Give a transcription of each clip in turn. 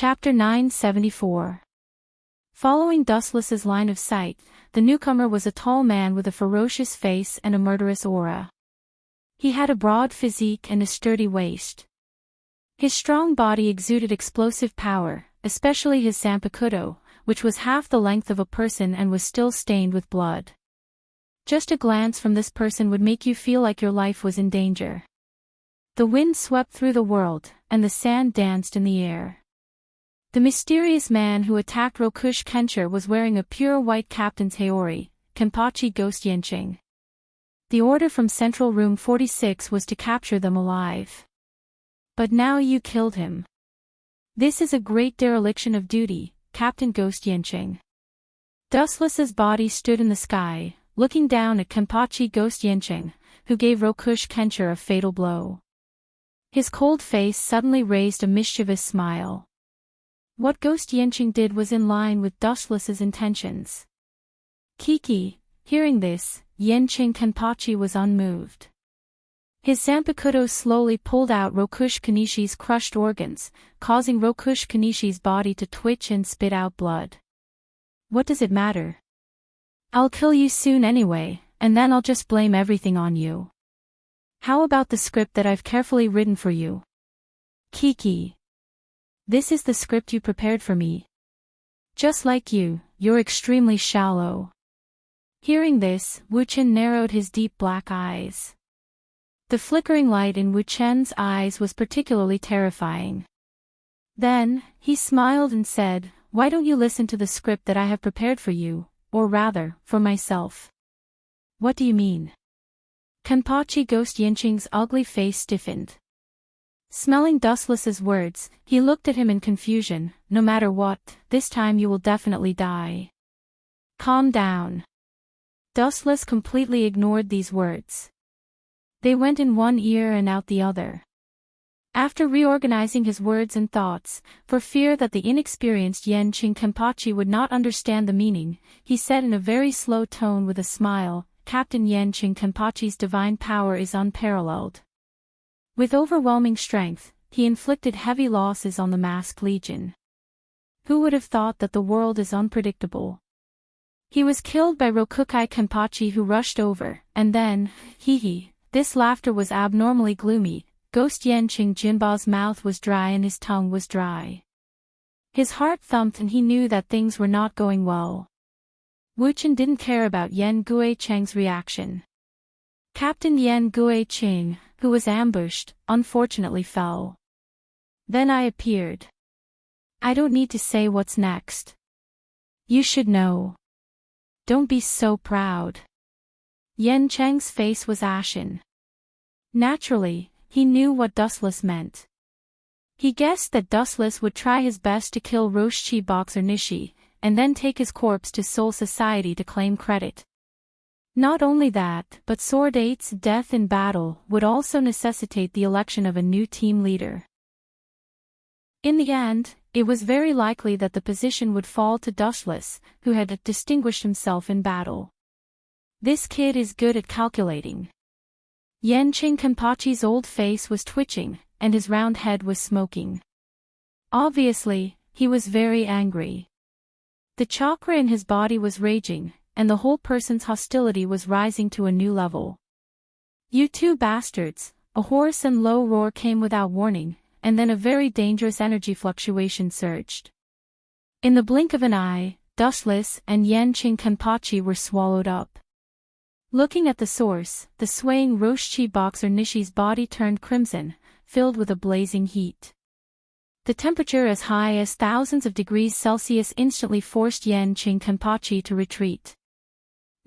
Chapter 974. Following Dustless's line of sight, the newcomer was a tall man with a ferocious face and a murderous aura. He had a broad physique and a sturdy waist. His strong body exuded explosive power, especially his zanpakuto, which was half the length of a person and was still stained with blood. Just a glance from this person would make you feel like your life was in danger. The wind swept through the world, and the sand danced in the air. The mysterious man who attacked Rokush Kencher was wearing a pure white captain's haori, Kenpachi Ghost Yenching. The order from Central Room 46 was to capture them alive. But now you killed him. This is a great dereliction of duty, Captain Ghost Yenching. Dustless's body stood in the sky, looking down at Kenpachi Ghost Yenching, who gave Rokush Kencher a fatal blow. His cold face suddenly raised a mischievous smile. What Ghost Yenching did was in line with Dustless's intentions. Kiki, hearing this, Yenching Kenpachi was unmoved. His zanpakuto slowly pulled out Rokush Kenishi's crushed organs, causing Rokush Kenishi's body to twitch and spit out blood. What does it matter? I'll kill you soon anyway, and then I'll just blame everything on you. How about the script that I've carefully written for you? Kiki. This is the script you prepared for me. Just like you, you're extremely shallow. Hearing this, Wu Chen narrowed his deep black eyes. The flickering light in Wu Chen's eyes was particularly terrifying. Then, he smiled and said, "Why don't you listen to the script that I have prepared for you, or rather, for myself?" What do you mean? Kenpachi Ghost Yenching's ugly face stiffened. Smelling Dustless's words, he looked at him in confusion. No matter what, this time you will definitely die. Calm down. Dustless completely ignored these words. They went in one ear and out the other. After reorganizing his words and thoughts, for fear that the inexperienced Yenching Kenpachi would not understand the meaning, he said in a very slow tone with a smile, "Captain Yenching Kenpachi's divine power is unparalleled. With overwhelming strength, he inflicted heavy losses on the Masked Legion. Who would have thought that the world is unpredictable? He was killed by Rokukai Kenpachi who rushed over, and then, hee. This laughter was abnormally gloomy. Ghost Yenching Jinba's mouth was dry and his tongue was dry. His heart thumped and he knew that things were not going well. Wu Chen didn't care about Yen Gue Cheng's reaction. Captain Yen Gue Cheng, who was ambushed, unfortunately fell. Then I appeared. I don't need to say what's next. You should know. Don't be so proud. Yen Cheng's face was ashen. Naturally, he knew what Dustless meant. He guessed that Dustless would try his best to kill Roshi Boxer Nishi, and then take his corpse to Soul Society to claim credit. Not only that, but Sword 8's death in battle would also necessitate the election of a new team leader. In the end, it was very likely that the position would fall to Dustless, who had distinguished himself in battle. This kid is good at calculating. Yenching Kenpachi's old face was twitching, and his round head was smoking. Obviously, he was very angry. The chakra in his body was raging, and the whole person's hostility was rising to a new level. You two bastards! A hoarse and low roar came without warning, and then a very dangerous energy fluctuation surged. In the blink of an eye, Dustless and Yenching Kenpachi were swallowed up. Looking at the source, the swaying Roshi Boxer Nishi's body turned crimson, filled with a blazing heat. The temperature as high as thousands of degrees Celsius instantly forced Yenching Kenpachi to retreat.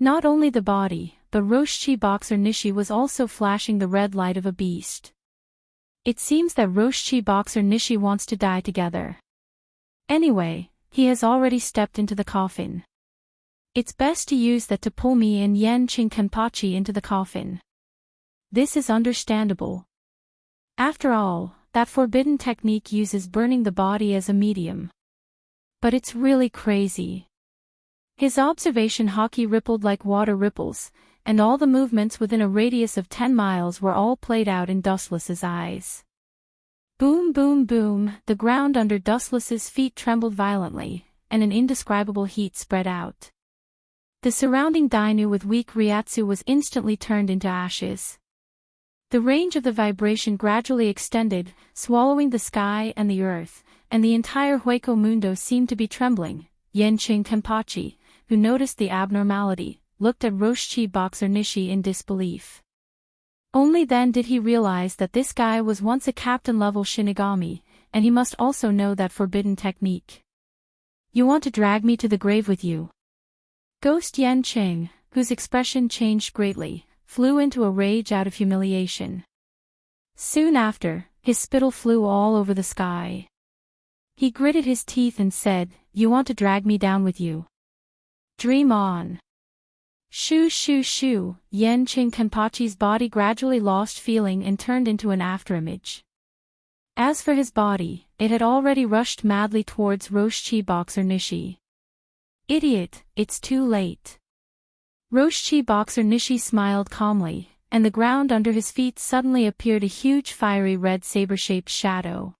Not only the body, but Roshi Boxer Nishi was also flashing the red light of a beast. It seems that Roshi Boxer Nishi wants to die together. Anyway, he has already stepped into the coffin. It's best to use that to pull me and Yenching Kenpachi into the coffin. This is understandable. After all, that forbidden technique uses burning the body as a medium. But it's really crazy. His observation hockey rippled like water ripples, and all the movements within a radius of 10 miles were all played out in Dustless's eyes. Boom, boom, boom, the ground under Dustless's feet trembled violently, and an indescribable heat spread out. The surrounding Dainu with weak Ryatsu was instantly turned into ashes. The range of the vibration gradually extended, swallowing the sky and the earth, and the entire Hueco Mundo seemed to be trembling. Yenching Kenpachi, who noticed the abnormality, looked at Roshi Boxer Nishi in disbelief. Only then did he realize that this guy was once a captain-level Shinigami, and he must also know that forbidden technique. You want to drag me to the grave with you? Ghost Yenching, whose expression changed greatly, flew into a rage out of humiliation. Soon after, his spittle flew all over the sky. He gritted his teeth and said, "You want to drag me down with you? Dream on." Shoo shoo shoo, Yenching Kenpachi's body gradually lost feeling and turned into an afterimage. As for his body, it had already rushed madly towards Roshi Boxer Nishi. Idiot, it's too late. Roshi Boxer Nishi smiled calmly, and the ground under his feet suddenly appeared a huge fiery red saber-shaped shadow.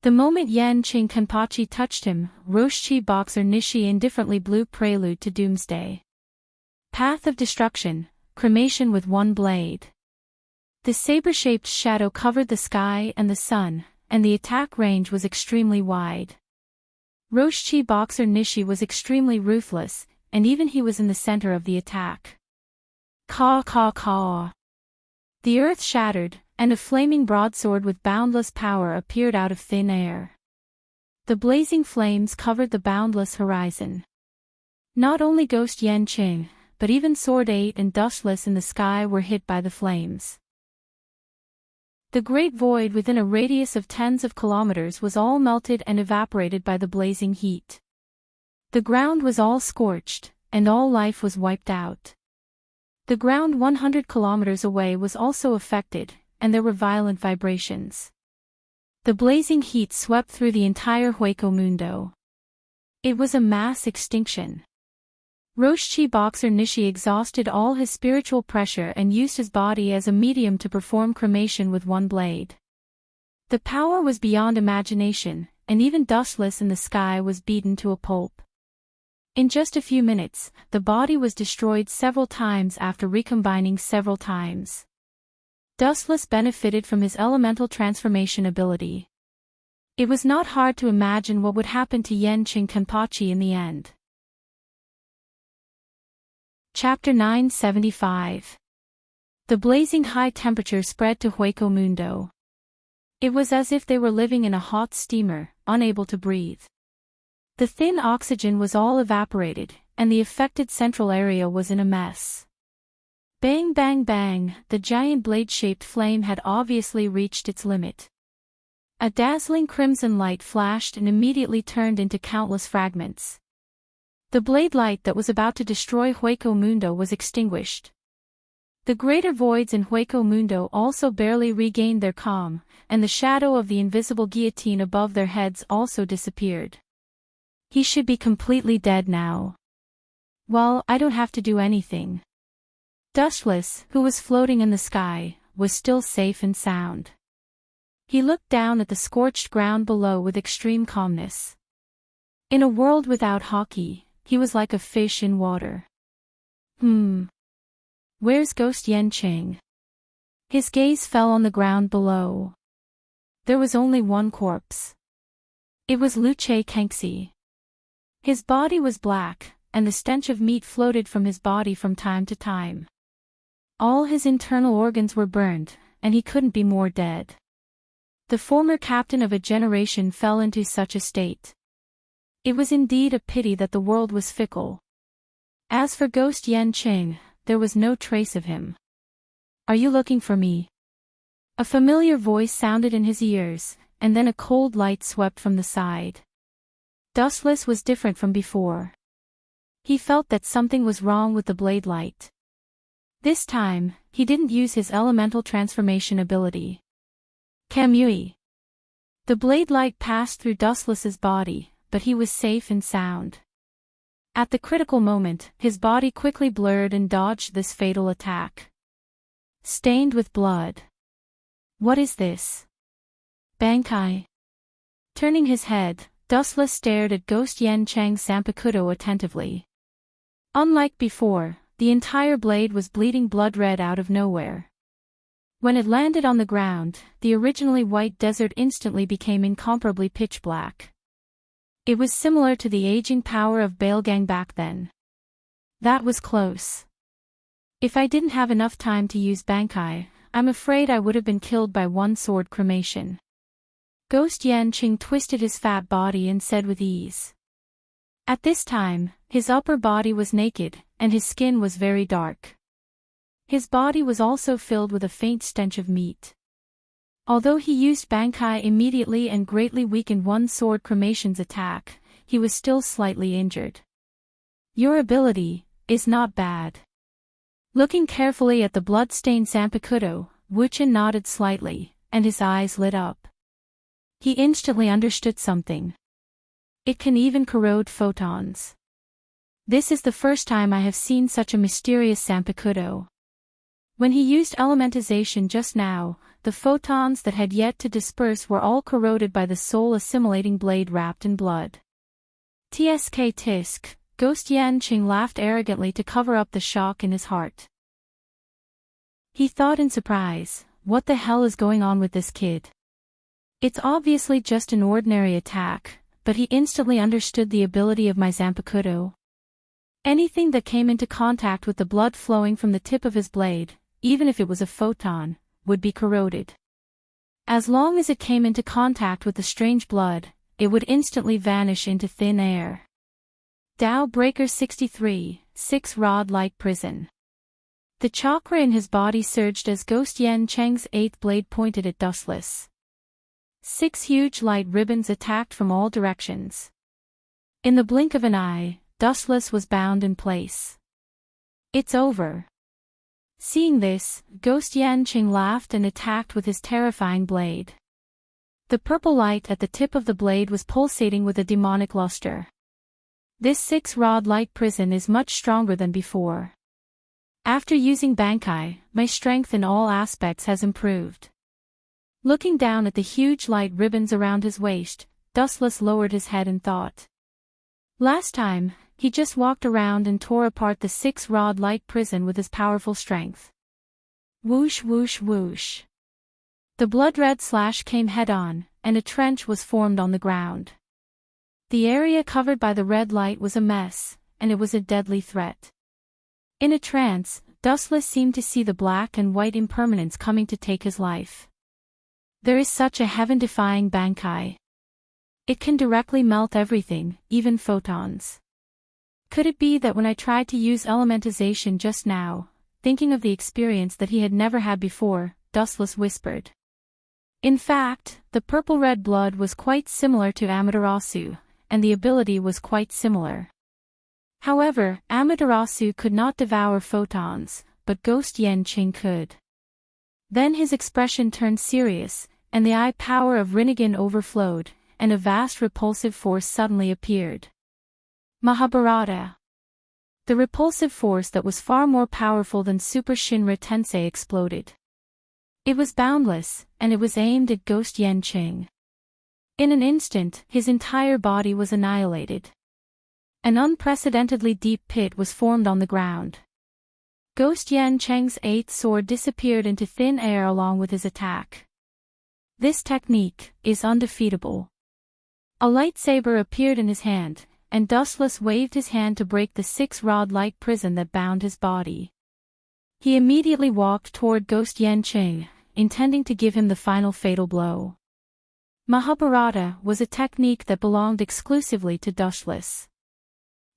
The moment Yenching Kenpachi touched him, Roshi Boxer Nishi indifferently blew prelude to doomsday. Path of destruction, cremation with one blade. The saber-shaped shadow covered the sky and the sun, and the attack range was extremely wide. Roshi Boxer Nishi was extremely ruthless, and even he was in the center of the attack. Caw caw caw. The earth shattered, and a flaming broadsword with boundless power appeared out of thin air. The blazing flames covered the boundless horizon. Not only Ghost Yenching, but even Sword 8 and Dustless in the sky were hit by the flames. The great void within a radius of tens of kilometers was all melted and evaporated by the blazing heat. The ground was all scorched, and all life was wiped out. The ground 100 kilometers away was also affected, and there were violent vibrations. The blazing heat swept through the entire Hueco Mundo. It was a mass extinction. Roshi Boxer Nishi exhausted all his spiritual pressure and used his body as a medium to perform cremation with one blade. The power was beyond imagination, and even Dustless in the sky was beaten to a pulp. In just a few minutes, the body was destroyed several times after recombining several times. Dustless benefited from his elemental transformation ability. It was not hard to imagine what would happen to Yenching Kenpachi in the end. Chapter 975. The blazing high temperature spread to Hueco Mundo. It was as if they were living in a hot steamer, unable to breathe. The thin oxygen was all evaporated, and the affected central area was in a mess. Bang bang bang, the giant blade-shaped flame had obviously reached its limit. A dazzling crimson light flashed and immediately turned into countless fragments. The blade light that was about to destroy Hueco Mundo was extinguished. The greater voids in Hueco Mundo also barely regained their calm, and the shadow of the invisible guillotine above their heads also disappeared. He should be completely dead now. Well, I don't have to do anything. Dustless, who was floating in the sky, was still safe and sound. He looked down at the scorched ground below with extreme calmness. In a world without hockey, he was like a fish in water. Where's Ghost Yenching? His gaze fell on the ground below. There was only one corpse. It was Luce Kangxi. His body was black, and the stench of meat floated from his body from time to time. All his internal organs were burned, and he couldn't be more dead. The former captain of a generation fell into such a state. It was indeed a pity that the world was fickle. As for Ghost Yenching, there was no trace of him. Are you looking for me? A familiar voice sounded in his ears, and then a cold light swept from the side. Dustless was different from before. He felt that something was wrong with the blade light. This time, he didn't use his elemental transformation ability. Kamui. The blade light passed through Dustless's body, but he was safe and sound. At the critical moment, his body quickly blurred and dodged this fatal attack. Stained with blood. What is this? Bankai. Turning his head, Dustless stared at Ghost Yen Cheng's Zanpakuto attentively. Unlike before, the entire blade was bleeding blood red out of nowhere. When it landed on the ground, the originally white desert instantly became incomparably pitch black. It was similar to the aging power of Baelgang back then. That was close. If I didn't have enough time to use Bankai, I'm afraid I would have been killed by one sword cremation. Ghost Yen Cheng twisted his fat body and said with ease. At this time, his upper body was naked, and his skin was very dark. His body was also filled with a faint stench of meat. Although he used Bankai immediately and greatly weakened one sword cremation's attack, he was still slightly injured. Your ability is not bad. Looking carefully at the blood-stained Zanpakuto, Wu Chen nodded slightly, and his eyes lit up. He instantly understood something. It can even corrode photons. This is the first time I have seen such a mysterious Zanpakuto. When he used elementization just now, the photons that had yet to disperse were all corroded by the soul-assimilating blade wrapped in blood. Tsk tisk, Ghost Yen Cheng laughed arrogantly to cover up the shock in his heart. He thought in surprise, what the hell is going on with this kid? It's obviously just an ordinary attack, but he instantly understood the ability of my Zanpakuto. Anything that came into contact with the blood flowing from the tip of his blade, even if it was a photon, would be corroded. As long as it came into contact with the strange blood, it would instantly vanish into thin air. Dao Breaker 63, 6-Rod Light Prison. The chakra in his body surged as Ghost Yen Cheng's 8th blade pointed at Dustless. 6 huge light ribbons attacked from all directions. In the blink of an eye, Dustless was bound in place. It's over. Seeing this, Ghost Yen Cheng laughed and attacked with his terrifying blade. The purple light at the tip of the blade was pulsating with a demonic luster. This 6-rod light prison is much stronger than before. After using Bankai, my strength in all aspects has improved. Looking down at the huge light ribbons around his waist, Dustless lowered his head and thought. Last time, he just walked around and tore apart the 6-rod light prison with his powerful strength. Whoosh whoosh whoosh. The blood-red slash came head-on, and a trench was formed on the ground. The area covered by the red light was a mess, and it was a deadly threat. In a trance, Dustless seemed to see the black and white impermanence coming to take his life. There is such a heaven-defying Bankai. It can directly melt everything, even photons. Could it be that when I tried to use elementization just now, thinking of the experience that he had never had before, Dustless whispered. In fact, the purple-red blood was quite similar to Amaterasu, and the ability was quite similar. However, Amaterasu could not devour photons, but Ghost Yen Cheng could. Then his expression turned serious, and the eye power of Rinnegan overflowed, and a vast repulsive force suddenly appeared. Mahabharata. The repulsive force that was far more powerful than Super Shinra Tensei exploded. It was boundless, and it was aimed at Ghost Yen Cheng. In an instant, his entire body was annihilated. An unprecedentedly deep pit was formed on the ground. Ghost Yen Cheng's 8th sword disappeared into thin air along with his attack. This technique is undefeatable. A lightsaber appeared in his hand, and Dustless waved his hand to break the 6-rod light prison that bound his body. He immediately walked toward Ghost Yen Cheng, intending to give him the final fatal blow. Mahabharata was a technique that belonged exclusively to Dustless.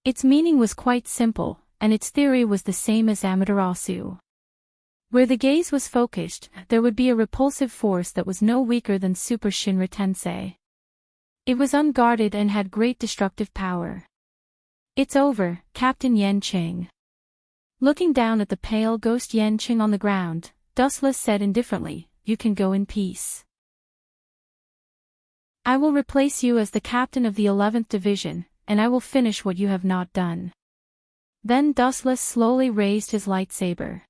Its meaning was quite simple, and its theory was the same as Amaterasu. Where the gaze was focused, there would be a repulsive force that was no weaker than Super Shinra Tensei. It was unguarded and had great destructive power. It's over, Captain Yen Cheng. Looking down at the pale Ghost Yen Cheng on the ground, Dustless said indifferently, you can go in peace. I will replace you as the captain of the 11th Division, and I will finish what you have not done. Then Dustless slowly raised his lightsaber.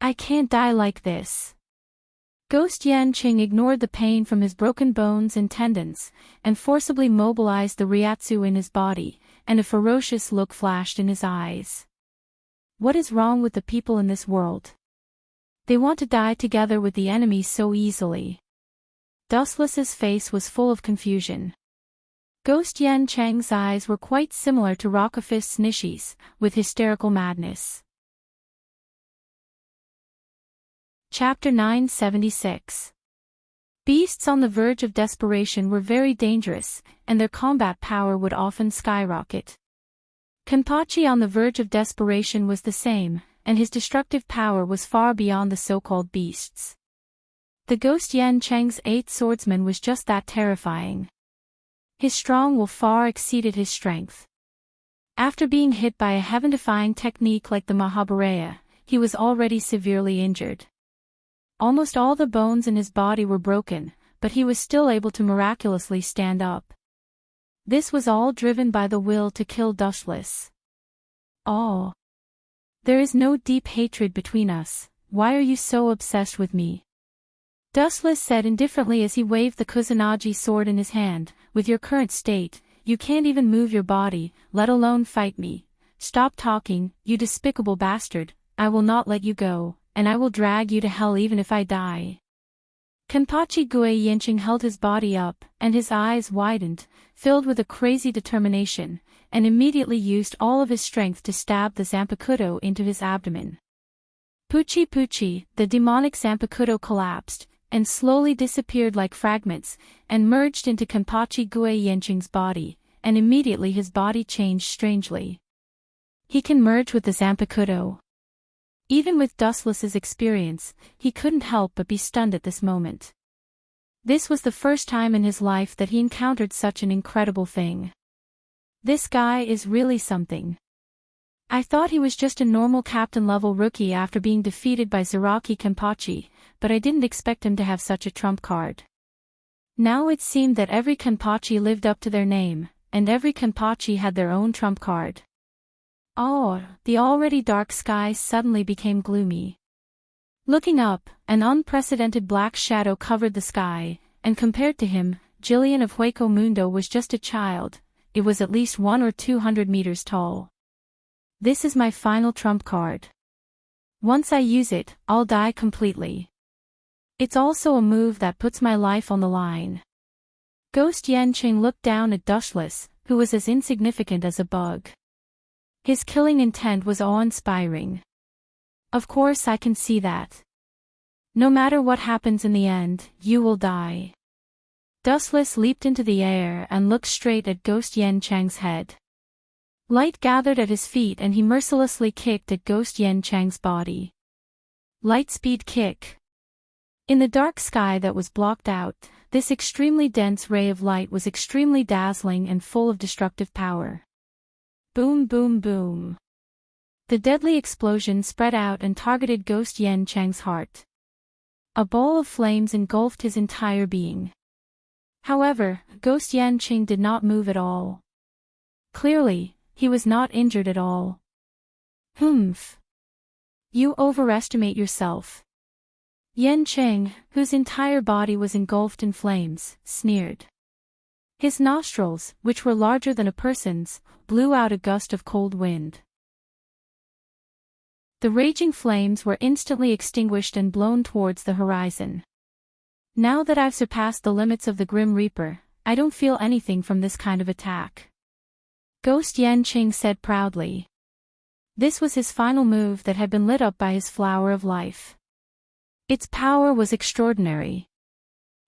I can't die like this. Ghost Yanqing ignored the pain from his broken bones and tendons, and forcibly mobilized the Ryatsu in his body, and a ferocious look flashed in his eyes. What is wrong with the people in this world? They want to die together with the enemy so easily. Dustless's face was full of confusion. Ghost Yanqing's eyes were quite similar to Rockafist's Nishi's, with hysterical madness. Chapter 976. Beasts on the verge of desperation were very dangerous, and their combat power would often skyrocket. Kenpachi on the verge of desperation was the same, and his destructive power was far beyond the so-called beasts. The ghost Yanqing's 8th swordsman was just that terrifying. His strong will far exceeded his strength. After being hit by a heaven-defying technique like the Mahabharata, he was already severely injured. Almost all the bones in his body were broken, but he was still able to miraculously stand up. This was all driven by the will to kill Dustless. Oh. There is no deep hatred between us, why are you so obsessed with me? Dustless said indifferently as he waved the Kusanagi sword in his hand, with your current state, you can't even move your body, let alone fight me. Stop talking, you despicable bastard, I will not let you go, and I will drag you to hell even if I die. Kenpachi Gue Yanqing held his body up, and his eyes widened, filled with a crazy determination, and immediately used all of his strength to stab the Zanpakuto into his abdomen. Puchi Puchi, the demonic Zanpakuto collapsed, and slowly disappeared like fragments, and merged into Kenpachi Gue Yanqing's body, and immediately his body changed strangely. He can merge with the Zanpakuto. Even with Dustless's experience, he couldn't help but be stunned at this moment. This was the first time in his life that he encountered such an incredible thing. This guy is really something. I thought he was just a normal captain-level rookie after being defeated by Zaraki Kenpachi, but I didn't expect him to have such a trump card. Now it seemed that every Kenpachi lived up to their name, and every Kenpachi had their own trump card. Oh, the already dark sky suddenly became gloomy. Looking up, an unprecedented black shadow covered the sky, and compared to him, Jillian of Hueco Mundo was just a child. It was at least 100 or 200 meters tall. This is my final trump card. Once I use it, I'll die completely. It's also a move that puts my life on the line. Ghost Yanqing looked down at Dustless, who was as insignificant as a bug. His killing intent was awe-inspiring. Of course I can see that. No matter what happens in the end, you will die. Dustless leaped into the air and looked straight at Ghost Yanqing's head. Light gathered at his feet and he mercilessly kicked at Ghost Yanqing's body. Lightspeed kick. In the dark sky that was blocked out, this extremely dense ray of light was extremely dazzling and full of destructive power. Boom boom boom. The deadly explosion spread out and targeted Ghost Yanqing's heart. A ball of flames engulfed his entire being. However, Ghost Yanqing did not move at all. Clearly, he was not injured at all. Humph. You overestimate yourself. Yanqing, whose entire body was engulfed in flames, sneered. His nostrils, which were larger than a person's, blew out a gust of cold wind. The raging flames were instantly extinguished and blown towards the horizon. Now that I've surpassed the limits of the Grim Reaper, I don't feel anything from this kind of attack. Ghost Yanqing said proudly. This was his final move that had been lit up by his flower of life. Its power was extraordinary.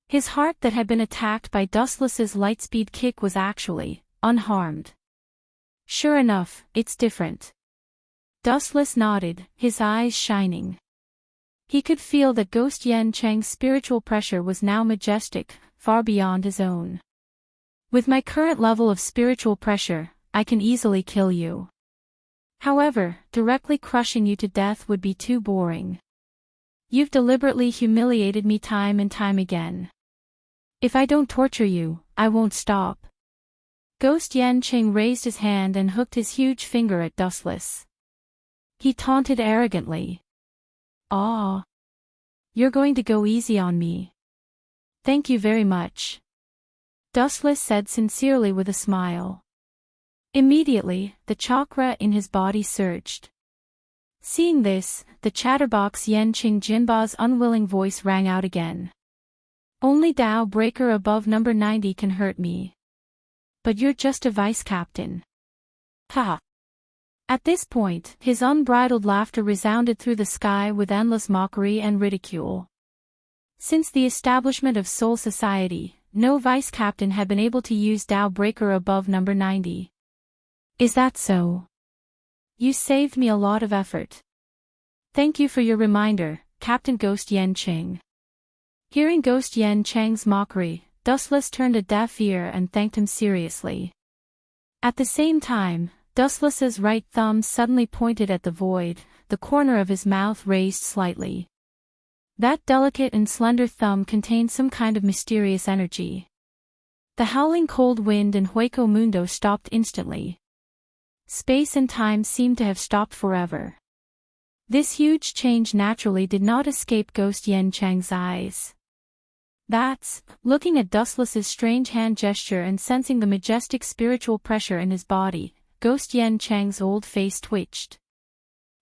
His heart that had been attacked by Dustless's lightspeed kick was actually unharmed. Sure enough, it's different. Dustless nodded, his eyes shining. He could feel that Ghost Yanqing's spiritual pressure was now majestic, far beyond his own. With my current level of spiritual pressure, I can easily kill you. However, directly crushing you to death would be too boring. You've deliberately humiliated me time and time again. If I don't torture you, I won't stop. Ghost Yanqing raised his hand and hooked his huge finger at Dustless. He taunted arrogantly. Ah! You're going to go easy on me. Thank you very much. Dustless said sincerely with a smile. Immediately, the chakra in his body surged. Seeing this, the chatterbox Enchanting Jinba's unwilling voice rang out again. Only Tao Breaker above number 90 can hurt me. But you're just a vice captain. Ha! At this point, his unbridled laughter resounded through the sky with endless mockery and ridicule. Since the establishment of Soul Society, no vice captain had been able to use Tao Breaker above number 90. Is that so? You saved me a lot of effort. Thank you for your reminder, Captain Ghost Enchanting. Hearing Ghost Enchanting's mockery, Dustless turned a deaf ear and thanked him seriously. At the same time, Dustless's right thumb suddenly pointed at the void, the corner of his mouth raised slightly. That delicate and slender thumb contained some kind of mysterious energy. The howling cold wind in Hueco Mundo stopped instantly. Space and time seemed to have stopped forever. This huge change naturally did not escape Ghost Enchanting's eyes. Looking at Dustless's strange hand gesture and sensing the majestic spiritual pressure in his body, Ghost Enchanting's old face twitched.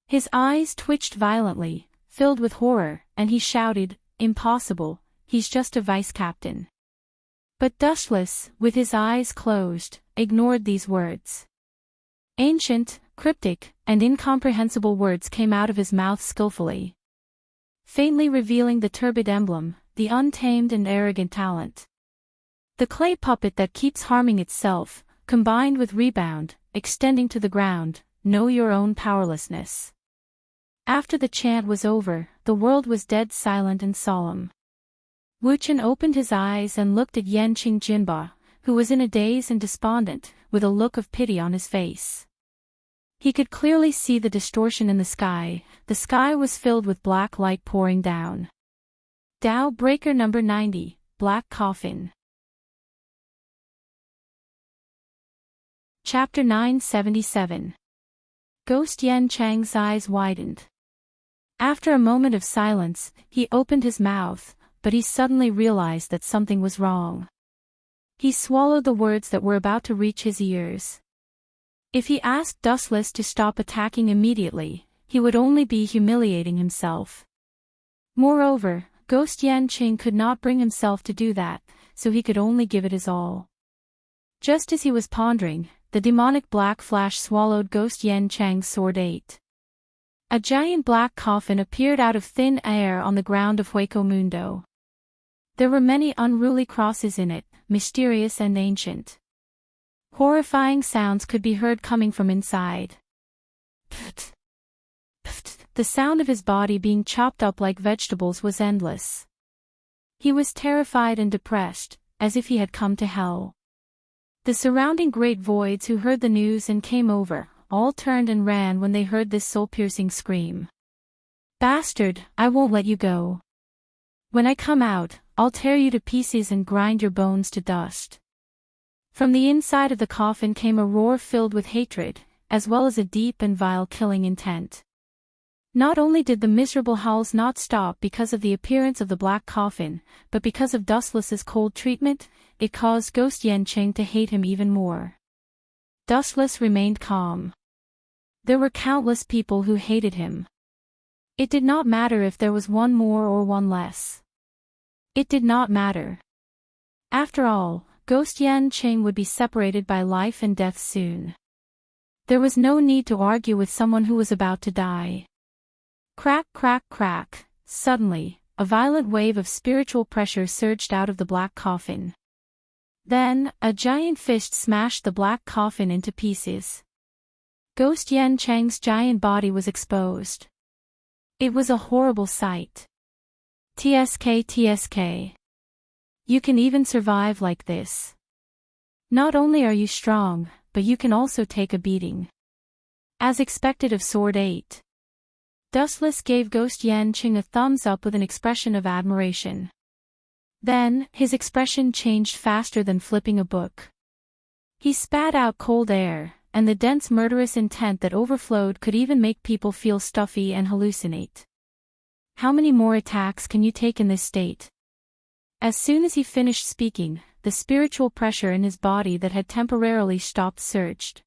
His eyes twitched violently, filled with horror, and he shouted, "Impossible, he's just a vice captain." But Dustless, with his eyes closed, ignored these words. Ancient, cryptic, and incomprehensible words came out of his mouth skillfully, faintly revealing the turbid emblem, the untamed and arrogant talent. The clay puppet that keeps harming itself, combined with rebound, extending to the ground, know your own powerlessness. After the chant was over, the world was dead silent and solemn. Wuchen opened his eyes and looked at Enchanting Jinba, who was in a daze and despondent, with a look of pity on his face. He could clearly see the distortion in the sky was filled with black light pouring down. Tao Breaker number 90, Black Coffin. Chapter 977. Ghost Enchanting's eyes widened. After a moment of silence, he opened his mouth, but he suddenly realized that something was wrong. He swallowed the words that were about to reach his ears. If he asked Dustless to stop attacking immediately, he would only be humiliating himself. Moreover, Ghost Enchanting could not bring himself to do that, so he could only give it his all. Just as he was pondering, the demonic black flash swallowed Ghost Enchanting's sword 8. A giant black coffin appeared out of thin air on the ground of Hueco Mundo. There were many unruly crosses in it, mysterious and ancient. Horrifying sounds could be heard coming from inside. Pft, pft, the sound of his body being chopped up like vegetables was endless. He was terrified and depressed, as if he had come to hell. The surrounding great voids who heard the news and came over, all turned and ran when they heard this soul-piercing scream. Bastard, I won't let you go. When I come out, I'll tear you to pieces and grind your bones to dust. From the inside of the coffin came a roar filled with hatred, as well as a deep and vile killing intent. Not only did the miserable howls not stop because of the appearance of the black coffin, but because of Dustless's cold treatment, it caused Ghost Enchanting to hate him even more. Dustless remained calm. There were countless people who hated him. It did not matter if there was one more or one less. It did not matter. After all, Ghost Enchanting would be separated by life and death soon. There was no need to argue with someone who was about to die. Crack, crack, crack. Suddenly, a violent wave of spiritual pressure surged out of the black coffin. Then, a giant fist smashed the black coffin into pieces. Ghost Enchanting's giant body was exposed. It was a horrible sight. TSK, TSK. You can even survive like this. Not only are you strong, but you can also take a beating. As expected of Sword 8. Dustless gave Ghost Enchanting a thumbs up with an expression of admiration. Then, his expression changed faster than flipping a book. He spat out cold air, and the dense murderous intent that overflowed could even make people feel stuffy and hallucinate. How many more attacks can you take in this state? As soon as he finished speaking, the spiritual pressure in his body that had temporarily stopped surged.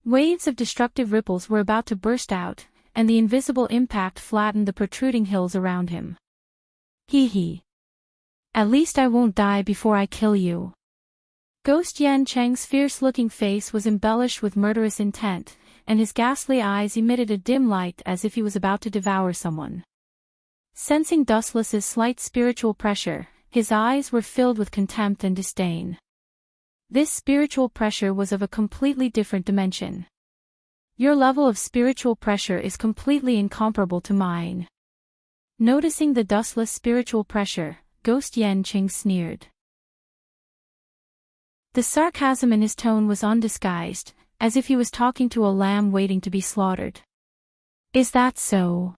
Waves of destructive ripples were about to burst out, and the invisible impact flattened the protruding hills around him. Hee. At least I won't die before I kill you. Ghost Yan Cheng's fierce-looking face was embellished with murderous intent, and his ghastly eyes emitted a dim light as if he was about to devour someone. Sensing Dustless's slight spiritual pressure, his eyes were filled with contempt and disdain. This spiritual pressure was of a completely different dimension. Your level of spiritual pressure is completely incomparable to mine. Noticing the Dustless spiritual pressure, Ghost Yan Cheng sneered. The sarcasm in his tone was undisguised, as if he was talking to a lamb waiting to be slaughtered. Is that so?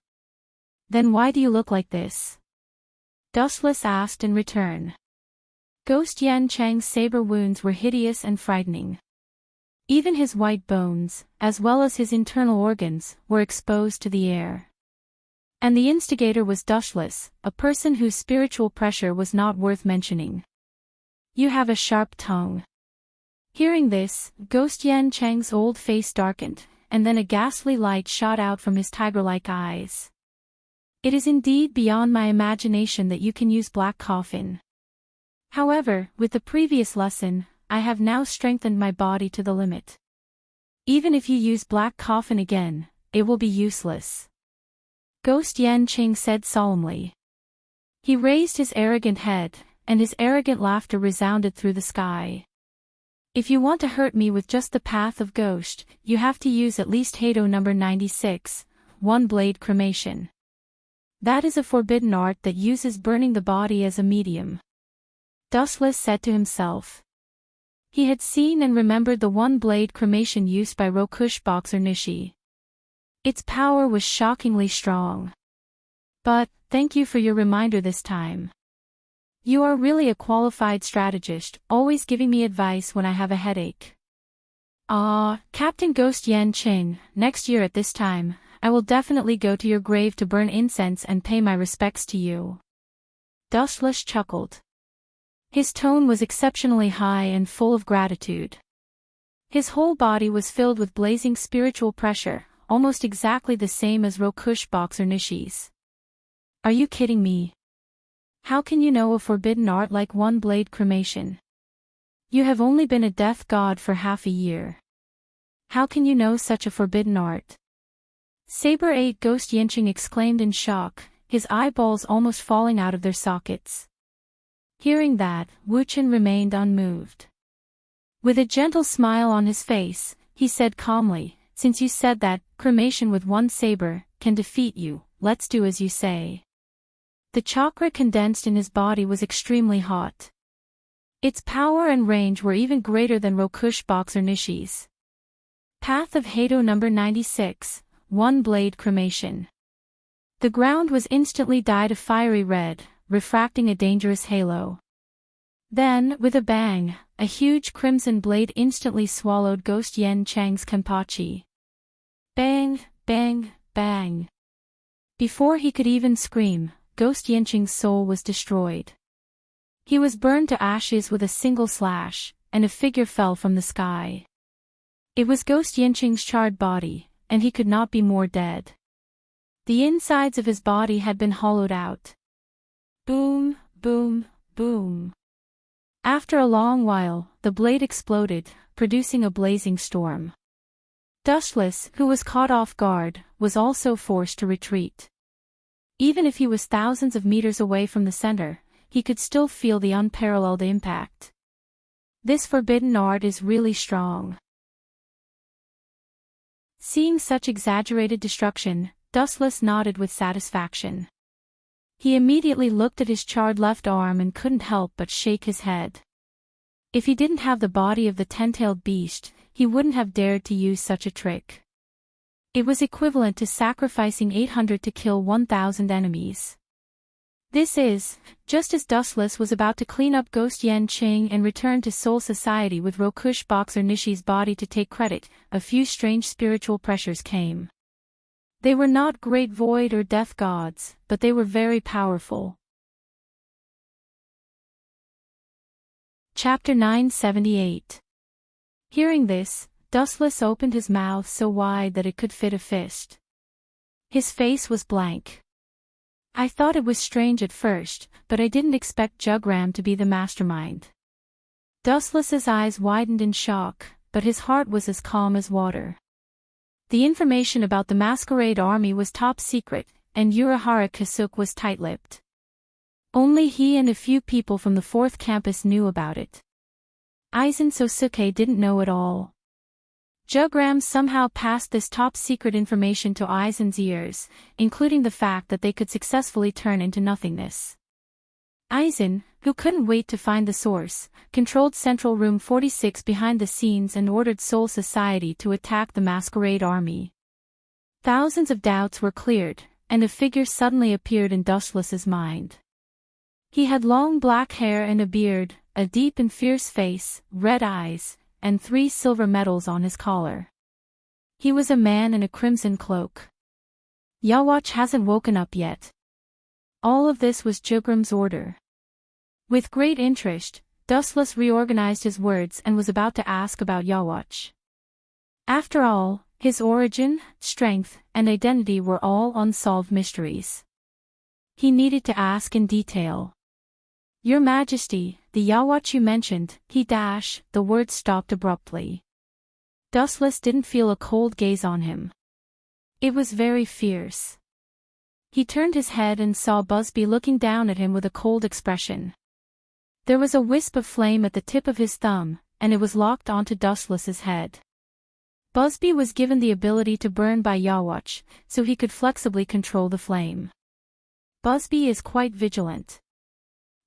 Then why do you look like this? Dustless asked in return. Ghost Yan Cheng's saber wounds were hideous and frightening. Even his white bones, as well as his internal organs, were exposed to the air. And the instigator was Dustless, a person whose spiritual pressure was not worth mentioning. You have a sharp tongue. Hearing this, Ghost Yan Cheng's old face darkened, and then a ghastly light shot out from his tiger-like eyes. It is indeed beyond my imagination that you can use black coffin. However, with the previous lesson, I have now strengthened my body to the limit. Even if you use black coffin again, it will be useless. Ghost Yan Cheng said solemnly. He raised his arrogant head, and his arrogant laughter resounded through the sky. If you want to hurt me with just the path of ghost, you have to use at least Hado number 96, one-blade cremation. That is a forbidden art that uses burning the body as a medium. Dustless said to himself. He had seen and remembered the one-blade cremation used by Rokush boxer Nishi. Its power was shockingly strong. But, thank you for your reminder this time. You are really a qualified strategist, always giving me advice when I have a headache. Captain Ghost Yan Cheng, next year at this time, I will definitely go to your grave to burn incense and pay my respects to you. Dustless chuckled. His tone was exceptionally high and full of gratitude. His whole body was filled with blazing spiritual pressure, almost exactly the same as Rokush boxer Nishi's. Are you kidding me? How can you know a forbidden art like one-blade cremation? You have only been a death god for half a year. How can you know such a forbidden art? Saber 8 Ghost Yancheng exclaimed in shock, his eyeballs almost falling out of their sockets. Hearing that, Wu Chen remained unmoved. With a gentle smile on his face, he said calmly, since you said that cremation with one saber can defeat you, let's do as you say. The chakra condensed in his body was extremely hot. Its power and range were even greater than Rokush boxer Nishi's. Path of Hado number 96, one-blade cremation. The ground was instantly dyed a fiery red, refracting a dangerous halo. Then, with a bang, a huge crimson blade instantly swallowed Ghost Yan Cheng's kenpachi. Bang, bang, bang. Before he could even scream, Ghost Yancheng's soul was destroyed. He was burned to ashes with a single slash, and a figure fell from the sky. It was Ghost Yancheng's charred body, and he could not be more dead. The insides of his body had been hollowed out. Boom, boom, boom. After a long while, the blade exploded, producing a blazing storm. Dustless, who was caught off guard, was also forced to retreat. Even if he was thousands of meters away from the center, he could still feel the unparalleled impact. This forbidden art is really strong. Seeing such exaggerated destruction, Dustless nodded with satisfaction. He immediately looked at his charred left arm and couldn't help but shake his head. If he didn't have the body of the ten-tailed beast, he wouldn't have dared to use such a trick. It was equivalent to sacrificing 800 to kill 1,000 enemies. This is, just as Dustless was about to clean up Ghost Yan Cheng and return to Soul Society with Rokush boxer Nishi's body to take credit, a few strange spiritual pressures came. They were not great void or death gods, but they were very powerful. Chapter 978. Hearing this, Dustless opened his mouth so wide that it could fit a fist. His face was blank. I thought it was strange at first, but I didn't expect Jugram to be the mastermind. Dustless's eyes widened in shock, but his heart was as calm as water. The information about the masquerade army was top secret, and Urahara Kasuk was tight-lipped. Only he and a few people from the 4th campus knew about it. Aizen Sosuke didn't know at all. Jugram somehow passed this top-secret information to Aizen's ears, including the fact that they could successfully turn into nothingness. Aizen, who couldn't wait to find the source, controlled Central Room 46 behind the scenes and ordered Soul Society to attack the masquerade army. Thousands of doubts were cleared, and a figure suddenly appeared in Dustless's mind. He had long black hair and a beard, a deep and fierce face, red eyes, and 3 silver medals on his collar. He was a man in a crimson cloak. Yawatch hasn't woken up yet. All of this was Jugram's order. With great interest, Dustless reorganized his words and was about to ask about Yawatch. After all, his origin, strength, and identity were all unsolved mysteries. He needed to ask in detail. Your Majesty, the Yawatch you mentioned, the words stopped abruptly. Dustless didn't feel a cold gaze on him. It was very fierce. He turned his head and saw Busby looking down at him with a cold expression. There was a wisp of flame at the tip of his thumb, and it was locked onto Dustless's head. Busby was given the ability to burn by Yawatch, so he could flexibly control the flame. Busby is quite vigilant.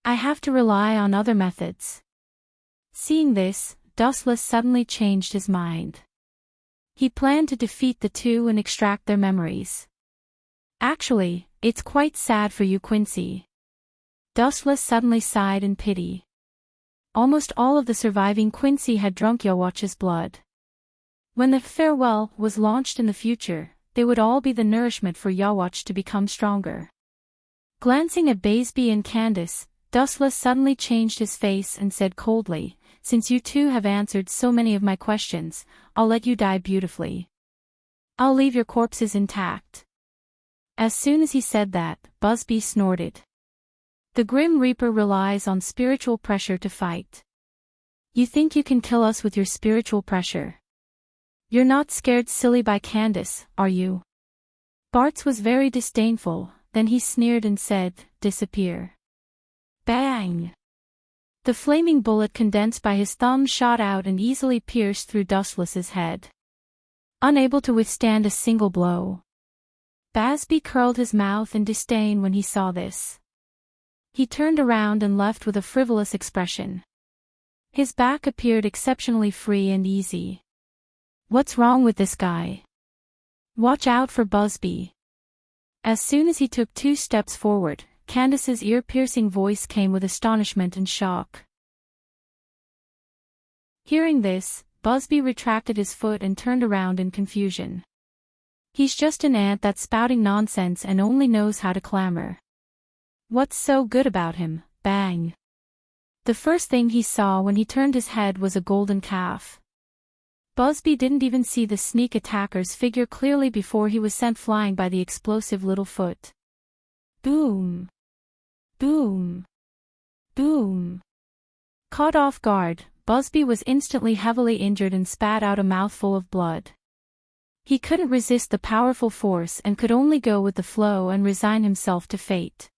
I have to rely on other methods. Seeing this, Dustless suddenly changed his mind. He planned to defeat the two and extract their memories. Actually, it's quite sad for you, Quincy. Dustless suddenly sighed in pity. Almost all of the surviving Quincy had drunk Yawatch's blood. When the farewell was launched in the future, they would all be the nourishment for Yawatch to become stronger. Glancing at Baseby and Candace, Dustless suddenly changed his face and said coldly, since you two have answered so many of my questions, I'll let you die beautifully. I'll leave your corpses intact. As soon as he said that, Busby snorted. The Grim Reaper relies on spiritual pressure to fight. You think you can kill us with your spiritual pressure? You're not scared silly by Candace, are you? Bartz was very disdainful, then he sneered and said, disappear. Bang! The flaming bullet condensed by his thumb shot out and easily pierced through Dustless's head. Unable to withstand a single blow. Busby curled his mouth in disdain when he saw this. He turned around and left with a frivolous expression. His back appeared exceptionally free and easy. What's wrong with this guy? Watch out for Busby. As soon as he took 2 steps forward, Candace's ear-piercing voice came with astonishment and shock. Hearing this, Busby retracted his foot and turned around in confusion. He's just an ant that's spouting nonsense and only knows how to clamor. What's so good about him? Bang! The first thing he saw when he turned his head was a golden calf. Busby didn't even see the sneak attacker's figure clearly before he was sent flying by the explosive little foot. Boom! Boom! Boom! Caught off guard, Busby was instantly heavily injured and spat out a mouthful of blood. He couldn't resist the powerful force and could only go with the flow and resign himself to fate.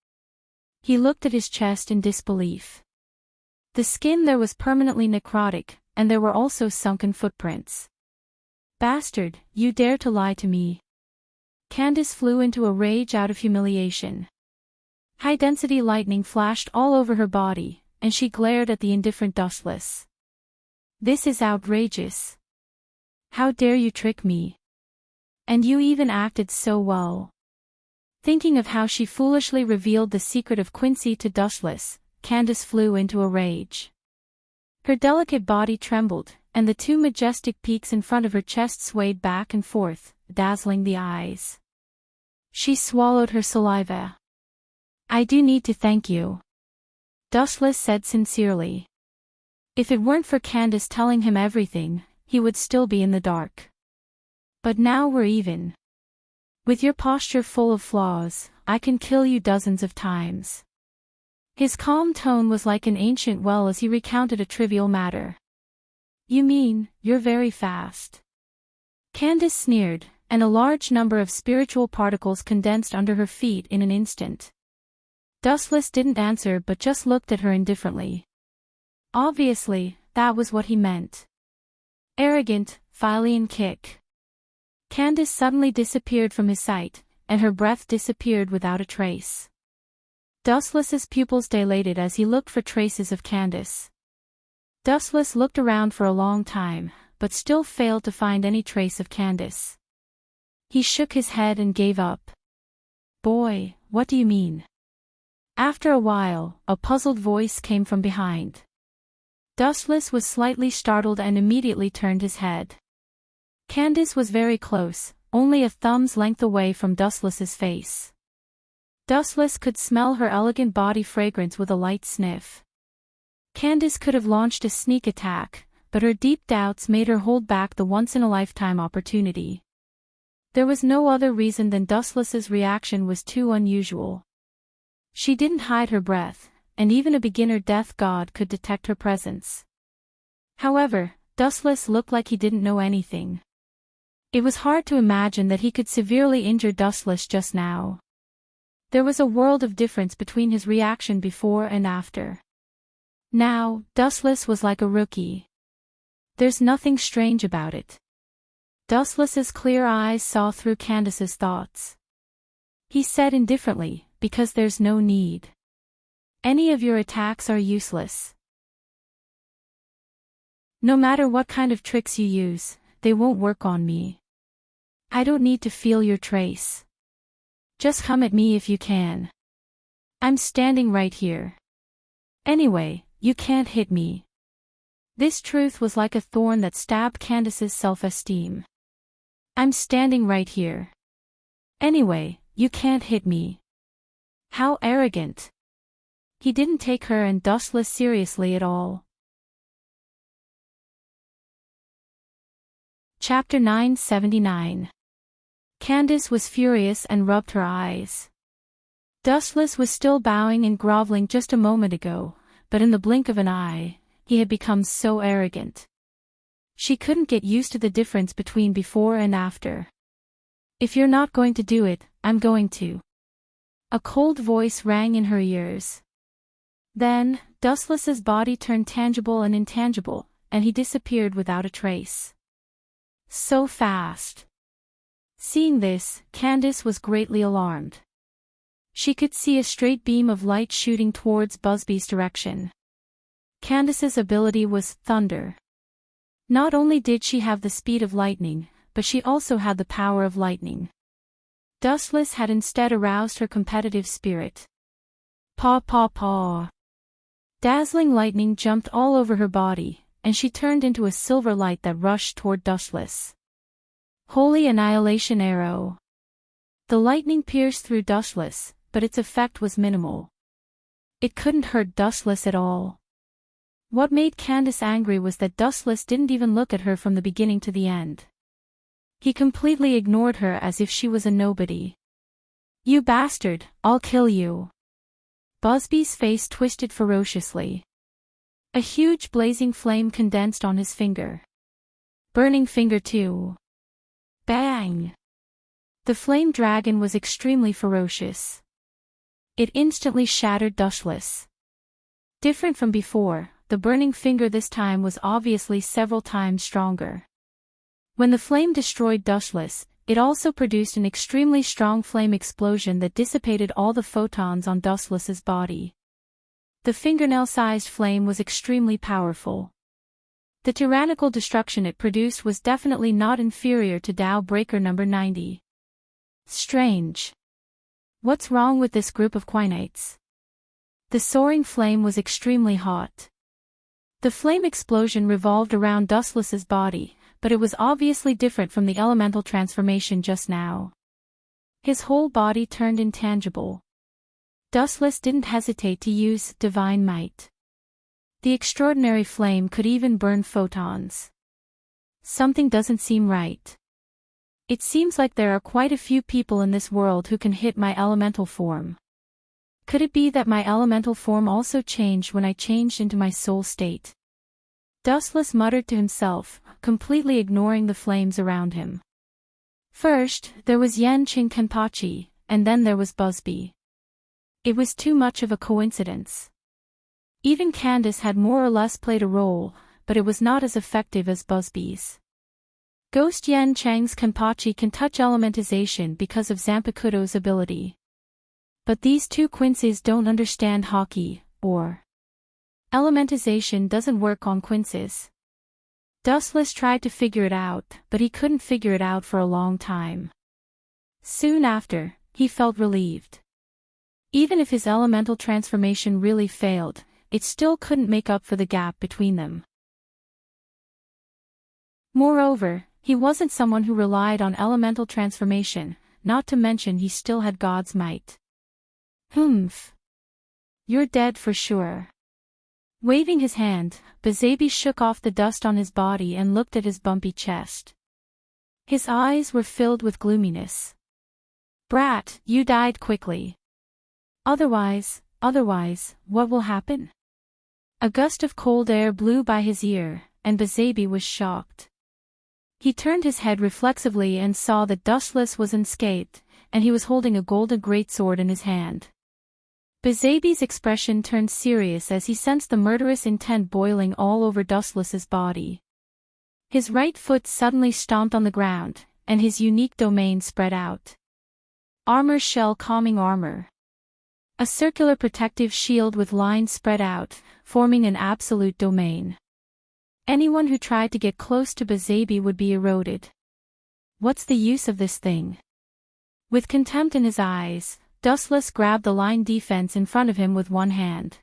He looked at his chest in disbelief. The skin there was permanently necrotic, and there were also sunken footprints. Bastard, you dare to lie to me. Candace flew into a rage out of humiliation. High-density lightning flashed all over her body, and she glared at the indifferent Dustless. This is outrageous. How dare you trick me? And you even acted so well. Thinking of how she foolishly revealed the secret of Quincy to Dustless, Candace flew into a rage. Her delicate body trembled, and the 2 majestic peaks in front of her chest swayed back and forth, dazzling the eyes. She swallowed her saliva. "I do need to thank you," Dustless said sincerely. If it weren't for Candace telling him everything, he would still be in the dark. But now we're even. With your posture full of flaws, I can kill you dozens of times. His calm tone was like an ancient well as he recounted a trivial matter. "You mean, you're very fast?" Candace sneered, and a large number of spiritual particles condensed under her feet in an instant. Dustless didn't answer but just looked at her indifferently. Obviously, that was what he meant. Arrogant, Philian kick. Candace suddenly disappeared from his sight, and her breath disappeared without a trace. Dustless's pupils dilated as he looked for traces of Candace. Dustless looked around for a long time, but still failed to find any trace of Candace. He shook his head and gave up. "Boy, what do you mean?" After a while, a puzzled voice came from behind. Dustless was slightly startled and immediately turned his head. Candace was very close, only a thumb's length away from Dustless's face. Dustless could smell her elegant body fragrance with a light sniff. Candace could have launched a sneak attack, but her deep doubts made her hold back the once-in-a-lifetime opportunity. There was no other reason than Dustless's reaction was too unusual. She didn't hide her breath, and even a beginner death god could detect her presence. However, Dustless looked like he didn't know anything. It was hard to imagine that he could severely injure Dustless just now. There was a world of difference between his reaction before and after. Now, Dustless was like a rookie. There's nothing strange about it. Dustless's clear eyes saw through Candace's thoughts. He said indifferently, "Because there's no need. Any of your attacks are useless. No matter what kind of tricks you use, they won't work on me. I don't need to feel your trace. Just come at me if you can. I'm standing right here. Anyway, you can't hit me." This truth was like a thorn that stabbed Candace's self-esteem. "I'm standing right here. Anyway, you can't hit me." How arrogant. He didn't take her and Dustless seriously at all. Chapter 979. Candace was furious and rubbed her eyes. Dustless was still bowing and groveling just a moment ago, but in the blink of an eye, he had become so arrogant. She couldn't get used to the difference between before and after. "If you're not going to do it, I'm going to." A cold voice rang in her ears. Then, Dustless's body turned tangible and intangible, and he disappeared without a trace. So fast. Seeing this, Candace was greatly alarmed. She could see a straight beam of light shooting towards Busby's direction. Candace's ability was thunder. Not only did she have the speed of lightning, but she also had the power of lightning. Dustless had instead aroused her competitive spirit. Paw paw paw. Dazzling lightning jumped all over her body, and she turned into a silver light that rushed toward Dustless. Holy annihilation arrow. The lightning pierced through Dustless, but its effect was minimal. It couldn't hurt Dustless at all. What made Candace angry was that Dustless didn't even look at her from the beginning to the end. He completely ignored her as if she was a nobody. "You bastard, I'll kill you." Busby's face twisted ferociously. A huge blazing flame condensed on his finger. Burning finger too. Bang! The flame dragon was extremely ferocious. It instantly shattered Dustless. Different from before, the burning finger this time was obviously several times stronger. When the flame destroyed Dustless, it also produced an extremely strong flame explosion that dissipated all the photons on Dustless's body. The fingernail-sized flame was extremely powerful. The tyrannical destruction it produced was definitely not inferior to Dow Breaker number 90. Strange. What's wrong with this group of Quinites? The soaring flame was extremely hot. The flame explosion revolved around Dustless's body, but it was obviously different from the elemental transformation just now. His whole body turned intangible. Dustless didn't hesitate to use divine might. The extraordinary flame could even burn photons. Something doesn't seem right. It seems like there are quite a few people in this world who can hit my elemental form. Could it be that my elemental form also changed when I changed into my soul state? Dustless muttered to himself, completely ignoring the flames around him. First, there was Yanqing Kenpachi, and then there was Busby. It was too much of a coincidence. Even Candace had more or less played a role, but it was not as effective as Busby's. Ghost Yan Chang's Kenpachi can touch elementization because of Zanpakuto's ability. But these two quinces don't understand hockey, or elementization doesn't work on quinces. Dustless tried to figure it out, but he couldn't figure it out for a long time. Soon after, he felt relieved. Even if his elemental transformation really failed, it still couldn't make up for the gap between them. Moreover, he wasn't someone who relied on elemental transformation, not to mention he still had God's might. Humph. You're dead for sure. Waving his hand, Bazabi shook off the dust on his body and looked at his bumpy chest. His eyes were filled with gloominess. Brat, you died quickly. Otherwise, what will happen? A gust of cold air blew by his ear, and Bazabi was shocked. He turned his head reflexively and saw that Dustless was unscathed, and he was holding a golden greatsword in his hand. Bazabi's expression turned serious as he sensed the murderous intent boiling all over Dustless's body. His right foot suddenly stomped on the ground, and his unique domain spread out. Armor shell calming armor. A circular protective shield with lines spread out, forming an absolute domain. Anyone who tried to get close to Bazabi would be eroded. What's the use of this thing? With contempt in his eyes, Dustless grabbed the line defense in front of him with one hand.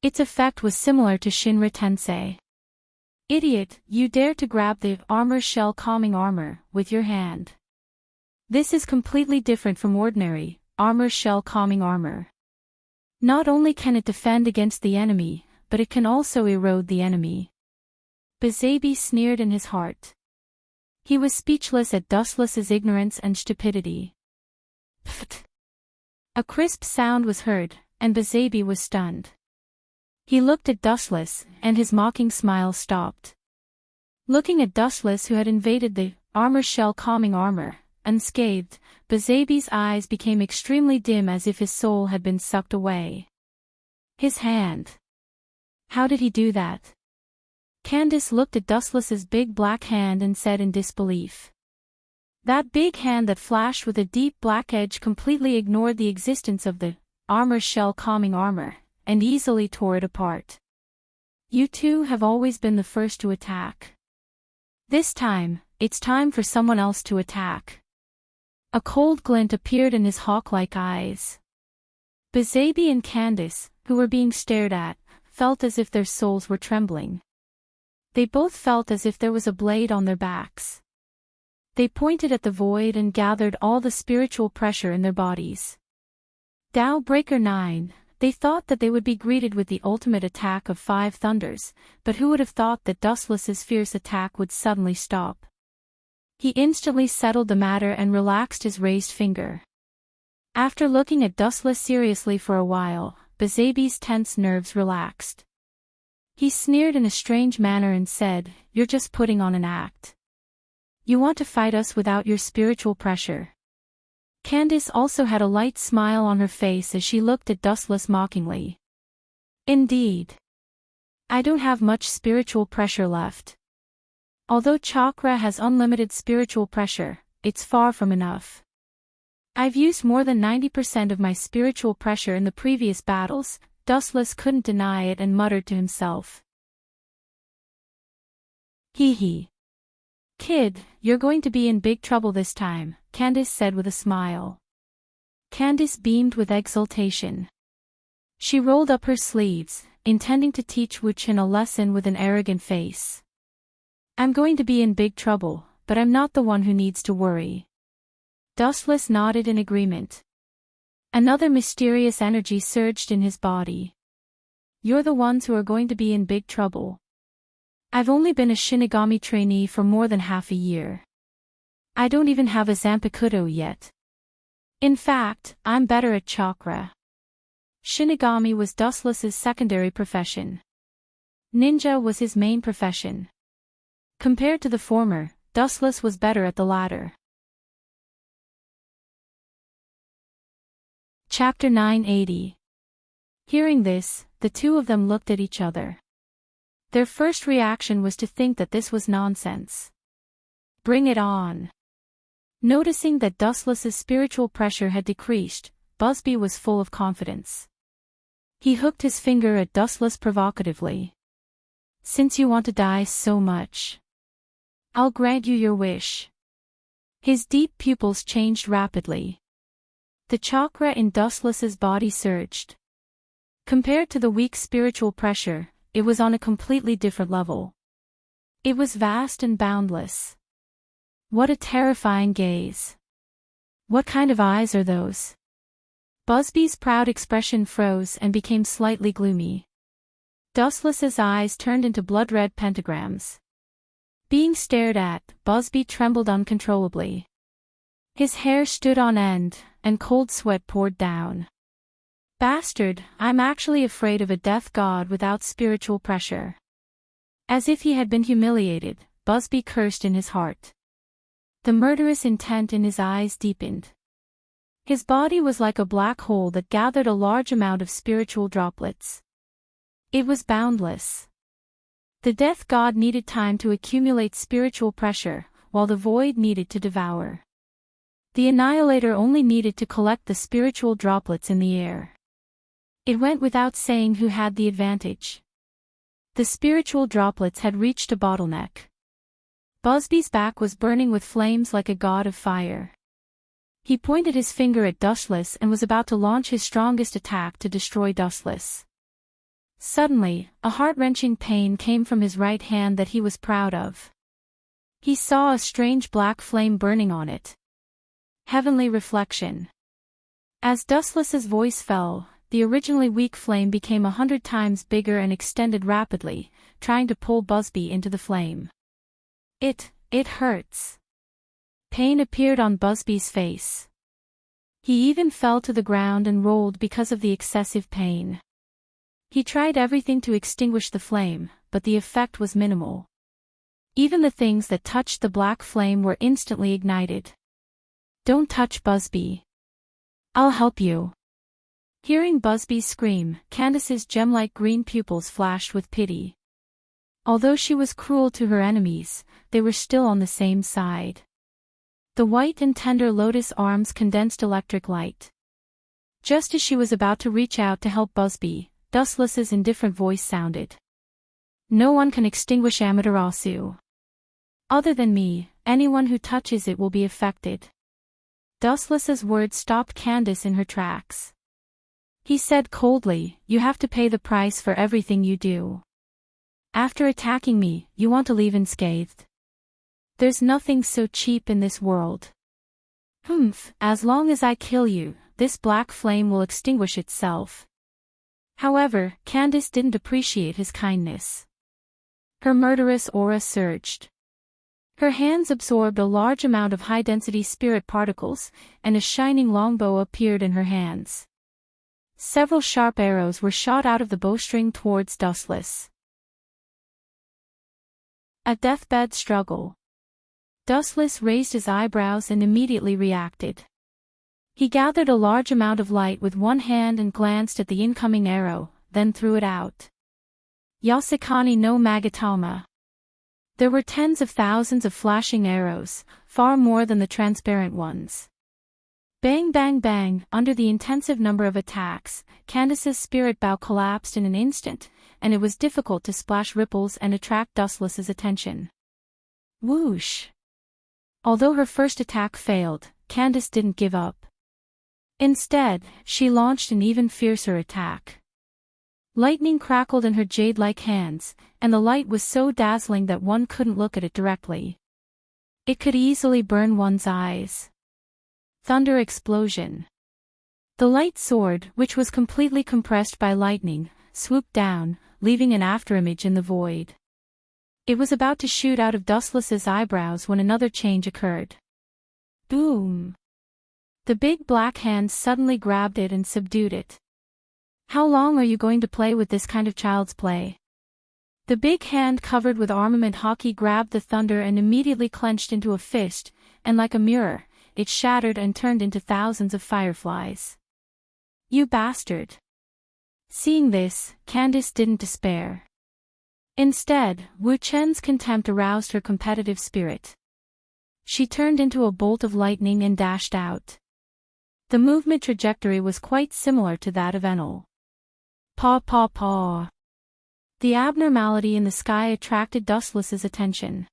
Its effect was similar to Shinra Tensei. Idiot, you dare to grab the armor shell calming armor with your hand. This is completely different from ordinary armor shell calming armor. Not only can it defend against the enemy, but it can also erode the enemy. Bazabi sneered in his heart. He was speechless at Dustless's ignorance and stupidity. Pfft. A crisp sound was heard, and Bazabi was stunned. He looked at Dustless, and his mocking smile stopped. Looking at Dustless who had invaded the armor shell calming armor, unscathed, Bazabi's eyes became extremely dim as if his soul had been sucked away. His hand. How did he do that? Candace looked at Dustless's big black hand and said in disbelief. That big hand that flashed with a deep black edge completely ignored the existence of the armor shell calming armor, and easily tore it apart. You two have always been the first to attack. This time, it's time for someone else to attack. A cold glint appeared in his hawk-like eyes. Bazabi and Candace, who were being stared at, felt as if their souls were trembling. They both felt as if there was a blade on their backs. They pointed at the void and gathered all the spiritual pressure in their bodies. Tao Breaker 9, they thought that they would be greeted with the ultimate attack of 5 thunders, but who would have thought that Dustless's fierce attack would suddenly stop? He instantly settled the matter and relaxed his raised finger. After looking at Dustless seriously for a while, Bazabi's tense nerves relaxed. He sneered in a strange manner and said, "You're just putting on an act. You want to fight us without your spiritual pressure." Candace also had a light smile on her face as she looked at Dustless mockingly. Indeed. I don't have much spiritual pressure left. Although chakra has unlimited spiritual pressure, it's far from enough. I've used more than 90% of my spiritual pressure in the previous battles. Dustless couldn't deny it and muttered to himself. Hee hee. Kid, you're going to be in big trouble this time, Candace said with a smile. Candace beamed with exultation. She rolled up her sleeves, intending to teach Wuchen a lesson with an arrogant face. I'm going to be in big trouble, but I'm not the one who needs to worry. Dustless nodded in agreement. Another mysterious energy surged in his body. You're the ones who are going to be in big trouble. I've only been a Shinigami trainee for more than half a year. I don't even have a Zanpakuto yet. In fact, I'm better at chakra. Shinigami was Dustless's secondary profession. Ninja was his main profession. Compared to the former, Dustless was better at the latter. Chapter 980. Hearing this, the two of them looked at each other. Their first reaction was to think that this was nonsense. Bring it on. Noticing that Dustless's spiritual pressure had decreased, Busby was full of confidence. He hooked his finger at Dustless provocatively. Since you want to die so much, I'll grant you your wish. His deep pupils changed rapidly. The chakra in Dustless's body surged. Compared to the weak spiritual pressure, it was on a completely different level. It was vast and boundless. What a terrifying gaze. What kind of eyes are those? Busby's proud expression froze and became slightly gloomy. Dustless's eyes turned into blood-red pentagrams. Being stared at, Busby trembled uncontrollably. His hair stood on end, and cold sweat poured down. Bastard, I'm actually afraid of a death god without spiritual pressure. As if he had been humiliated, Busby cursed in his heart. The murderous intent in his eyes deepened. His body was like a black hole that gathered a large amount of spiritual droplets. It was boundless. The death god needed time to accumulate spiritual pressure, while the void needed to devour. The annihilator only needed to collect the spiritual droplets in the air. It went without saying who had the advantage. The spiritual droplets had reached a bottleneck. Busby's back was burning with flames like a god of fire. He pointed his finger at Dustless and was about to launch his strongest attack to destroy Dustless. Suddenly, a heart-wrenching pain came from his right hand that he was proud of. He saw a strange black flame burning on it. Heavenly reflection. As Dustless's voice fell, the originally weak flame became 100 times bigger and extended rapidly, trying to pull Busby into the flame. It hurts. Pain appeared on Busby's face. He even fell to the ground and rolled because of the excessive pain. He tried everything to extinguish the flame, but the effect was minimal. Even the things that touched the black flame were instantly ignited. Don't touch Busby. I'll help you. Hearing Busby's scream, Candace's gem-like green pupils flashed with pity. Although she was cruel to her enemies, they were still on the same side. The white and tender lotus arms condensed electric light. Just as she was about to reach out to help Busby, Dustless's indifferent voice sounded. No one can extinguish Amaterasu. Other than me, anyone who touches it will be affected. Dustless's words stopped Candace in her tracks. He said coldly, you have to pay the price for everything you do. After attacking me, you want to leave unscathed. There's nothing so cheap in this world. As long as I kill you, this black flame will extinguish itself. However, Candace didn't appreciate his kindness. Her murderous aura surged. Her hands absorbed a large amount of high-density spirit particles, and a shining longbow appeared in her hands. Several sharp arrows were shot out of the bowstring towards Dustless. A deathbed struggle. Dustless raised his eyebrows and immediately reacted. He gathered a large amount of light with one hand and glanced at the incoming arrow, then threw it out. Yasukani no Magatama. There were tens of thousands of flashing arrows, far more than the transparent ones. Bang bang bang, under the intensive number of attacks, Candace's spirit bow collapsed in an instant, and it was difficult to splash ripples and attract Dustless's attention. Whoosh! Although her first attack failed, Candace didn't give up. Instead, she launched an even fiercer attack. Lightning crackled in her jade-like hands, and the light was so dazzling that one couldn't look at it directly. It could easily burn one's eyes. Thunder explosion. The light sword, which was completely compressed by lightning, swooped down, leaving an afterimage in the void. It was about to shoot out of Dustless's eyebrows when another change occurred. Boom! The big black hand suddenly grabbed it and subdued it. How long are you going to play with this kind of child's play? The big hand covered with armament hockey grabbed the thunder and immediately clenched into a fist, and like a mirror, it shattered and turned into thousands of fireflies. You bastard! Seeing this, Candace didn't despair. Instead, Wu Chen's contempt aroused her competitive spirit. She turned into a bolt of lightning and dashed out. The movement trajectory was quite similar to that of Enel. Paw paw paw. The abnormality in the sky attracted Dustless's attention.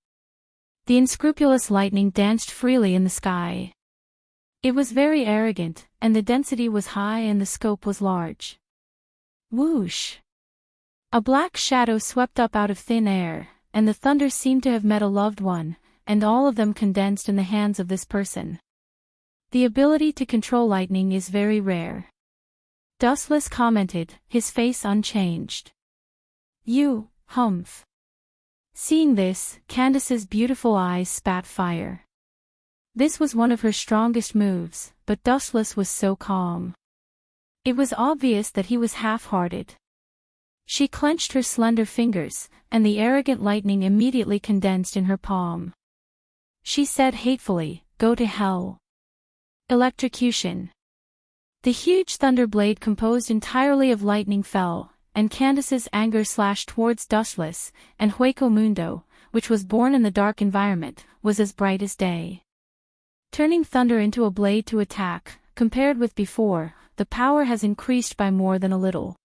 The unscrupulous lightning danced freely in the sky. It was very arrogant, and the density was high and the scope was large. Whoosh! A black shadow swept up out of thin air, and the thunder seemed to have met a loved one, and all of them condensed in the hands of this person. The ability to control lightning is very rare. Dustless commented, his face unchanged. You, humph. Seeing this, Candace's beautiful eyes spat fire. This was one of her strongest moves, but Dustless was so calm. It was obvious that he was half-hearted. She clenched her slender fingers, and the arrogant lightning immediately condensed in her palm. She said hatefully, "Go to hell." Electrocution. The huge thunder blade composed entirely of lightning fell, and Candace's anger slashed towards Dustless, and Hueco Mundo, which was born in the dark environment, was as bright as day. Turning thunder into a blade to attack, compared with before, the power has increased by more than a little.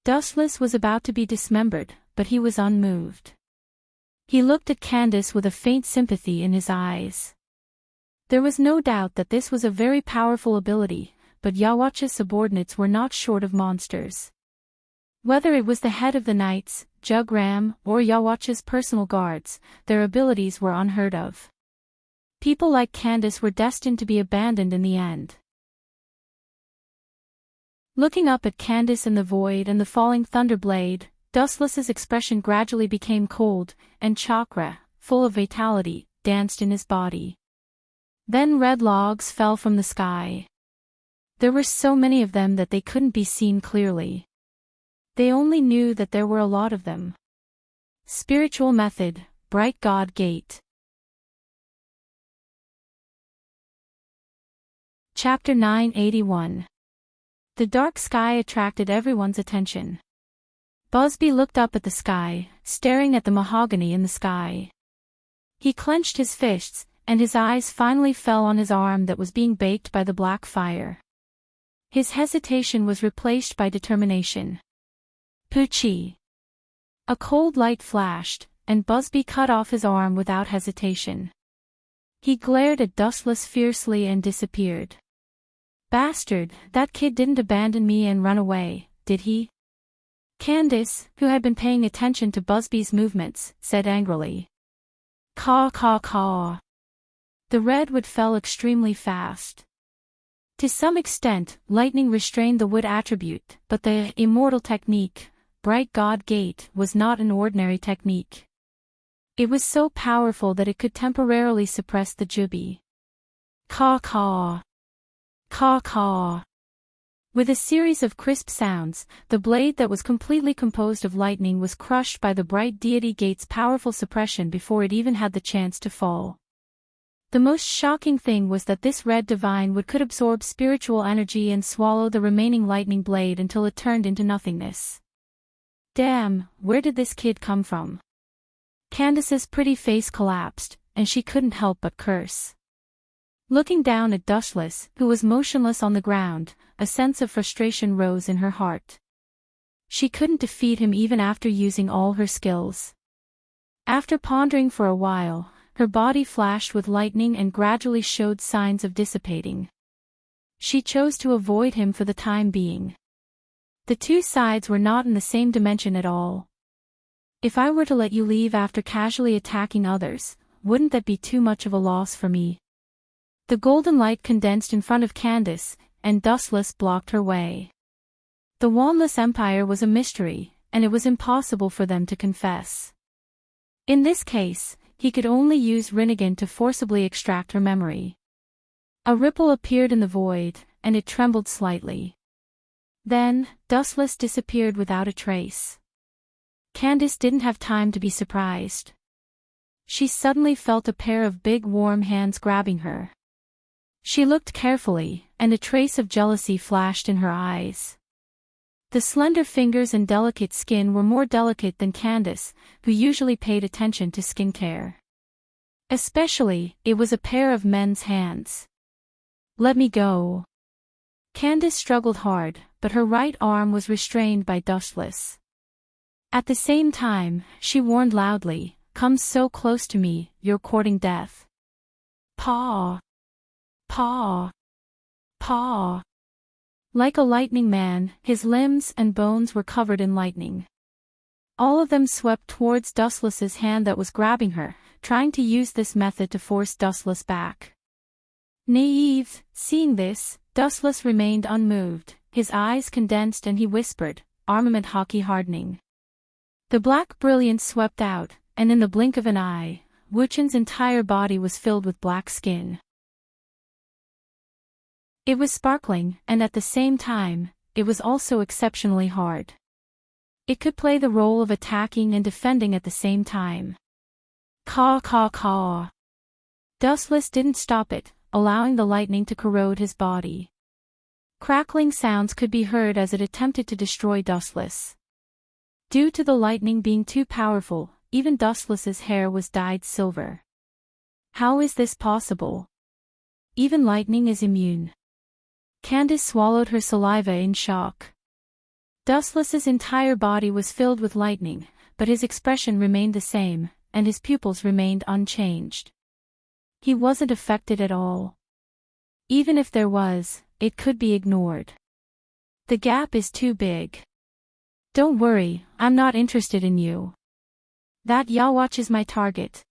Dustless was about to be dismembered, but he was unmoved. He looked at Candace with a faint sympathy in his eyes. There was no doubt that this was a very powerful ability, but Yhwach's subordinates were not short of monsters. Whether it was the head of the knights, Jugram, or Yhwach's personal guards, their abilities were unheard of. People like Candace were destined to be abandoned in the end. Looking up at Candace in the void and the falling thunder blade, Dustless's expression gradually became cold, and chakra, full of vitality, danced in his body. Then red logs fell from the sky. There were so many of them that they couldn't be seen clearly. They only knew that there were a lot of them. Spiritual method, Bright God Gate. Chapter 981. The dark sky attracted everyone's attention. Busby looked up at the sky, staring at the mahogany in the sky. He clenched his fists, and his eyes finally fell on his arm that was being baked by the black fire. His hesitation was replaced by determination. Poochie! A cold light flashed, and Busby cut off his arm without hesitation. He glared at Dustless fiercely and disappeared. Bastard, that kid didn't abandon me and run away, did he? Candace, who had been paying attention to Busby's movements, said angrily. Caw caw caw. The redwood fell extremely fast. To some extent, lightning restrained the wood attribute, but the immortal technique, Bright God Gate, was not an ordinary technique. It was so powerful that it could temporarily suppress the jubi. Caw caw. Caw caw. With a series of crisp sounds, the blade that was completely composed of lightning was crushed by the bright deity gate's powerful suppression before it even had the chance to fall. The most shocking thing was that this red divine wood could absorb spiritual energy and swallow the remaining lightning blade until it turned into nothingness. Damn, where did this kid come from? Candace's pretty face collapsed, and she couldn't help but curse. Looking down at Dustless, who was motionless on the ground, a sense of frustration rose in her heart. She couldn't defeat him even after using all her skills. After pondering for a while, her body flashed with lightning and gradually showed signs of dissipating. She chose to avoid him for the time being. The two sides were not in the same dimension at all. If I were to let you leave after casually attacking others, wouldn't that be too much of a loss for me? The golden light condensed in front of Candace, and Dustless blocked her way. The Wandless Empire was a mystery, and it was impossible for them to confess. In this case, he could only use Rinnegan to forcibly extract her memory. A ripple appeared in the void, and it trembled slightly. Then, Dustless disappeared without a trace. Candace didn't have time to be surprised. She suddenly felt a pair of big warm hands grabbing her. She looked carefully, and a trace of jealousy flashed in her eyes. The slender fingers and delicate skin were more delicate than Candace, who usually paid attention to skincare. Especially, it was a pair of men's hands. "Let me go." Candace struggled hard, but her right arm was restrained by Dustless. At the same time, she warned loudly, "Come so close to me, you're courting death." Paw. Paw. Paw. Like a lightning man, his limbs and bones were covered in lightning. All of them swept towards Dustless's hand that was grabbing her, trying to use this method to force Dustless back. Naive, seeing this, Dustless remained unmoved, his eyes condensed, and he whispered, "Armament hockey hardening." The black brilliance swept out, and in the blink of an eye, Wuchen's entire body was filled with black skin. It was sparkling, and at the same time, it was also exceptionally hard. It could play the role of attacking and defending at the same time. Caw caw caw. Dustless didn't stop it, allowing the lightning to corrode his body. Crackling sounds could be heard as it attempted to destroy Dustless. Due to the lightning being too powerful, even Dustless's hair was dyed silver. How is this possible? Even lightning is immune. Candace swallowed her saliva in shock. Dustless's entire body was filled with lightning, but his expression remained the same, and his pupils remained unchanged. He wasn't affected at all. Even if there was, it could be ignored. The gap is too big. "Don't worry, I'm not interested in you. That Yawatch is my target."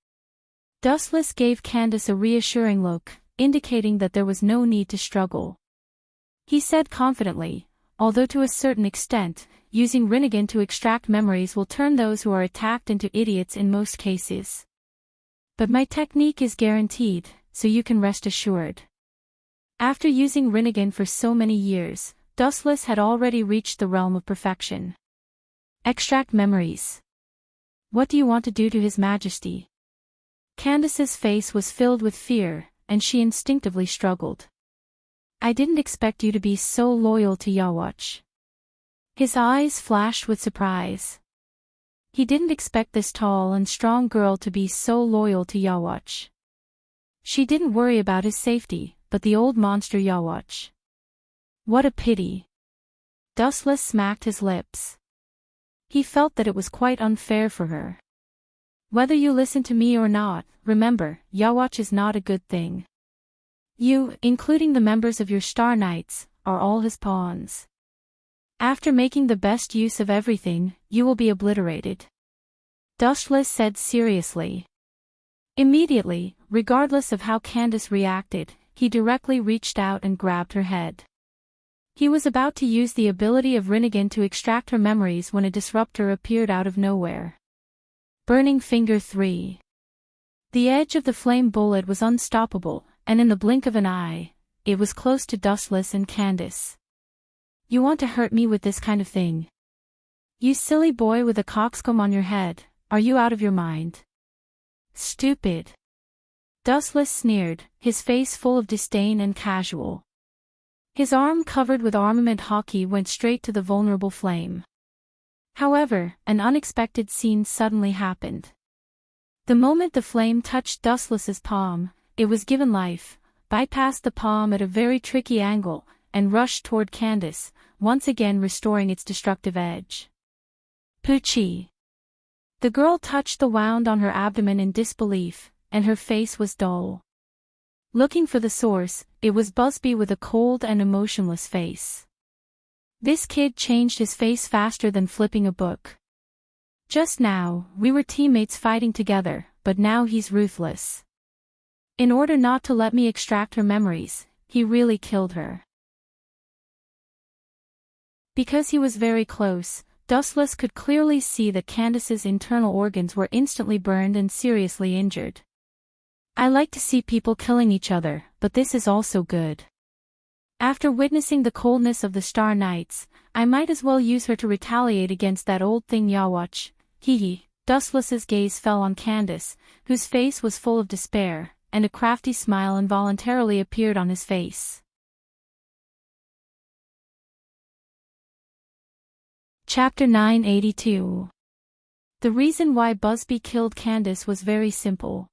Dustless gave Candace a reassuring look, indicating that there was no need to struggle. He said confidently, "Although to a certain extent, using Rinnegan to extract memories will turn those who are attacked into idiots in most cases. But my technique is guaranteed, so you can rest assured." After using Rinnegan for so many years, Dustless had already reached the realm of perfection. Extract memories. What do you want to do to His Majesty? Candace's face was filled with fear, and she instinctively struggled. "I didn't expect you to be so loyal to Yawatch." His eyes flashed with surprise. He didn't expect this tall and strong girl to be so loyal to Yawatch. She didn't worry about his safety, but the old monster Yawatch. What a pity. Dustless smacked his lips. He felt that it was quite unfair for her. "Whether you listen to me or not, remember, Yawatch is not a good thing. You, including the members of your Star Knights, are all his pawns. After making the best use of everything, you will be obliterated," Dustless said seriously. Immediately, regardless of how Candace reacted, he directly reached out and grabbed her head. He was about to use the ability of Rinnegan to extract her memories when a disruptor appeared out of nowhere. Burning Finger 3. The edge of the flame bullet was unstoppable, and in the blink of an eye, it was close to Dustless and Candace. "You want to hurt me with this kind of thing? You silly boy with a coxcomb on your head, are you out of your mind?" "Stupid." Dustless sneered, his face full of disdain and casual. His arm covered with armament hockey went straight to the vulnerable flame. However, an unexpected scene suddenly happened. The moment the flame touched Dustless's palm, it was given life, bypassed the palm at a very tricky angle, and rushed toward Candace, once again restoring its destructive edge. Poochie. The girl touched the wound on her abdomen in disbelief, and her face was dull. Looking for the source, it was Busby with a cold and emotionless face. This kid changed his face faster than flipping a book. "Just now, we were teammates fighting together, but now he's ruthless." In order not to let me extract her memories, he really killed her. Because he was very close, Dustless could clearly see that Candace's internal organs were instantly burned and seriously injured. I like to see people killing each other, but this is also good. After witnessing the coldness of the Star Knights, I might as well use her to retaliate against that old thing Yawatch. Hee. Dustless's gaze fell on Candace, whose face was full of despair, and a crafty smile involuntarily appeared on his face. Chapter 982. The reason why Busby killed Candace was very simple.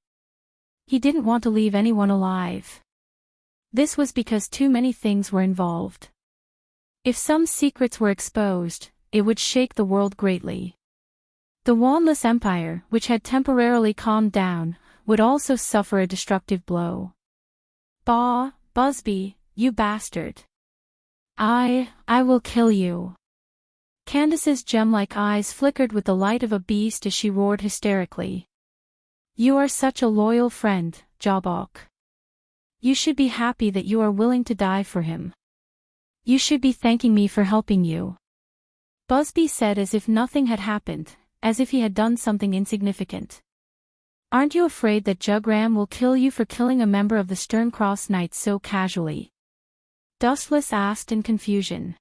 He didn't want to leave anyone alive. This was because too many things were involved. If some secrets were exposed, it would shake the world greatly. The Wandless Empire, which had temporarily calmed down, would also suffer a destructive blow. Bah, Busby, you bastard. I will kill you. Candace's gem-like eyes flickered with the light of a beast as she roared hysterically. You are such a loyal friend, Jawbok. You should be happy that you are willing to die for him. You should be thanking me for helping you. Busby said as if nothing had happened, as if he had done something insignificant. Aren't you afraid that Jugram will kill you for killing a member of the Sterncross Knights so casually? Dustless asked in confusion.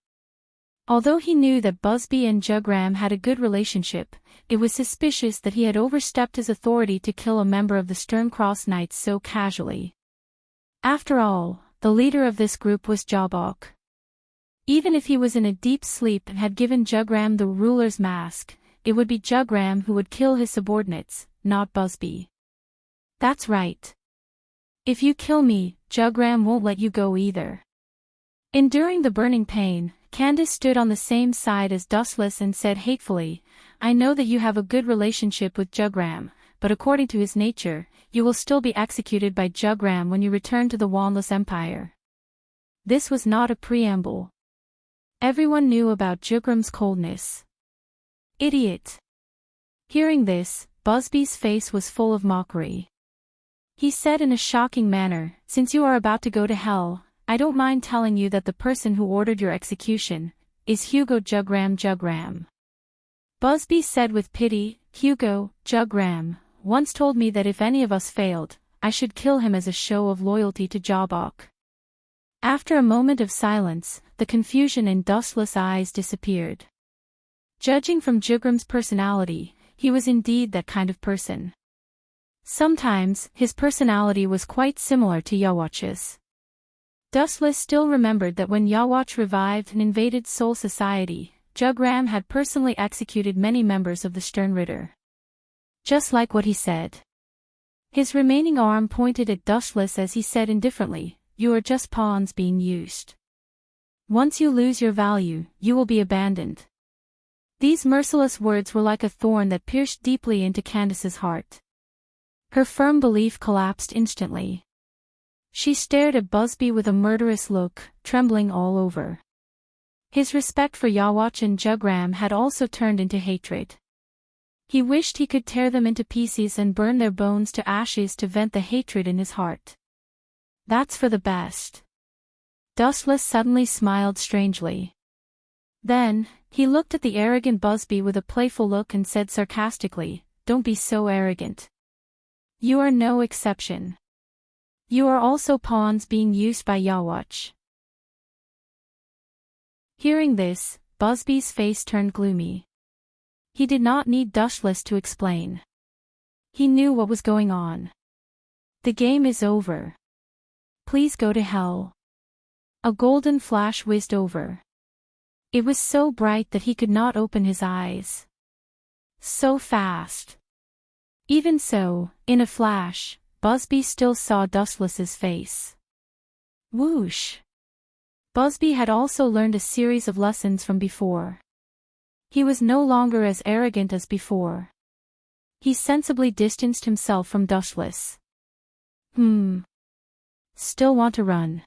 Although he knew that Busby and Jugram had a good relationship, it was suspicious that he had overstepped his authority to kill a member of the Sterncross Knights so casually. After all, the leader of this group was Jawbok. Even if he was in a deep sleep and had given Jugram the ruler's mask, it would be Jugram who would kill his subordinates, not Busby. That's right. If you kill me, Jugram won't let you go either. Enduring the burning pain, Candace stood on the same side as Dustless and said hatefully, I know that you have a good relationship with Jugram, but according to his nature, you will still be executed by Jugram when you return to the Wandless Empire. This was not a preamble. Everyone knew about Jugram's coldness. Idiot. Hearing this, Busby's face was full of mockery. He said in a shocking manner, Since you are about to go to hell, I don't mind telling you that the person who ordered your execution is Hugo Jugram. Busby said with pity, Hugo Jugram once told me that if any of us failed, I should kill him as a show of loyalty to Jawbok. After a moment of silence, the confusion in Dustless' eyes disappeared. Judging from Jugram's personality, he was indeed that kind of person. Sometimes, his personality was quite similar to Yawatch's. Dustless still remembered that when Yawatch revived and invaded Soul Society, Jugram had personally executed many members of the Sternritter. Just like what he said. His remaining arm pointed at Dustless as he said indifferently, You are just pawns being used. Once you lose your value, you will be abandoned. These merciless words were like a thorn that pierced deeply into Candace's heart. Her firm belief collapsed instantly. She stared at Busby with a murderous look, trembling all over. His respect for Yawatch and Jugram had also turned into hatred. He wished he could tear them into pieces and burn their bones to ashes to vent the hatred in his heart. That's for the best. Dustless suddenly smiled strangely. Then, he looked at the arrogant Busby with a playful look and said sarcastically, Don't be so arrogant. You are no exception. You are also pawns being used by Yawatch. Hearing this, Busby's face turned gloomy. He did not need Dustless to explain. He knew what was going on. The game is over. Please go to hell. A golden flash whizzed over. It was so bright that he could not open his eyes. So fast. Even so, in a flash, Busby still saw Dustless's face. Whoosh! Busby had also learned a series of lessons from before. He was no longer as arrogant as before. He sensibly distanced himself from Dustless. Still want to run.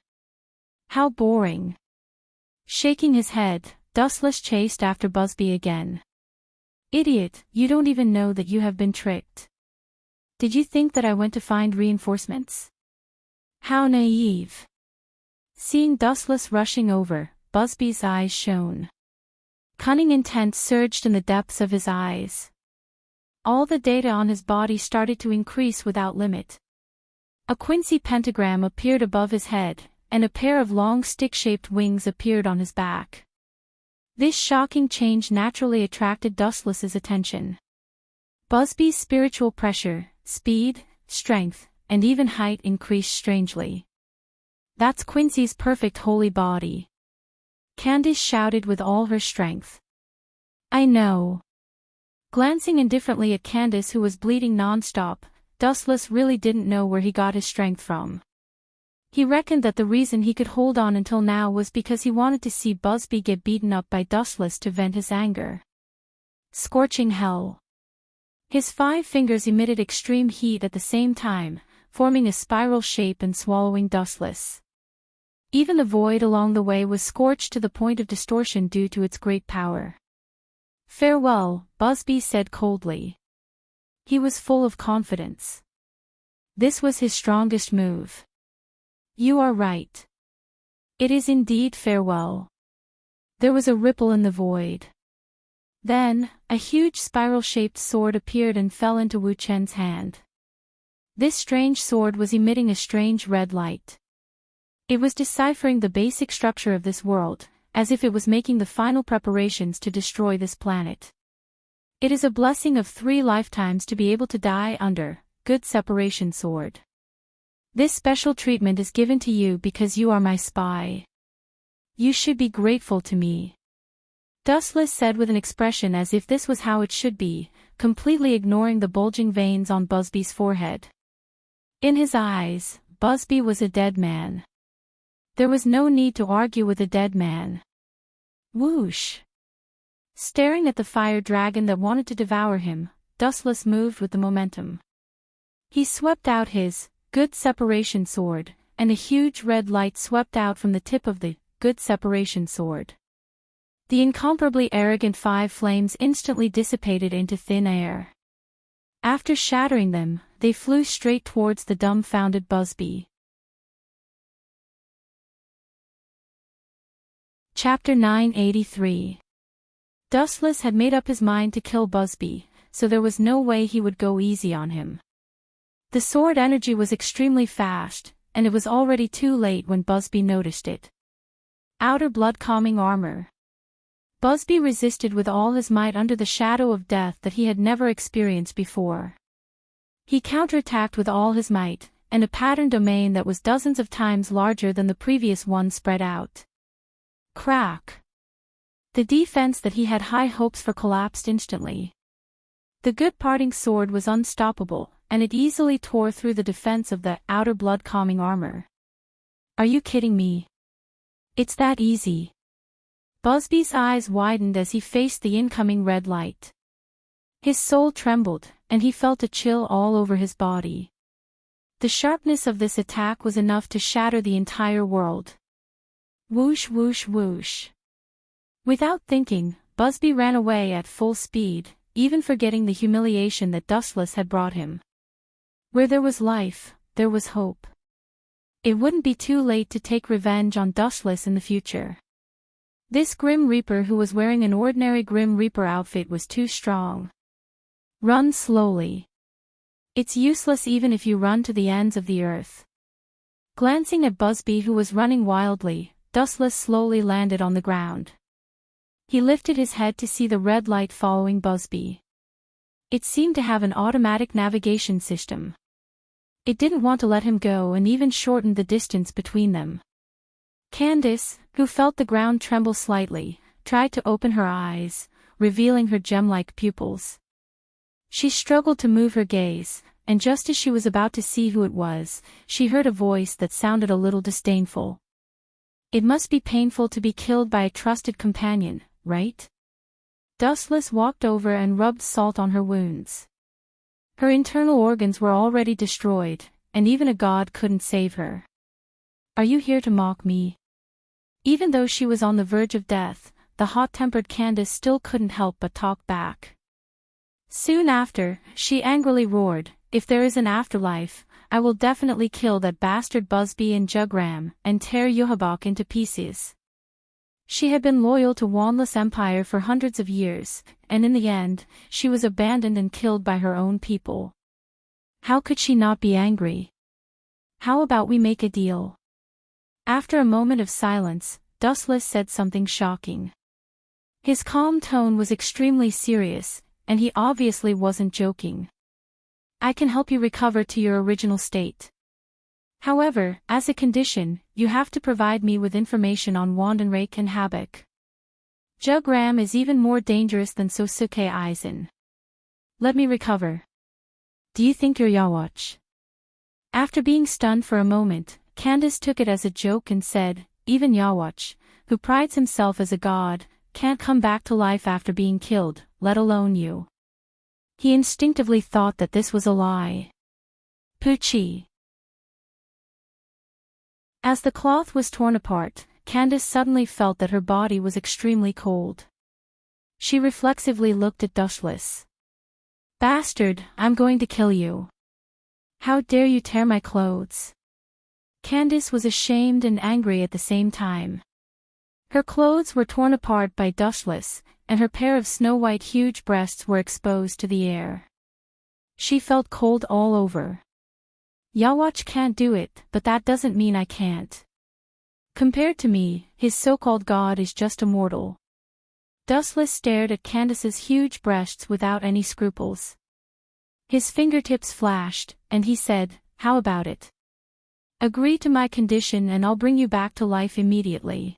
How boring. Shaking his head, Dustless chased after Busby again. Idiot, you don't even know that you have been tricked. Did you think that I went to find reinforcements? How naive. Seeing Dustless rushing over, Busby's eyes shone. Cunning intent surged in the depths of his eyes. All the data on his body started to increase without limit. A quincy pentagram appeared above his head, and a pair of long stick-shaped wings appeared on his back. This shocking change naturally attracted Dustless's attention. Busby's spiritual pressure, speed, strength, and even height increased strangely. That's Quincy's perfect holy body. Candace shouted with all her strength. I know. Glancing indifferently at Candace, who was bleeding non-stop, Dustless really didn't know where he got his strength from. He reckoned that the reason he could hold on until now was because he wanted to see Busby get beaten up by Dustless to vent his anger. Scorching hell. His 5 fingers emitted extreme heat at the same time, forming a spiral shape and swallowing Dustless. Even the void along the way was scorched to the point of distortion due to its great power. Farewell, Busby said coldly. He was full of confidence. This was his strongest move. You are right. It is indeed farewell. There was a ripple in the void. Then, a huge spiral-shaped sword appeared and fell into Wu Chen's hand. This strange sword was emitting a strange red light. It was deciphering the basic structure of this world, as if it was making the final preparations to destroy this planet. It is a blessing of 3 lifetimes to be able to die under good separation sword. This special treatment is given to you because you are my spy. You should be grateful to me. Dustless said with an expression as if this was how it should be, completely ignoring the bulging veins on Busby's forehead. In his eyes, Busby was a dead man. There was no need to argue with a dead man. Whoosh! Staring at the fire dragon that wanted to devour him, Dustless moved with the momentum. He swept out his good separation sword, and a huge red light swept out from the tip of the good separation sword. The incomparably arrogant 5 flames instantly dissipated into thin air. After shattering them, they flew straight towards the dumbfounded Busby. Chapter 983. Dustless had made up his mind to kill Busby, so there was no way he would go easy on him. The sword energy was extremely fast, and it was already too late when Busby noticed it. Outer blood calming armor. Busby resisted with all his might under the shadow of death that he had never experienced before. He counterattacked with all his might, and a pattern domain that was dozens of times larger than the previous one spread out. Crack! The defense that he had high hopes for collapsed instantly. The good parting sword was unstoppable, and it easily tore through the defense of the outer blood calming armor. Are you kidding me? It's that easy. Busby's eyes widened as he faced the incoming red light. His soul trembled, and he felt a chill all over his body. The sharpness of this attack was enough to shatter the entire world. Whoosh whoosh whoosh. Without thinking, Busby ran away at full speed, even forgetting the humiliation that Dustless had brought him. Where there was life, there was hope. It wouldn't be too late to take revenge on Dustless in the future. This Grim Reaper who was wearing an ordinary Grim Reaper outfit was too strong. Run slowly. It's useless even if you run to the ends of the earth. Glancing at Busby who was running wildly, Dustless slowly landed on the ground. He lifted his head to see the red light following Busby. It seemed to have an automatic navigation system. It didn't want to let him go and even shortened the distance between them. Candace, who felt the ground tremble slightly, tried to open her eyes, revealing her gem-like pupils. She struggled to move her gaze, and just as she was about to see who it was, she heard a voice that sounded a little disdainful. It must be painful to be killed by a trusted companion, right? Dustless walked over and rubbed salt on her wounds. Her internal organs were already destroyed, and even a god couldn't save her. Are you here to mock me? Even though she was on the verge of death, the hot-tempered Candace still couldn't help but talk back. Soon after, she angrily roared, "If there is an afterlife, I will definitely kill that bastard Busby and Jugram, and tear Yohabok into pieces. She had been loyal to Wanless Empire for hundreds of years, and in the end, she was abandoned and killed by her own people. How could she not be angry? How about we make a deal? After a moment of silence, Dustless said something shocking. His calm tone was extremely serious, and he obviously wasn't joking. I can help you recover to your original state. However, as a condition, you have to provide me with information on Wandenrake and Habak. Jugram is even more dangerous than Sosuke Aizen. Let me recover. Do you think you're Yawatch? After being stunned for a moment, Candace took it as a joke and said, even Yawatch, who prides himself as a god, can't come back to life after being killed, let alone you. He instinctively thought that this was a lie. Poochie. As the cloth was torn apart, Candace suddenly felt that her body was extremely cold. She reflexively looked at Dustless. Bastard, I'm going to kill you. How dare you tear my clothes? Candace was ashamed and angry at the same time. Her clothes were torn apart by Dustless, and her pair of snow-white huge breasts were exposed to the air. She felt cold all over. Yawatch can't do it, but that doesn't mean I can't. Compared to me, his so-called god is just a mortal. Dustless stared at Candace's huge breasts without any scruples. His fingertips flashed, and he said, how about it? Agree to my condition and I'll bring you back to life immediately.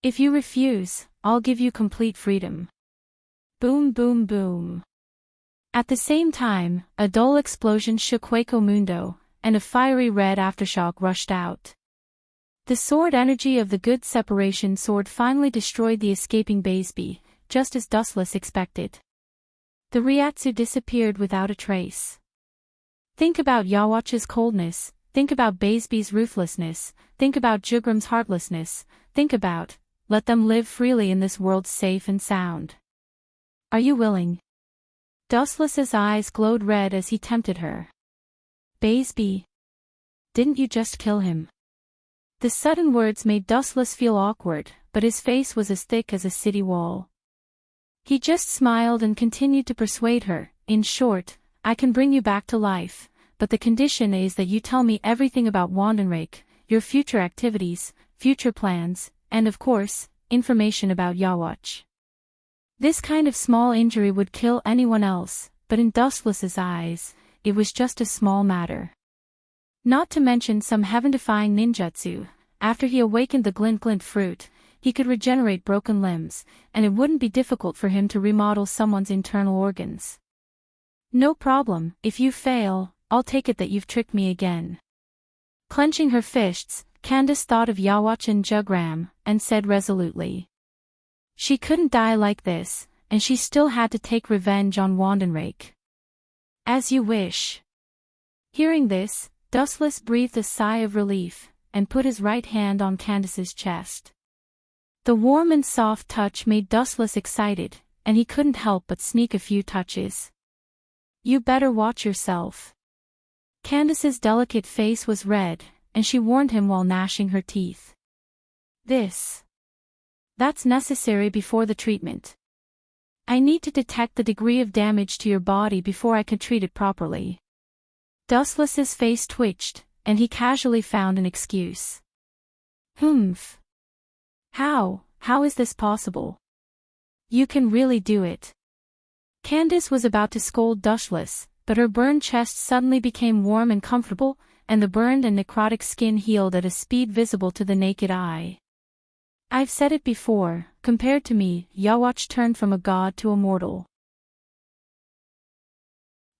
If you refuse, I'll give you complete freedom. Boom boom boom. At the same time, a dull explosion shook Hueco Mundo, and a fiery red aftershock rushed out. The sword energy of the good separation sword finally destroyed the escaping Baseby, just as Dustless expected. The Ryatsu disappeared without a trace. Think about Yawatch's coldness, think about Baseby's ruthlessness, think about Jugram's heartlessness, think about, let them live freely in this world safe and sound. Are you willing? Dustless's eyes glowed red as he tempted her. Baseby. Didn't you just kill him? The sudden words made Dustless feel awkward, but his face was as thick as a city wall. He just smiled and continued to persuade her, in short, I can bring you back to life, but the condition is that you tell me everything about Wandenrake, your future activities, future plans, and of course, information about Yawatch. This kind of small injury would kill anyone else, but in Dustless's eyes, it was just a small matter. Not to mention some heaven-defying ninjutsu, after he awakened the glint fruit, he could regenerate broken limbs, and it wouldn't be difficult for him to remodel someone's internal organs. No problem, if you fail, I'll take it that you've tricked me again. Clenching her fists, Candace thought of Yawatch and Jugram, and said resolutely. She couldn't die like this, and she still had to take revenge on Wandenrake. As you wish. Hearing this, Dustless breathed a sigh of relief, and put his right hand on Candace's chest. The warm and soft touch made Dustless excited, and he couldn't help but sneak a few touches. You better watch yourself. Candace's delicate face was red, and she warned him while gnashing her teeth. That's necessary before the treatment. I need to detect the degree of damage to your body before I can treat it properly. Dustless's face twitched, and he casually found an excuse. Humph. How is this possible? You can really do it. Candace was about to scold Dustless, but her burned chest suddenly became warm and comfortable, and the burned and necrotic skin healed at a speed visible to the naked eye. I've said it before, compared to me, Yawatch turned from a god to a mortal.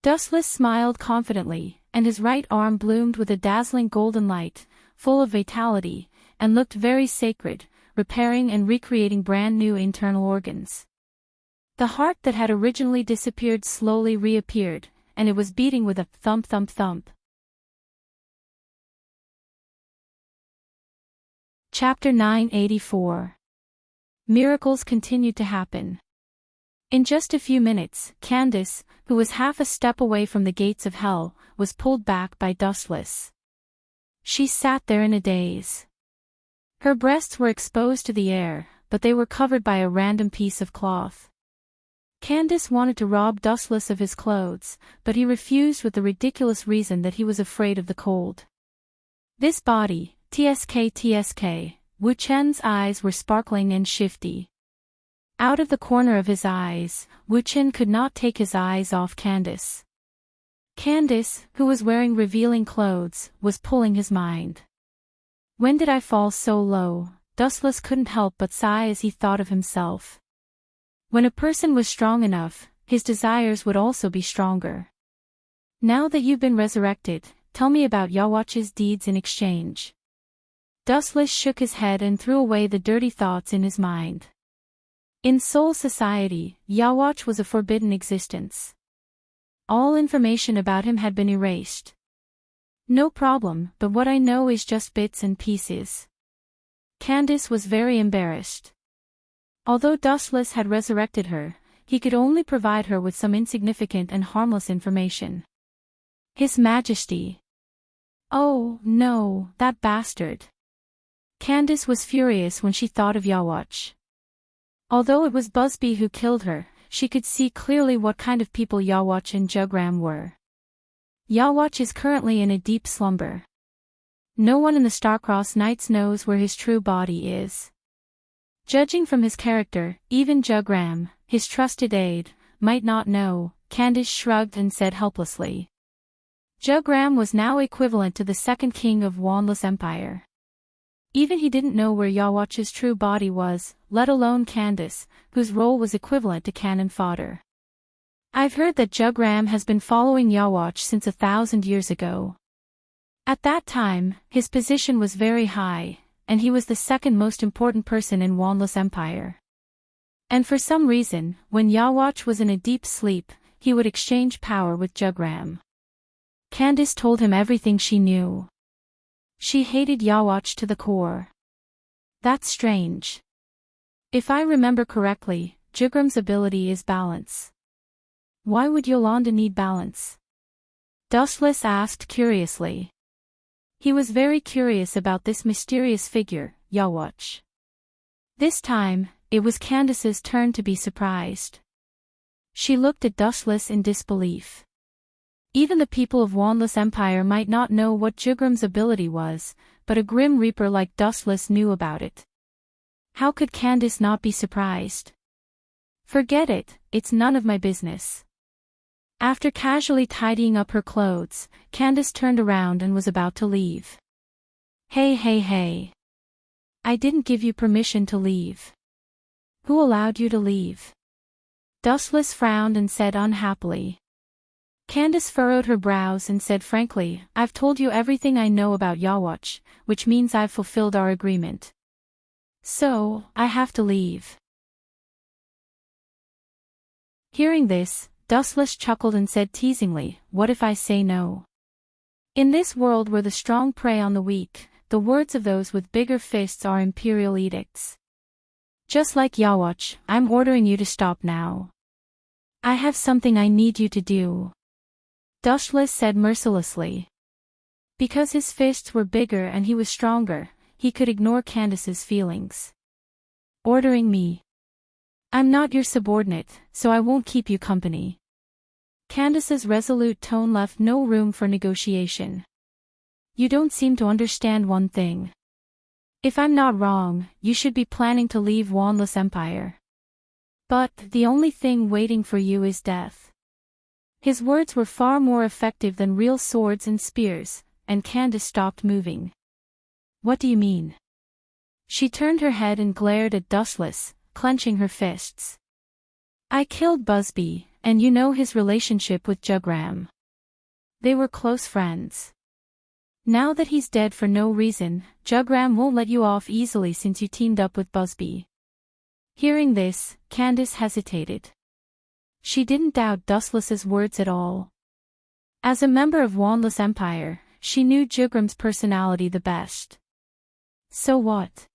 Dustless smiled confidently, and his right arm bloomed with a dazzling golden light, full of vitality, and looked very sacred, repairing and recreating brand new internal organs. The heart that had originally disappeared slowly reappeared, and it was beating with a thump thump thump. Chapter 984. Miracles continued to happen. In just a few minutes, Candace, who was half a step away from the gates of hell, was pulled back by Dustless. She sat there in a daze. Her breasts were exposed to the air, but they were covered by a random piece of cloth. Candace wanted to rob Dustless of his clothes, but he refused with the ridiculous reason that he was afraid of the cold. This body, tsk, Wu Chen's eyes were sparkling and shifty. Out of the corner of his eyes, Wu Chen could not take his eyes off Candace. Candace, who was wearing revealing clothes, was pulling his mind. When did I fall so low? Dustless couldn't help but sigh as he thought of himself. When a person was strong enough, his desires would also be stronger. Now that you've been resurrected, tell me about Yawatch's deeds in exchange. Dustless shook his head and threw away the dirty thoughts in his mind. In Soul Society, Yawatch was a forbidden existence. All information about him had been erased. No problem, but what I know is just bits and pieces. Candace was very embarrassed. Although Dustless had resurrected her, he could only provide her with some insignificant and harmless information. His Majesty. Oh, no, that bastard. Candace was furious when she thought of Yawatch. Although it was Busby who killed her, she could see clearly what kind of people Yawatch and Jugram were. Yawatch is currently in a deep slumber. No one in the Starcross Knights knows where his true body is. Judging from his character, even Jugram, his trusted aide, might not know. Candace shrugged and said helplessly. Jugram was now equivalent to the second king of Wanless Empire. Even he didn't know where Yawatch's true body was, let alone Candace, whose role was equivalent to cannon fodder. I've heard that Jugram has been following Yawatch since 1,000 years ago. At that time, his position was very high, and he was the second most important person in Wanless Empire. And for some reason, when Yawatch was in a deep sleep, he would exchange power with Jugram. Candace told him everything she knew. She hated Yawatch to the core. That's strange. If I remember correctly, Jugram's ability is balance. Why would Yolanda need balance? Dustless asked curiously. He was very curious about this mysterious figure, Yawatch. This time, it was Candace's turn to be surprised. She looked at Dustless in disbelief. Even the people of Wanless Empire might not know what Jugram's ability was, but a Grim Reaper like Dustless knew about it. How could Candace not be surprised? Forget it, it's none of my business. After casually tidying up her clothes, Candace turned around and was about to leave. Hey. I didn't give you permission to leave. Who allowed you to leave? Dustless frowned and said unhappily. Candace furrowed her brows and said frankly, I've told you everything I know about Yawatch, which means I've fulfilled our agreement. So, I have to leave. Hearing this, Dustless chuckled and said teasingly, what if I say no? In this world where the strong prey on the weak, the words of those with bigger fists are imperial edicts. Just like Yawatch, I'm ordering you to stop now. I have something I need you to do. Dustless said mercilessly. Because his fists were bigger and he was stronger, he could ignore Candace's feelings. Ordering me. I'm not your subordinate, so I won't keep you company. Candace's resolute tone left no room for negotiation. You don't seem to understand one thing. If I'm not wrong, you should be planning to leave Wanless Empire. But the only thing waiting for you is death. His words were far more effective than real swords and spears, and Candace stopped moving. What do you mean? She turned her head and glared at Dustless, clenching her fists. I killed Busby, and you know his relationship with Jugram. They were close friends. Now that he's dead for no reason, Jugram won't let you off easily since you teamed up with Busby. Hearing this, Candace hesitated. She didn't doubt Dustless's words at all. As a member of Wanless Empire, she knew Jugram's personality the best. So what?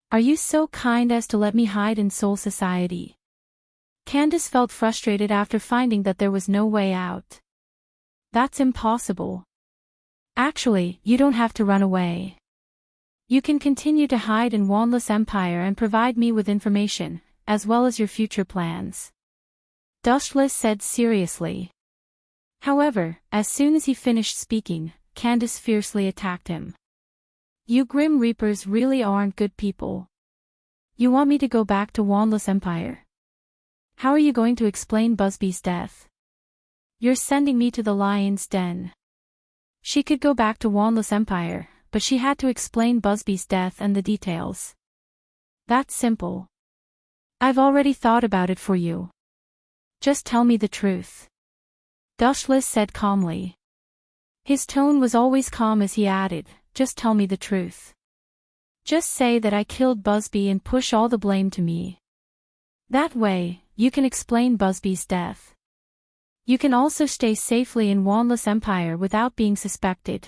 Are you so kind as to let me hide in Soul Society? Candace felt frustrated after finding that there was no way out. That's impossible. Actually, you don't have to run away. You can continue to hide in Wanless Empire and provide me with information, as well as your future plans. Dustless said seriously. However, as soon as he finished speaking, Candace fiercely attacked him. You Grim Reapers really aren't good people. You want me to go back to Wanless Empire? How are you going to explain Busby's death? You're sending me to the lion's den. She could go back to Wanless Empire, but she had to explain Busby's death and the details. That's simple. I've already thought about it for you. Just tell me the truth. Dustless said calmly. His tone was always calm as he added, just tell me the truth. Just say that I killed Busby and push all the blame to me. That way, you can explain Busby's death. You can also stay safely in Wanless Empire without being suspected.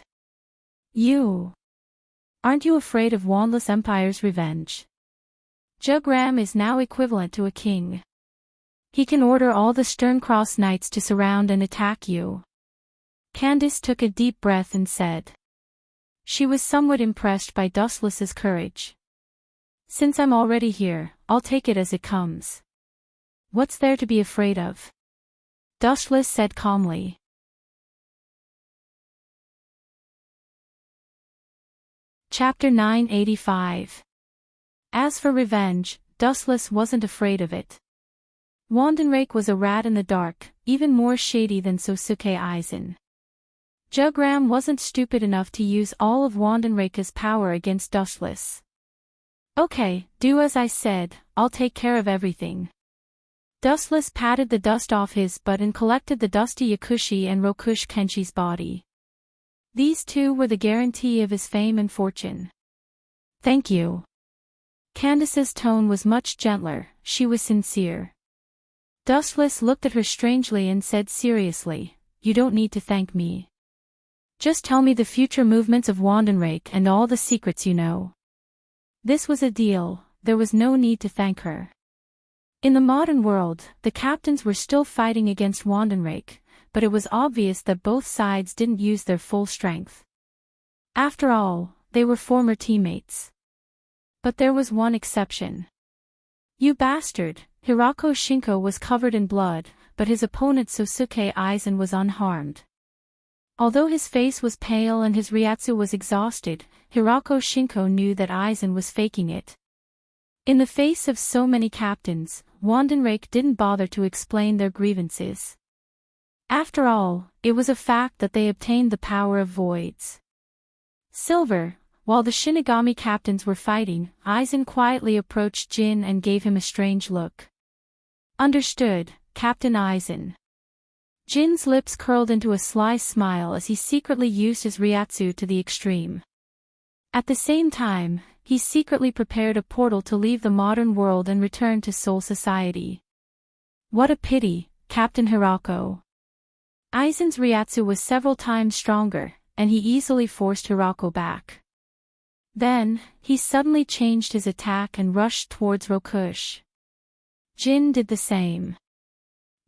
Aren't you afraid of Wanless Empire's revenge? Jugram is now equivalent to a king. He can order all the Sterncross knights to surround and attack you. Candace took a deep breath and said. She was somewhat impressed by Dustless's courage. Since I'm already here, I'll take it as it comes. What's there to be afraid of? Dustless said calmly. Chapter 985. As for revenge, Dustless wasn't afraid of it. Wandenrake was a rat in the dark, even more shady than Sosuke Aizen. Jugram wasn't stupid enough to use all of Wandenrake's power against Dustless. Okay, do as I said, I'll take care of everything. Dustless patted the dust off his butt and collected the dusty Yakushi and Rokush Kenshi's body. These two were the guarantee of his fame and fortune. Thank you. Candace's tone was much gentler, she was sincere. Dustless looked at her strangely and said seriously, you don't need to thank me. Just tell me the future movements of Wandenrake and all the secrets you know. This was a deal, there was no need to thank her. In the modern world, the captains were still fighting against Wandenrake, but it was obvious that both sides didn't use their full strength. After all, they were former teammates. But there was one exception. You bastard, Hirako Shinko was covered in blood, but his opponent Sosuke Aizen was unharmed. Although his face was pale and his Ryatsu was exhausted, Hirako Shinko knew that Aizen was faking it. In the face of so many captains, Wandenrake didn't bother to explain their grievances. After all, it was a fact that they obtained the power of voids. Silver, while the Shinigami captains were fighting, Aizen quietly approached Jin and gave him a strange look. Understood, Captain Aizen. Jin's lips curled into a sly smile as he secretly used his Ryatsu to the extreme. At the same time, he secretly prepared a portal to leave the modern world and return to Soul Society. What a pity, Captain Hirako. Aizen's Ryatsu was several times stronger, and he easily forced Hirako back. Then, he suddenly changed his attack and rushed towards Rokush. Jin did the same.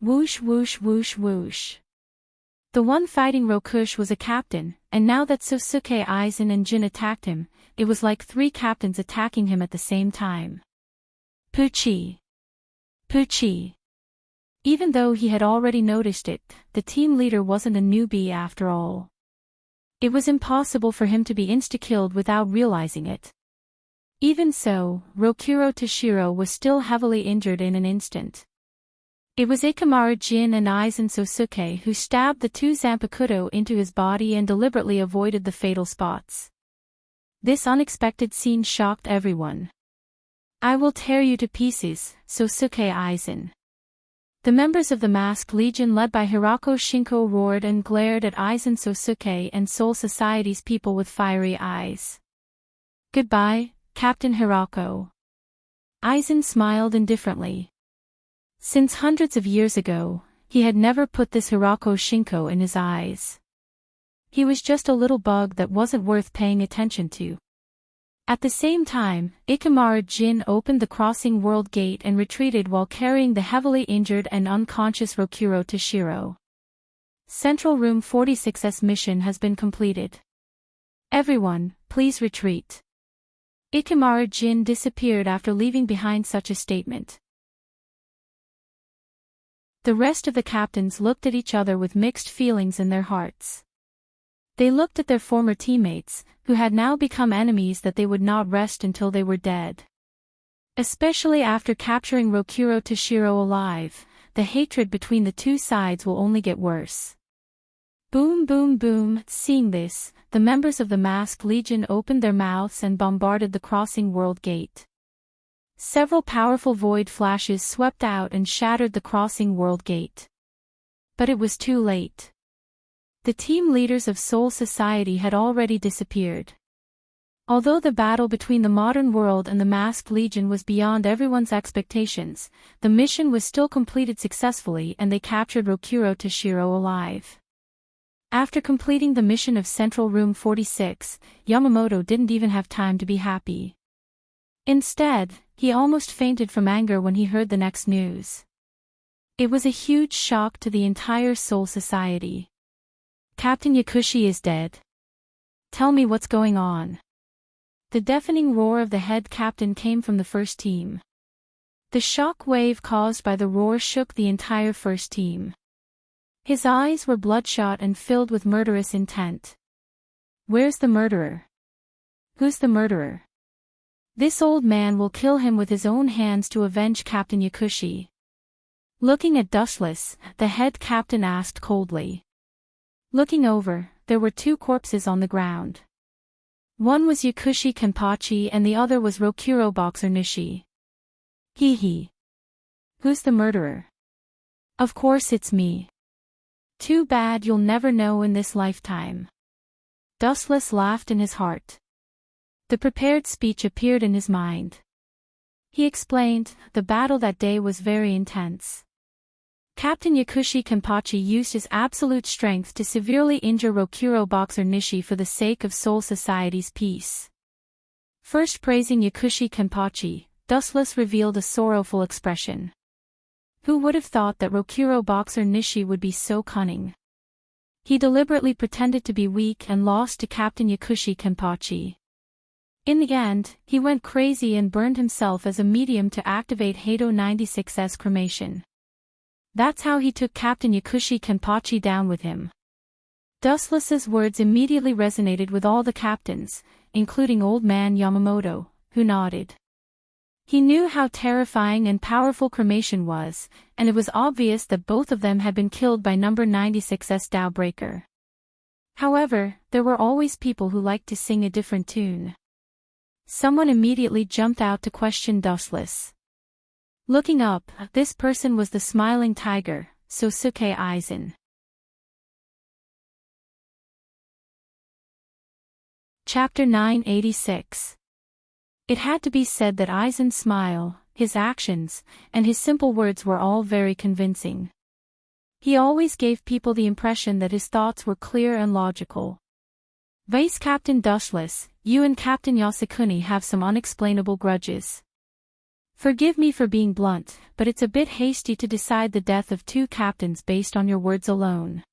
Whoosh whoosh whoosh whoosh. The one fighting Rokush was a captain, and now that Sosuke Aizen and Jin attacked him, it was like three captains attacking him at the same time. Pucci. Pucci. Even though he had already noticed it, the team leader wasn't a newbie after all. It was impossible for him to be insta-killed without realizing it. Even so, Rokuro Toshiro was still heavily injured in an instant. It was Ikamaru Jin and Aizen Sosuke who stabbed the two Zanpakuto into his body and deliberately avoided the fatal spots. This unexpected scene shocked everyone. I will tear you to pieces, Sosuke Aizen. The members of the Masked Legion led by Hirako Shinko roared and glared at Aizen Sosuke and Soul Society's people with fiery eyes. Goodbye, Captain Hirako. Aizen smiled indifferently. Since hundreds of years ago, he had never put this Hirako Shinko in his eyes. He was just a little bug that wasn't worth paying attention to. At the same time, Ikemara Jin opened the crossing world gate and retreated while carrying the heavily injured and unconscious Rokuro Toshiro. Central Room 46's mission has been completed. Everyone, please retreat. Ikemara Jin disappeared after leaving behind such a statement. The rest of the captains looked at each other with mixed feelings in their hearts. They looked at their former teammates, who had now become enemies that they would not rest until they were dead. Especially after capturing Rokuro Toshiro alive, the hatred between the two sides will only get worse. Boom boom boom. Seeing this, the members of the Masked Legion opened their mouths and bombarded the crossing world gate. Several powerful void flashes swept out and shattered the crossing world gate. But it was too late. The team leaders of Soul Society had already disappeared. Although the battle between the modern world and the Masked Legion was beyond everyone's expectations, the mission was still completed successfully and they captured Rokuro Toshiro alive. After completing the mission of Central Room 46, Yamamoto didn't even have time to be happy. Instead, he almost fainted from anger when he heard the next news. It was a huge shock to the entire Soul Society. Captain Yakushi is dead. Tell me what's going on. The deafening roar of the head captain came from the first team. The shock wave caused by the roar shook the entire first team. His eyes were bloodshot and filled with murderous intent. Where's the murderer? Who's the murderer? This old man will kill him with his own hands to avenge Captain Yakushi. Looking at Dustless, the head captain asked coldly. Looking over, there were two corpses on the ground. One was Yakushi Kenpachi and the other was Rokuro Boxer Nishi. Hee. Who's the murderer? Of course it's me. Too bad you'll never know in this lifetime. Dustless laughed in his heart. The prepared speech appeared in his mind. He explained, the battle that day was very intense. Captain Yakushi Kenpachi used his absolute strength to severely injure Rokuro Boxer Nishi for the sake of Soul Society's peace. First praising Yakushi Kenpachi, Dustless revealed a sorrowful expression. Who would have thought that Rokuro Boxer Nishi would be so cunning? He deliberately pretended to be weak and lost to Captain Yakushi Kenpachi. In the end, he went crazy and burned himself as a medium to activate Hado 96's cremation. That's how he took Captain Yakushi Kenpachi down with him. Dustless's words immediately resonated with all the captains, including Old Man Yamamoto, who nodded. He knew how terrifying and powerful cremation was, and it was obvious that both of them had been killed by number 96's Dowbreaker. However, there were always people who liked to sing a different tune. Someone immediately jumped out to question Dustless. Looking up, this person was the smiling tiger, Sosuke Aizen. Chapter 986. It had to be said that Aizen's smile, his actions, and his simple words were all very convincing. He always gave people the impression that his thoughts were clear and logical. Vice Captain Dustless, you and Captain Yasukuni have some unexplainable grudges. Forgive me for being blunt, but it's a bit hasty to decide the death of two captains based on your words alone.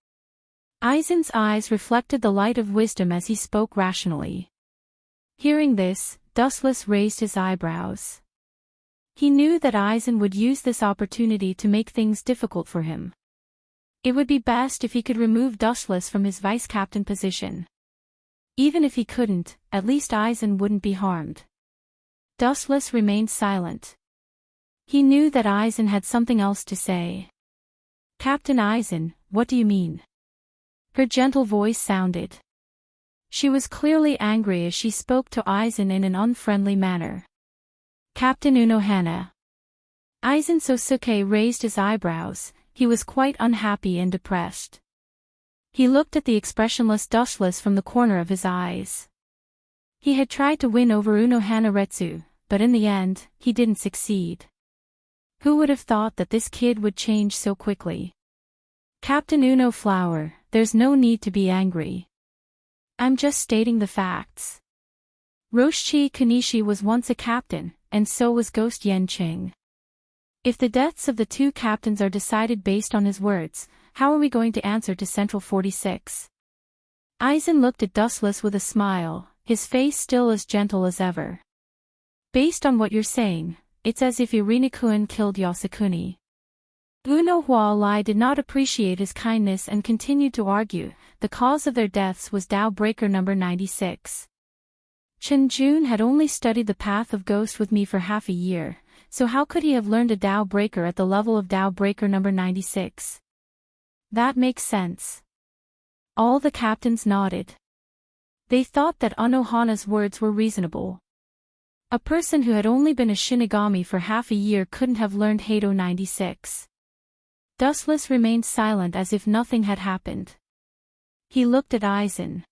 Aizen's eyes reflected the light of wisdom as he spoke rationally. Hearing this, Dustless raised his eyebrows. He knew that Aizen would use this opportunity to make things difficult for him. It would be best if he could remove Dustless from his vice-captain position. Even if he couldn't, at least Aizen wouldn't be harmed. Dustless remained silent. He knew that Aizen had something else to say. Captain Aizen, what do you mean? Her gentle voice sounded. She was clearly angry as she spoke to Aizen in an unfriendly manner. Captain Unohana. Aizen Sosuke raised his eyebrows, he was quite unhappy and depressed. He looked at the expressionless Dustless from the corner of his eyes. He had tried to win over Unohana Retsu, but in the end, he didn't succeed. Who would have thought that this kid would change so quickly? Captain Uno Flower, there's no need to be angry. I'm just stating the facts. Roshi Kanishi was once a captain, and so was Ghost Yenching. If the deaths of the two captains are decided based on his words, how are we going to answer to Central 46? Aizen looked at Dustless with a smile, his face still as gentle as ever. Based on what you're saying, it's as if Irinakun killed Yasukuni. Uno Hualai did not appreciate his kindness and continued to argue, the cause of their deaths was Tao Breaker number 96. Chen Jun had only studied the path of ghost with me for half a year, so how could he have learned a Tao Breaker at the level of Tao Breaker number 96? That makes sense. All the captains nodded. They thought that Anohana's words were reasonable. A person who had only been a Shinigami for half a year couldn't have learned Hado 96. Dustless remained silent as if nothing had happened. He looked at Aizen.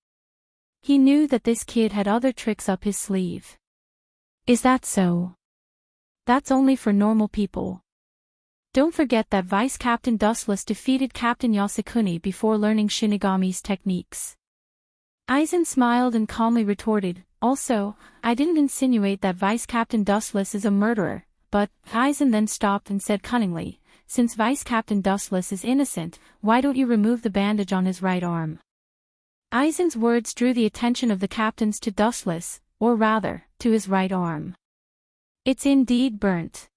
He knew that this kid had other tricks up his sleeve. Is that so? That's only for normal people. Don't forget that Vice Captain Dustless defeated Captain Yasukuni before learning Shinigami's techniques. Aizen smiled and calmly retorted, also, I didn't insinuate that Vice Captain Dustless is a murderer, but, Aizen then stopped and said cunningly, since Vice Captain Dustless is innocent, why don't you remove the bandage on his right arm? Aizen's words drew the attention of the captains to Dustless, or rather, to his right arm. It's indeed burnt.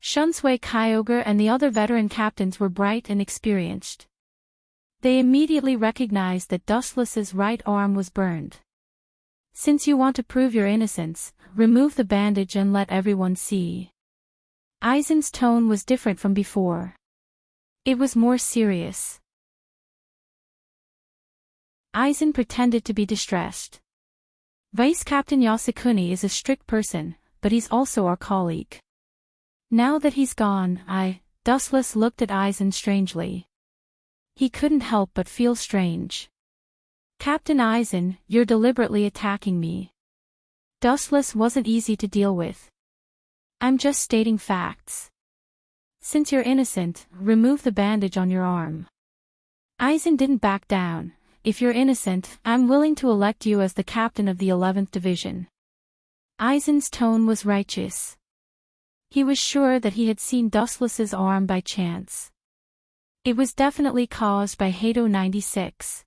Shunsui Kyogre and the other veteran captains were bright and experienced. They immediately recognized that Dustless's right arm was burned. Since you want to prove your innocence, remove the bandage and let everyone see. Aizen's tone was different from before. It was more serious. Aizen pretended to be distressed. Vice Captain Yasukuni is a strict person, but he's also our colleague. Now that he's gone, Dustless looked at Aizen strangely. He couldn't help but feel strange. Captain Aizen, you're deliberately attacking me. Dustless wasn't easy to deal with. I'm just stating facts. Since you're innocent, remove the bandage on your arm. Aizen didn't back down. If you're innocent, I'm willing to elect you as the captain of the 11th Division. Aizen's tone was righteous. He was sure that he had seen Dustless's arm by chance. It was definitely caused by Hado 96.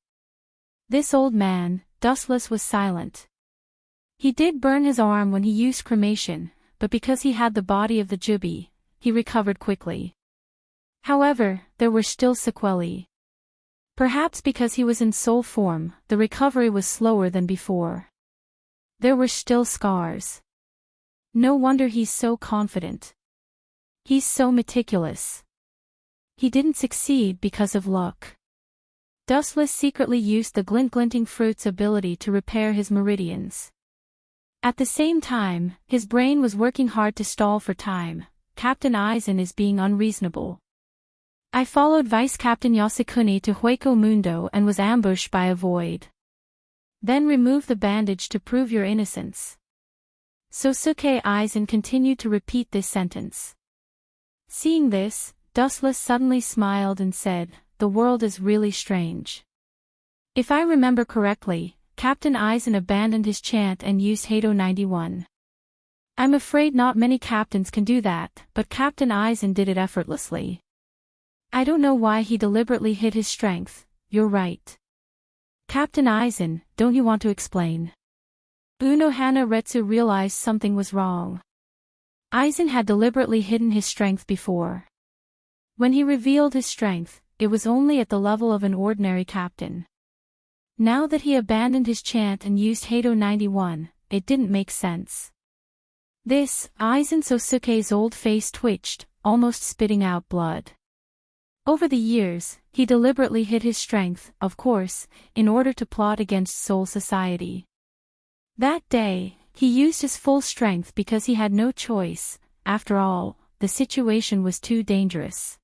This old man, Dustless, was silent. He did burn his arm when he used cremation, but because he had the body of the Jubi, he recovered quickly. However, there were still sequelae. Perhaps because he was in soul form, the recovery was slower than before. There were still scars. No wonder he's so confident. He's so meticulous. He didn't succeed because of luck. Dustless secretly used the glinting fruit's ability to repair his meridians. At the same time, his brain was working hard to stall for time. Captain Aizen is being unreasonable. I followed Vice Captain Yasukuni to Hueco Mundo and was ambushed by a void. Then remove the bandage to prove your innocence. Sosuke Aizen continued to repeat this sentence. Seeing this, Dustless suddenly smiled and said, the world is really strange. If I remember correctly, Captain Aizen abandoned his chant and used Hado 91. I'm afraid not many captains can do that, but Captain Aizen did it effortlessly. I don't know why he deliberately hid his strength, you're right. Captain Aizen, don't you want to explain? Unohana Retsu realized something was wrong. Aizen had deliberately hidden his strength before. When he revealed his strength, it was only at the level of an ordinary captain. Now that he abandoned his chant and used Hado 91, it didn't make sense. Aizen Sosuke's old face twitched, almost spitting out blood. Over the years, he deliberately hid his strength, of course, in order to plot against Soul Society. That day, he used his full strength because he had no choice. After all, the situation was too dangerous.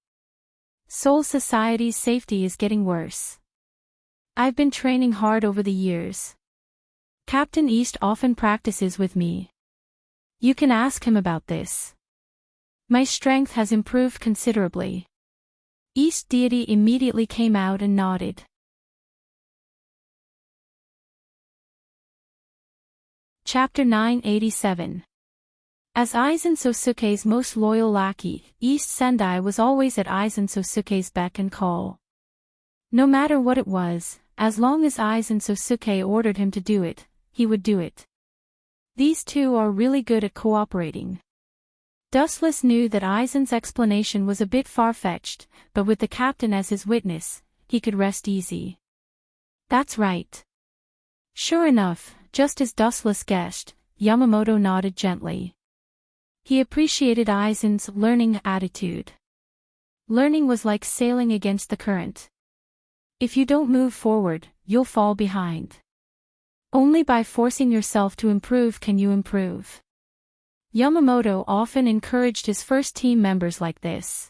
Soul Society's safety is getting worse. I've been training hard over the years. Captain East often practices with me. You can ask him about this. My strength has improved considerably. East Deity immediately came out and nodded. Chapter 987. As Aizen Sosuke's most loyal lackey, East Sendai was always at Aizen Sosuke's beck and call. No matter what it was, as long as Aizen Sosuke ordered him to do it, he would do it. These two are really good at cooperating. Dustless knew that Aizen's explanation was a bit far-fetched, but with the captain as his witness, he could rest easy. That's right. Sure enough, just as Dustless guessed, Yamamoto nodded gently. He appreciated Aizen's learning attitude. Learning was like sailing against the current. If you don't move forward, you'll fall behind. Only by forcing yourself to improve can you improve. Yamamoto often encouraged his first team members like this.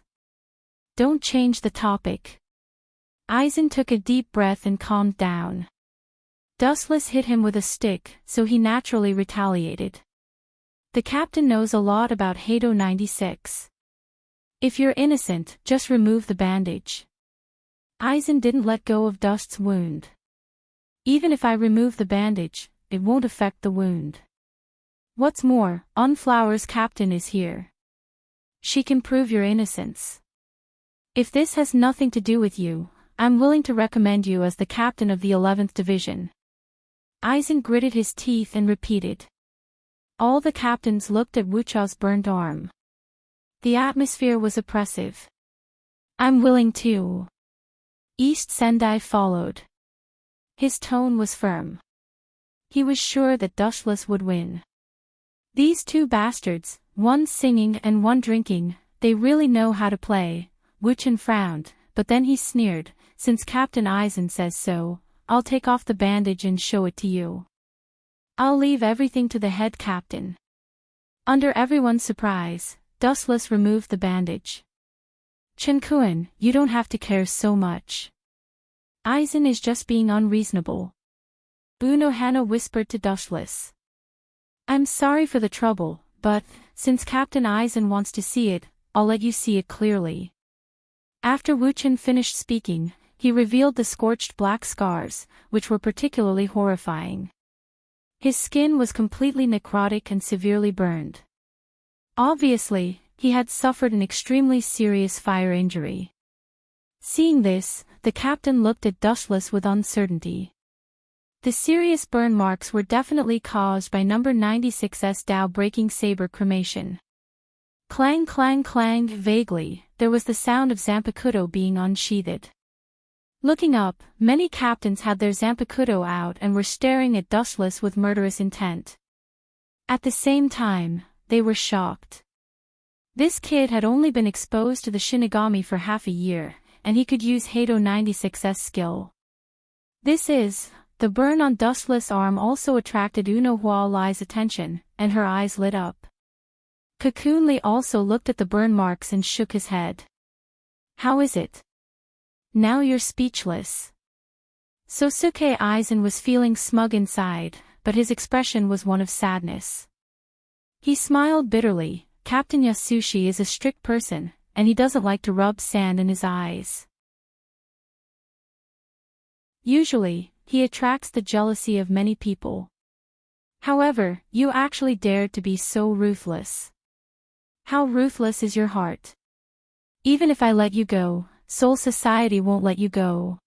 Don't change the topic. Aizen took a deep breath and calmed down. Dustless hit him with a stick, so he naturally retaliated. The captain knows a lot about Hado 96. If you're innocent, just remove the bandage. Aizen didn't let go of Dust's wound. Even if I remove the bandage, it won't affect the wound. What's more, Unflower's captain is here. She can prove your innocence. If this has nothing to do with you, I'm willing to recommend you as the captain of the 11th Division. Aizen gritted his teeth and repeated. All the captains looked at Wuchao's burnt arm. The atmosphere was oppressive. I'm willing to. East Sendai followed. His tone was firm. He was sure that Dustless would win. These two bastards, one singing and one drinking, they really know how to play. Wuchen frowned, but then he sneered, since Captain Aizen says so, I'll take off the bandage and show it to you. I'll leave everything to the head captain. Under everyone's surprise, Dustless removed the bandage. Chenkuen, you don't have to care so much. Aizen is just being unreasonable. Unohana whispered to Dustless. I'm sorry for the trouble, but, since Captain Aizen wants to see it, I'll let you see it clearly. After Wuchen finished speaking, he revealed the scorched black scars, which were particularly horrifying. His skin was completely necrotic and severely burned. Obviously, he had suffered an extremely serious fire injury. Seeing this, the captain looked at Dustless with uncertainty. The serious burn marks were definitely caused by number 96's Dao breaking saber cremation. Clang clang clang, vaguely, there was the sound of Zanpakuto being unsheathed. Looking up, many captains had their Zanpakuto out and were staring at Dustless with murderous intent. At the same time, they were shocked. This kid had only been exposed to the Shinigami for half a year, and he could use Hado 96's skill. The burn on Dustless' arm also attracted Unohua Lai's attention, and her eyes lit up. Cocoon Lee also looked at the burn marks and shook his head. How is it? Now you're speechless. Sosuke Aizen was feeling smug inside, but his expression was one of sadness. He smiled bitterly. Captain Yasushi is a strict person, and he doesn't like to rub sand in his eyes. Usually, he attracts the jealousy of many people. However, you actually dared to be so ruthless. How ruthless is your heart? Even if I let you go, Soul Society won't let you go.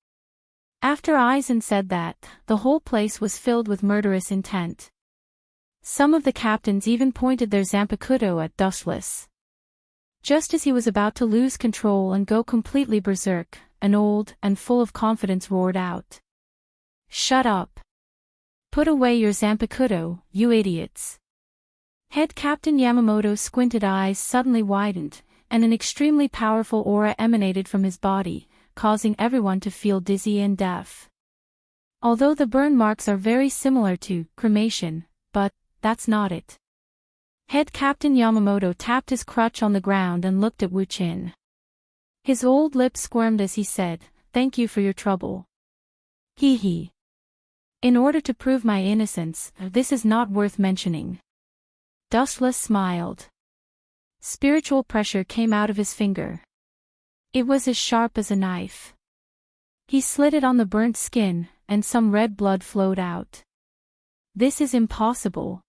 After Aizen said that, the whole place was filled with murderous intent. Some of the captains even pointed their Zanpakuto at Dustless. Just as he was about to lose control and go completely berserk, an old and full of confidence roared out. Shut up. Put away your Zanpakuto, you idiots. Head Captain Yamamoto's squinted eyes suddenly widened, and an extremely powerful aura emanated from his body, causing everyone to feel dizzy and deaf. Although the burn marks are very similar to cremation, but that's not it. Head Captain Yamamoto tapped his crutch on the ground and looked at Wuchen. His old lips squirmed as he said, "Thank you for your trouble." Hee hee. In order to prove my innocence, this is not worth mentioning. Dustless smiled. Spiritual pressure came out of his finger. It was as sharp as a knife. He slid it on the burnt skin, and some red blood flowed out. This is impossible.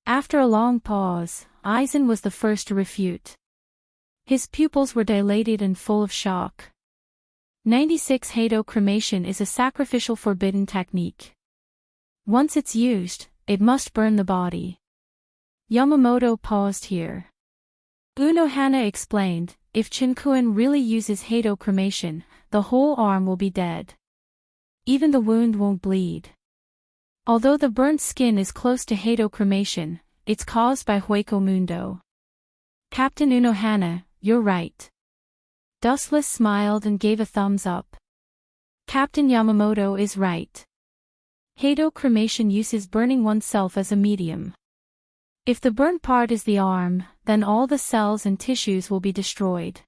After a long pause, Eisen was the first to refute. His pupils were dilated and full of shock. 96 Hado cremation is a sacrificial forbidden technique. Once it's used, it must burn the body. Yamamoto paused here. Unohana explained, if Chinkuen really uses Hado cremation, the whole arm will be dead. Even the wound won't bleed. Although the burnt skin is close to Hado cremation, it's caused by Hueco Mundo. Captain Unohana, you're right. Dustless smiled and gave a thumbs up. Captain Yamamoto is right. Hado cremation uses burning oneself as a medium. If the burnt part is the arm, then all the cells and tissues will be destroyed.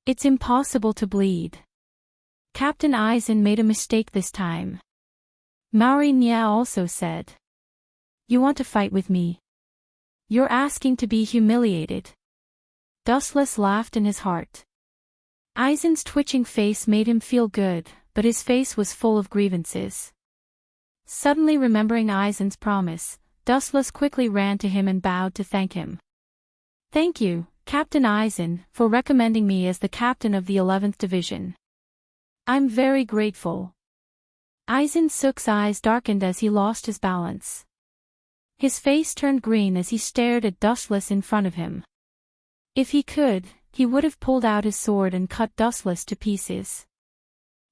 It's impossible to bleed. Captain Eisen made a mistake this time. Maori Nya also said. You want to fight with me? You're asking to be humiliated. Dustless laughed in his heart. Eisen's twitching face made him feel good, but his face was full of grievances. Suddenly remembering Eisen's promise, Dustless quickly ran to him and bowed to thank him. Thank you, Captain Eisen, for recommending me as the captain of the 11th Division. I'm very grateful. Eisen Sook's eyes darkened as he lost his balance. His face turned green as he stared at Dustless in front of him. If he could, he would have pulled out his sword and cut Dustless to pieces.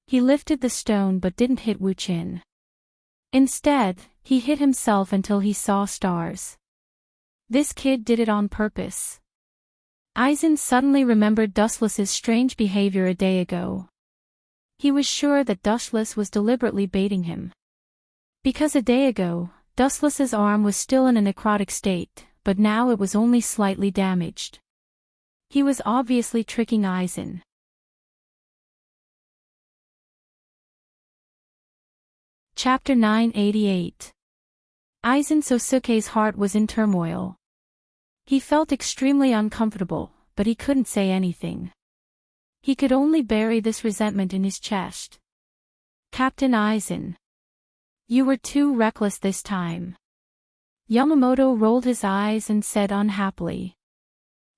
He lifted the stone but didn't hit Wu Qin. Instead, he hit himself until he saw stars. This kid did it on purpose. Eisen suddenly remembered Dustless's strange behavior a day ago. He was sure that Dustless was deliberately baiting him. Because a day ago, Dustless's arm was still in a necrotic state, but now it was only slightly damaged. He was obviously tricking Eisen. Chapter 988. Eisen Sosuke's heart was in turmoil. He felt extremely uncomfortable, but he couldn't say anything. He could only bury this resentment in his chest. Captain Eisen. You were too reckless this time. Yamamoto rolled his eyes and said unhappily.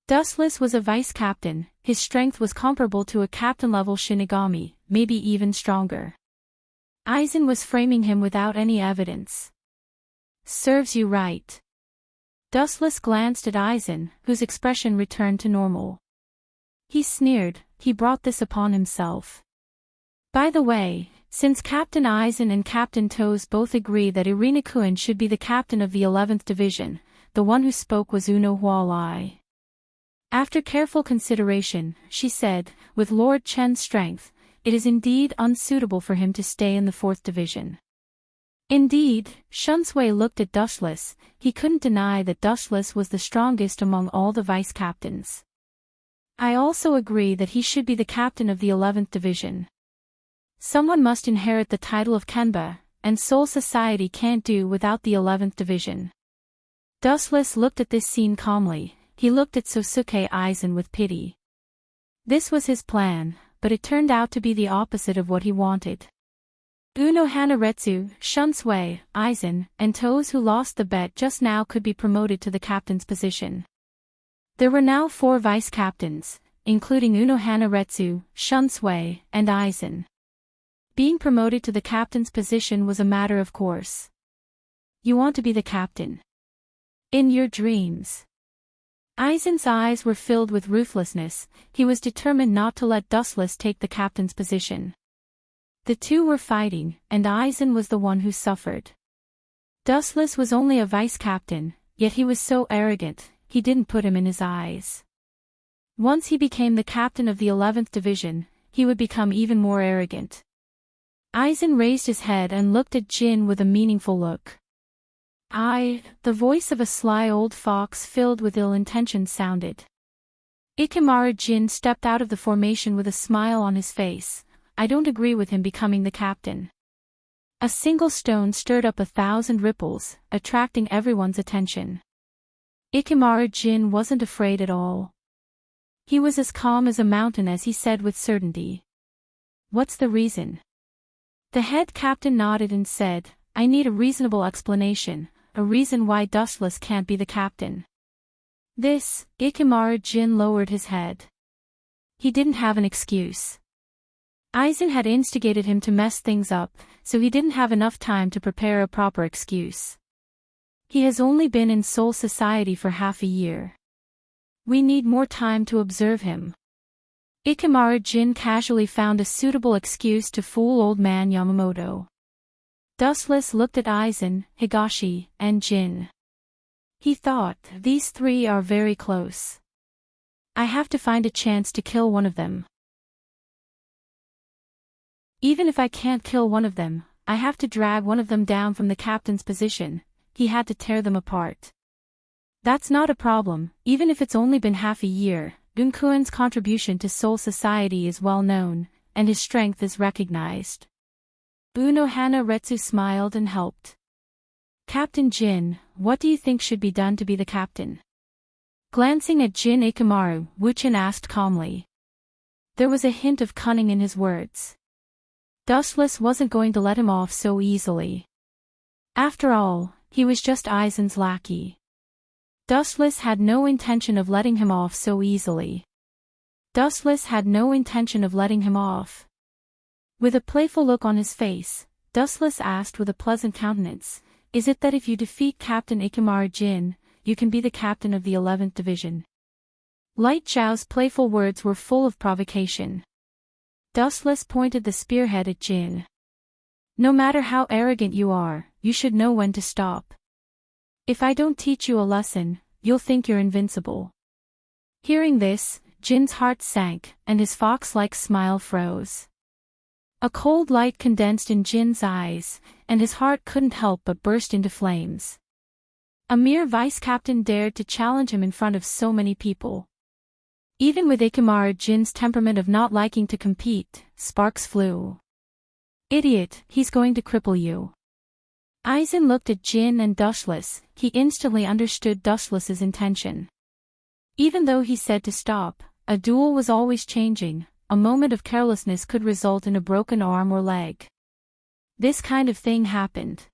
Dustless was a vice-captain, his strength was comparable to a captain-level Shinigami, maybe even stronger. Eisen was framing him without any evidence. Serves you right. Dustless glanced at Eisen, whose expression returned to normal. He sneered, he brought this upon himself. By the way, since Captain Eisen and Captain Toes both agree that Irinakuen should be the captain of the 11th Division, the one who spoke was Uno Hualai. After careful consideration, she said, with Lord Chen's strength, it is indeed unsuitable for him to stay in the 4th Division. Indeed, Shunsui looked at Dustless, he couldn't deny that Dustless was the strongest among all the vice-captains. I also agree that he should be the captain of the 11th Division. Someone must inherit the title of Kenba, and Soul Society can't do without the 11th Division. Dustless looked at this scene calmly, he looked at Sosuke Eisen with pity. This was his plan, but it turned out to be the opposite of what he wanted. Uno Hanaretsu, Shunsui, Eisen, and Toes who lost the bet just now could be promoted to the captain's position. There were now 4 vice-captains, including Uno Hanaretsu, Shunsui, and Eisen. Being promoted to the captain's position was a matter of course. You want to be the captain. In your dreams. Eisen's eyes were filled with ruthlessness, he was determined not to let Dustless take the captain's position. The two were fighting, and Eisen was the one who suffered. Dustless was only a vice-captain, yet he was so arrogant, he didn't put him in his eyes. Once he became the captain of the 11th Division, he would become even more arrogant. Eisen raised his head and looked at Jin with a meaningful look. The voice of a sly old fox filled with ill intention sounded. Ikemara Jin stepped out of the formation with a smile on his face. I don't agree with him becoming the captain. A single stone stirred up 1,000 ripples, attracting everyone's attention. Ikemara Jin wasn't afraid at all. He was as calm as a mountain as he said with certainty. What's the reason? The head captain nodded and said, I need a reasonable explanation, a reason why Dustless can't be the captain. This, Ikamaru Jin lowered his head. He didn't have an excuse. Aizen had instigated him to mess things up, so he didn't have enough time to prepare a proper excuse. He has only been in Soul Society for half a year. We need more time to observe him. Ikamaru Jin casually found a suitable excuse to fool old man Yamamoto. Dustless looked at Aizen, Higashi, and Jin. He thought, these three are very close. I have to find a chance to kill one of them. Even if I can't kill one of them, I have to drag one of them down from the captain's position. He had to tear them apart. That's not a problem, even if it's only been half a year. Dunkuan's contribution to Soul Society is well known, and his strength is recognized. Unohana Retsu smiled and helped. Captain Jin, what do you think should be done to be the captain? Glancing at Jin Ikamaru, Wuchin asked calmly. There was a hint of cunning in his words. Dustless wasn't going to let him off so easily. After all, he was just Aizen's lackey. Dustless had no intention of letting him off so easily. Dustless had no intention of letting him off. With a playful look on his face, Dustless asked with a pleasant countenance, is it that if you defeat Captain Ikamaru Jin, you can be the captain of the 11th Division? Light Zhao's playful words were full of provocation. Dustless pointed the spearhead at Jin. No matter how arrogant you are, you should know when to stop. If I don't teach you a lesson, you'll think you're invincible. Hearing this, Jin's heart sank, and his fox-like smile froze. A cold light condensed in Jin's eyes, and his heart couldn't help but burst into flames. A mere vice-captain dared to challenge him in front of so many people. Even with Ikamaru Jin's temperament of not liking to compete, sparks flew. Idiot, he's going to cripple you. Aizen looked at Jin and Dustless. He instantly understood Dustless's intention. Even though he said to stop, a duel was always changing. A moment of carelessness could result in a broken arm or leg. This kind of thing happened.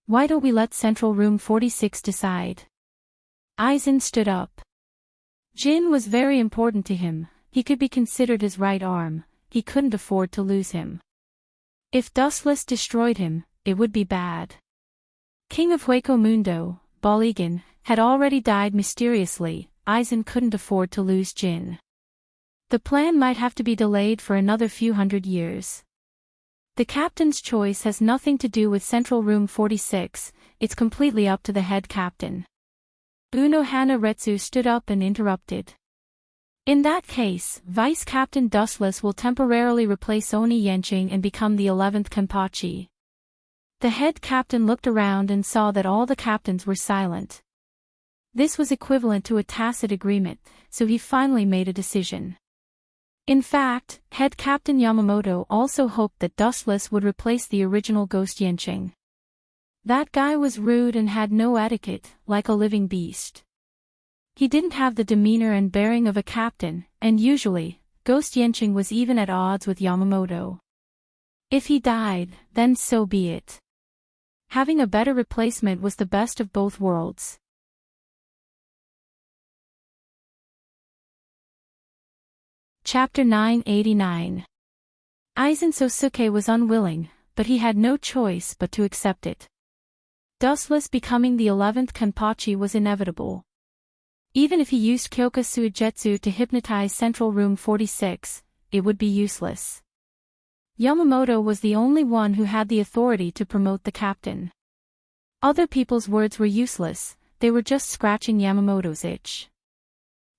Why don't we let Central Room 46 decide? Aizen stood up. Jin was very important to him. He could be considered his right arm. He couldn't afford to lose him. If Dustless destroyed him, it would be bad. King of Hueco Mundo, Baligan, had already died mysteriously. Aizen couldn't afford to lose Jin. The plan might have to be delayed for another few hundred years. The captain's choice has nothing to do with Central Room 46, it's completely up to the head captain. Unohana Retsu stood up and interrupted. In that case, Vice Captain Dustless will temporarily replace Oni Yenching and become the 11th Kenpachi. The head captain looked around and saw that all the captains were silent. This was equivalent to a tacit agreement, so he finally made a decision. In fact, head captain Yamamoto also hoped that Dustless would replace the original Ghost Yenching. That guy was rude and had no etiquette, like a living beast. He didn't have the demeanor and bearing of a captain, and usually, Ghost Yenching was even at odds with Yamamoto. If he died, then so be it. Having a better replacement was the best of both worlds. Chapter 989. Aizen Sosuke was unwilling, but he had no choice but to accept it. Dustless becoming the 11th Kenpachi was inevitable. Even if he used Kyoka Suigetsu to hypnotize Central Room 46, it would be useless. Yamamoto was the only one who had the authority to promote the captain. Other people's words were useless, they were just scratching Yamamoto's itch.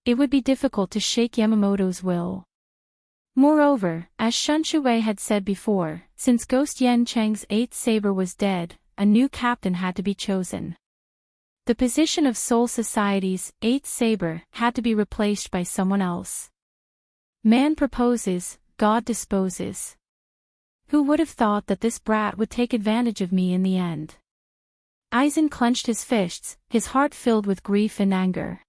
It would be difficult to shake Yamamoto's will. Moreover, as Shunshuwei had said before, since Ghost Yencheng's 8th saber was dead, a new captain had to be chosen. The position of Soul Society's 8th saber had to be replaced by someone else. Man proposes, God disposes. Who would have thought that this brat would take advantage of me in the end? Aizen clenched his fists, his heart filled with grief and anger.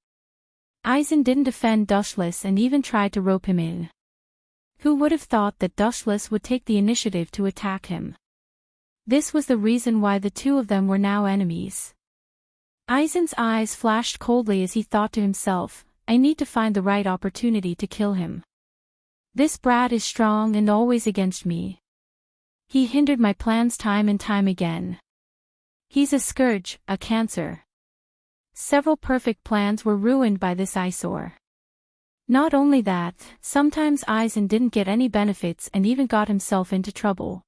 Aizen didn't defend Dustless and even tried to rope him in. Who would have thought that Dustless would take the initiative to attack him? This was the reason why the two of them were now enemies. Aizen's eyes flashed coldly as he thought to himself, I need to find the right opportunity to kill him. This brat is strong and always against me. He hindered my plans time and time again. He's a scourge, a cancer. Several perfect plans were ruined by this eyesore. Not only that, sometimes Aizen didn't get any benefits and even got himself into trouble.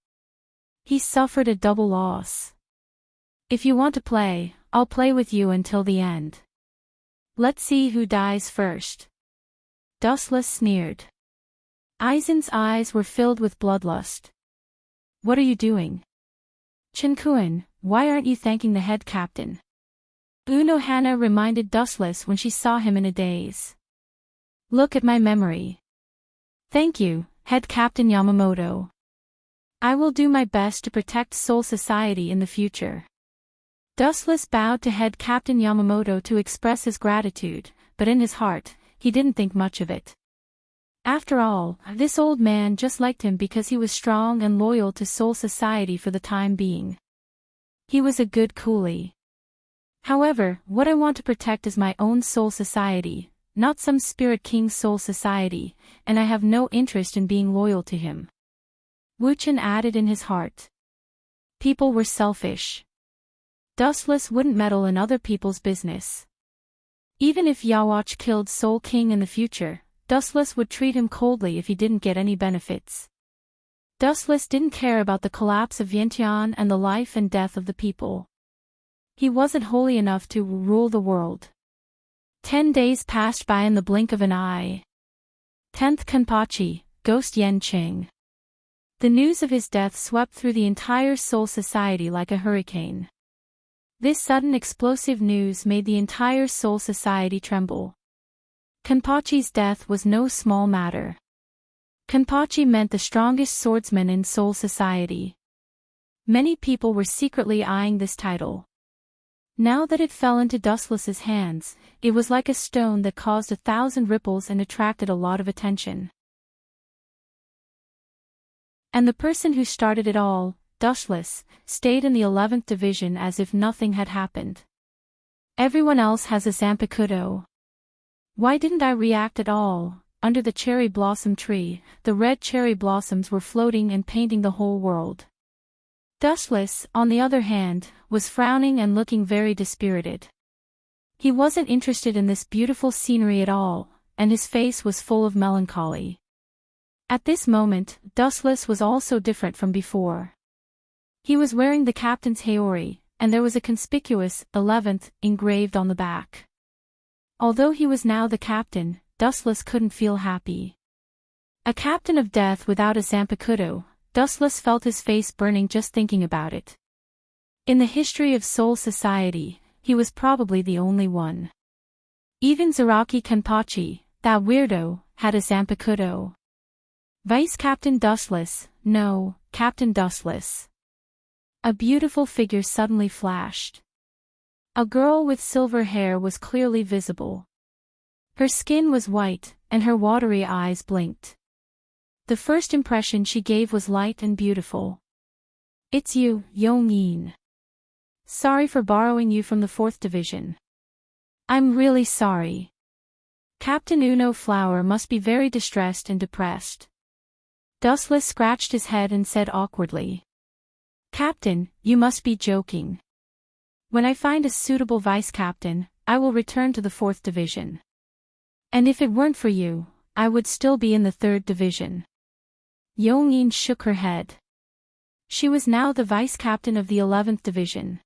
He suffered a double loss. If you want to play, I'll play with you until the end. Let's see who dies first. Dustless sneered. Aizen's eyes were filled with bloodlust. What are you doing? Chinkuen, why aren't you thanking the head captain? Unohana reminded Dustless when she saw him in a daze. Look at my memory. Thank you, head captain Yamamoto. I will do my best to protect Soul Society in the future. Dustless bowed to head captain Yamamoto to express his gratitude, but in his heart, he didn't think much of it. After all, this old man just liked him because he was strong and loyal to Soul Society for the time being. He was a good coolie. However, what I want to protect is my own Soul Society, not some Spirit King's Soul Society, and I have no interest in being loyal to him. Wuchen added in his heart. People were selfish. Dustless wouldn't meddle in other people's business. Even if Yawatch killed Soul King in the future, Dustless would treat him coldly if he didn't get any benefits. Dustless didn't care about the collapse of Vientiane and the life and death of the people. He wasn't holy enough to rule the world. 10 days passed by in the blink of an eye. 10th Kenpachi, Ghost Yen Qing. The news of his death swept through the entire Soul Society like a hurricane. This sudden explosive news made the entire Soul Society tremble. Kenpachi's death was no small matter. Kenpachi meant the strongest swordsman in Soul Society. Many people were secretly eyeing this title. Now that it fell into Dustless's hands, it was like a stone that caused 1,000 ripples and attracted a lot of attention. And the person who started it all, Dustless, stayed in the 11th Division as if nothing had happened. Everyone else has a Zanpakuto. Why didn't I react at all? Under the cherry blossom tree, the red cherry blossoms were floating and painting the whole world. Dustless, on the other hand, was frowning and looking very dispirited. He wasn't interested in this beautiful scenery at all, and his face was full of melancholy. At this moment, Dustless was also different from before. He was wearing the captain's haori, and there was a conspicuous 11th engraved on the back. Although he was now the captain, Dustless couldn't feel happy. A captain of death without a Zanpakuto, Dustless felt his face burning just thinking about it. In the history of Soul Society, he was probably the only one. Even Zaraki Kenpachi, that weirdo, had a Zanpakuto. Vice Captain Dustless, no, Captain Dustless. A beautiful figure suddenly flashed. A girl with silver hair was clearly visible. Her skin was white, and her watery eyes blinked. The first impression she gave was light and beautiful. It's you, Yong-yin. Sorry for borrowing you from the 4th Division. I'm really sorry. Captain Uno Flower must be very distressed and depressed. Dustless scratched his head and said awkwardly. Captain, you must be joking. When I find a suitable vice-captain, I will return to the 4th Division. And if it weren't for you, I would still be in the 3rd Division. Yong-yin shook her head. She was now the vice-captain of the 11th Division.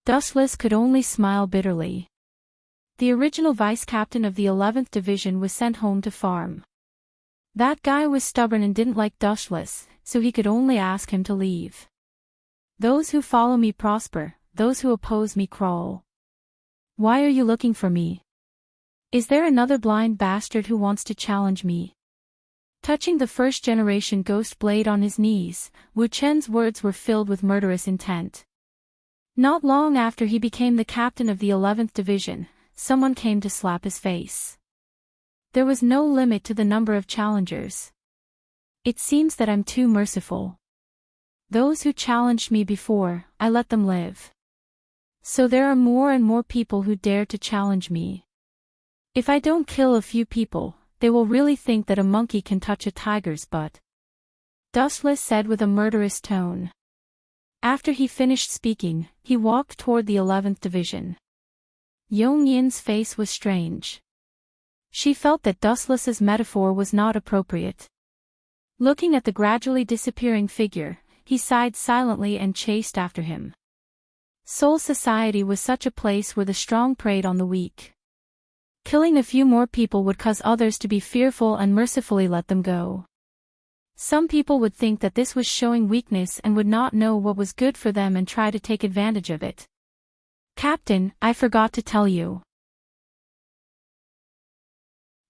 Dustless could only smile bitterly. The original vice-captain of the 11th Division was sent home to farm. That guy was stubborn and didn't like Dustless, so he could only ask him to leave. Those who follow me prosper, those who oppose me crawl. Why are you looking for me? Is there another blind bastard who wants to challenge me? Touching the first-generation ghost blade on his knees, Wu Chen's words were filled with murderous intent. Not long after he became the captain of the 11th Division, someone came to slap his face. There was no limit to the number of challengers. It seems that I'm too merciful. Those who challenged me before, I let them live. So there are more and more people who dare to challenge me. If I don't kill a few people, they will really think that a monkey can touch a tiger's butt. Dustless said with a murderous tone. After he finished speaking, he walked toward the 11th Division. Yongyin's face was strange. She felt that Dustless's metaphor was not appropriate. Looking at the gradually disappearing figure, he sighed silently and chased after him. Seoul society was such a place where the strong preyed on the weak. Killing a few more people would cause others to be fearful and mercifully let them go. Some people would think that this was showing weakness and would not know what was good for them and try to take advantage of it. Captain, I forgot to tell you.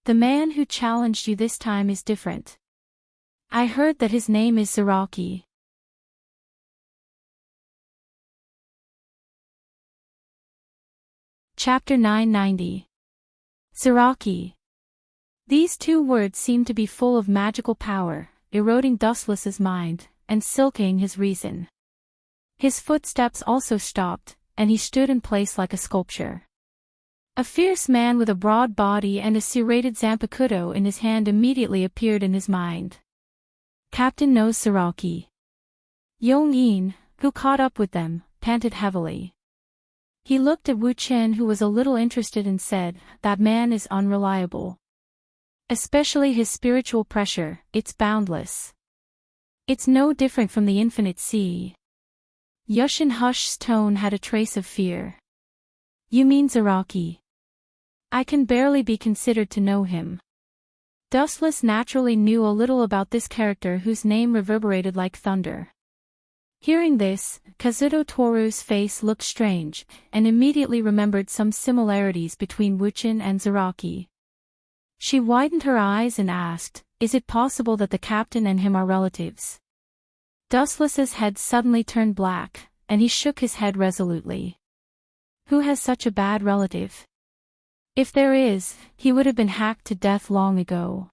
The man who challenged you this time is different. I heard that his name is Zaraki. Chapter 990. Zaraki. These two words seemed to be full of magical power, eroding Dustless's mind, and silking his reason. His footsteps also stopped, and he stood in place like a sculpture. A fierce man with a broad body and a serrated zanpakuto in his hand immediately appeared in his mind. Captain knows Zaraki. Yong-in, who caught up with them, panted heavily. He looked at Wu Chen, who was a little interested, and said, "That man is unreliable. Especially his spiritual pressure, it's boundless. It's no different from the infinite sea." Yushin Hush's tone had a trace of fear. "You mean Zaraki? I can barely be considered to know him." Dustless naturally knew a little about this character whose name reverberated like thunder. Hearing this, Kazuto Toru's face looked strange, and immediately remembered some similarities between Wuchen and Zaraki. She widened her eyes and asked, "Is it possible that the captain and him are relatives?" Dustless's head suddenly turned black, and he shook his head resolutely. Who has such a bad relative? If there is, he would have been hacked to death long ago.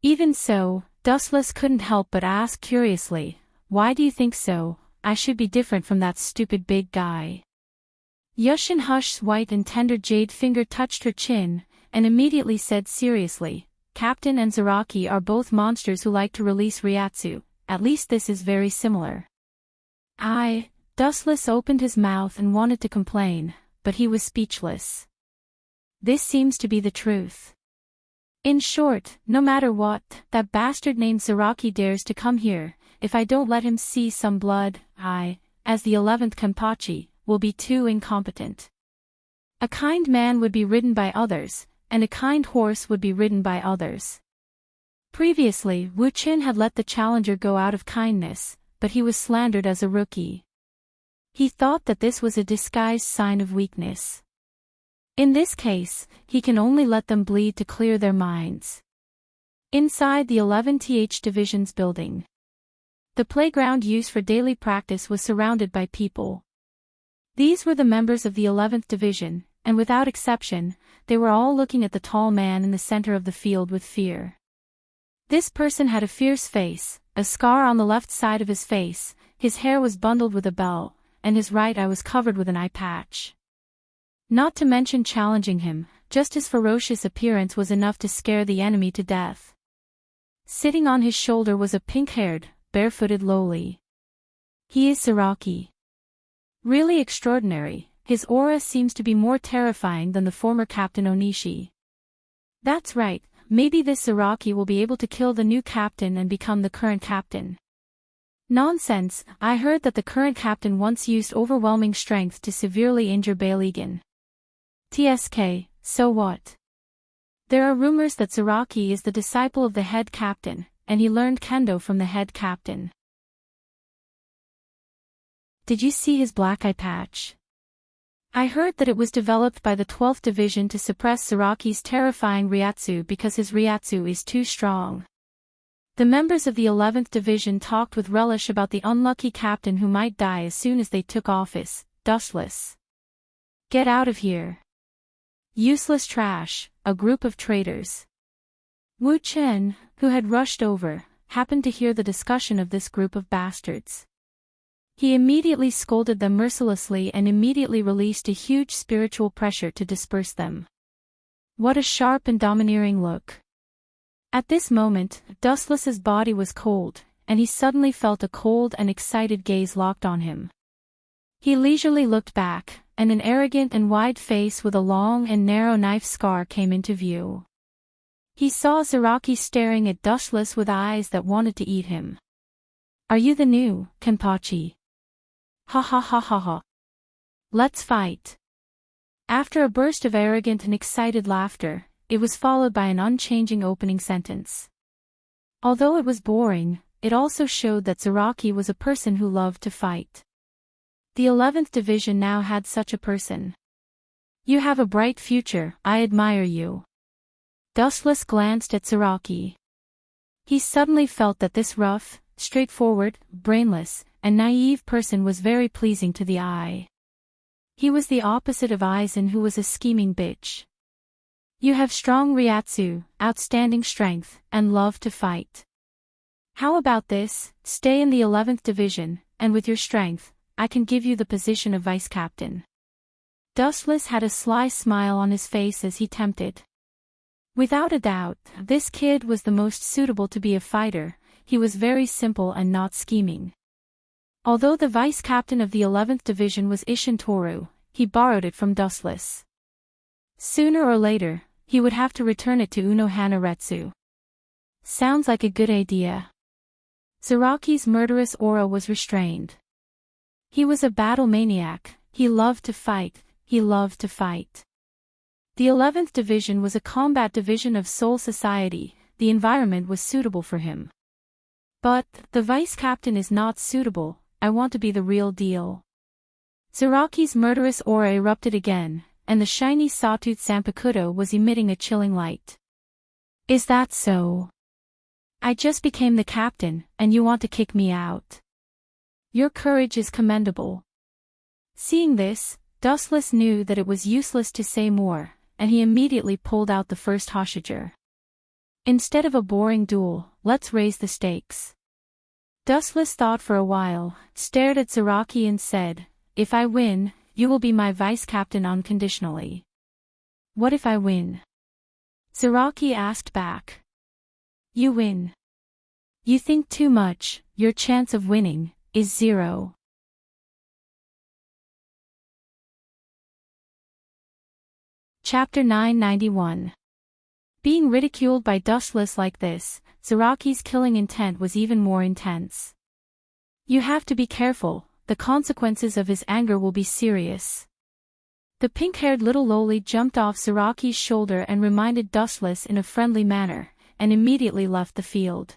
Even so, Dustless couldn't help but ask curiously, "Why do you think so? I should be different from that stupid big guy." Yushin Hush's white and tender jade finger touched her chin, and immediately said seriously, "Captain and Zaraki are both monsters who like to release Ryatsu, at least this is very similar." Dustless opened his mouth and wanted to complain, but he was speechless. This seems to be the truth. In short, no matter what, that bastard named Zaraki dares to come here, if I don't let him see some blood, I, as the 11th Kenpachi, will be too incompetent. A kind man would be ridden by others, and a kind horse would be ridden by others. Previously, Wu Qin had let the challenger go out of kindness, but he was slandered as a rookie. He thought that this was a disguised sign of weakness. In this case, he can only let them bleed to clear their minds. Inside the 11th Division's building, the playground used for daily practice was surrounded by people. These were the members of the 11th Division, and without exception, they were all looking at the tall man in the center of the field with fear. This person had a fierce face, a scar on the left side of his face, his hair was bundled with a bell, and his right eye was covered with an eye patch. Not to mention challenging him, just his ferocious appearance was enough to scare the enemy to death. Sitting on his shoulder was a pink-haired, barefooted loli. He is Zaraki. Really extraordinary, his aura seems to be more terrifying than the former Captain Onishi. That's right, maybe this Zaraki will be able to kill the new captain and become the current captain. Nonsense, I heard that the current captain once used overwhelming strength to severely injure Beilegan. TSK, so what? There are rumors that Zaraki is the disciple of the head captain, and he learned kendo from the head captain. Did you see his black eye patch? I heard that it was developed by the 12th Division to suppress Zaraki's terrifying Ryatsu because his Ryatsu is too strong. The members of the 11th Division talked with relish about the unlucky captain who might die as soon as they took office. Dustless. Get out of here. Useless trash, a group of traitors. Wu Chen, who had rushed over, happened to hear the discussion of this group of bastards. He immediately scolded them mercilessly and immediately released a huge spiritual pressure to disperse them. What a sharp and domineering look. At this moment, Dustless's body was cold, and he suddenly felt a cold and excited gaze locked on him. He leisurely looked back, and an arrogant and wide face with a long and narrow knife scar came into view. He saw Zaraki staring at Dustless with eyes that wanted to eat him. "Are you the new Kenpachi? Ha ha ha ha ha. Let's fight." After a burst of arrogant and excited laughter, it was followed by an unchanging opening sentence. Although it was boring, it also showed that Zaraki was a person who loved to fight. The 11th Division now had such a person. "You have a bright future, I admire you." Dustless glanced at Zaraki. He suddenly felt that this rough, straightforward, brainless, and naive person was very pleasing to the eye. He was the opposite of Aizen, who was a scheming bitch. "You have strong Ryatsu, outstanding strength, and love to fight. How about this, stay in the 11th Division, and with your strength, I can give you the position of vice captain." Dustless had a sly smile on his face as he tempted. Without a doubt, this kid was the most suitable to be a fighter. He was very simple and not scheming. Although the vice captain of the 11th Division was Isshin Toru, he borrowed it from Dustless. Sooner or later, he would have to return it to Unohana Retsu. Sounds like a good idea. Zaraki's murderous aura was restrained. He was a battle maniac, he loved to fight, he loved to fight. The 11th Division was a combat division of Soul Society, the environment was suitable for him. "But, the vice captain is not suitable, I want to be the real deal." Zaraki's murderous aura erupted again, and the shiny sawtooth Zanpakuto was emitting a chilling light. "Is that so? I just became the captain, and you want to kick me out? Your courage is commendable." Seeing this, Dustless knew that it was useless to say more, and he immediately pulled out the first Hoshiger. "Instead of a boring duel, let's raise the stakes." Dustless thought for a while, stared at Zaraki and said, "If I win, you will be my vice captain unconditionally." "What if I win?" Zaraki asked back. "You win. You think too much, your chance of winning is 0. Chapter 991. Being ridiculed by Dustless like this, Zaraki's killing intent was even more intense. "You have to be careful, the consequences of his anger will be serious." The pink-haired little loli jumped off Zaraki's shoulder and reminded Dustless in a friendly manner, and immediately left the field.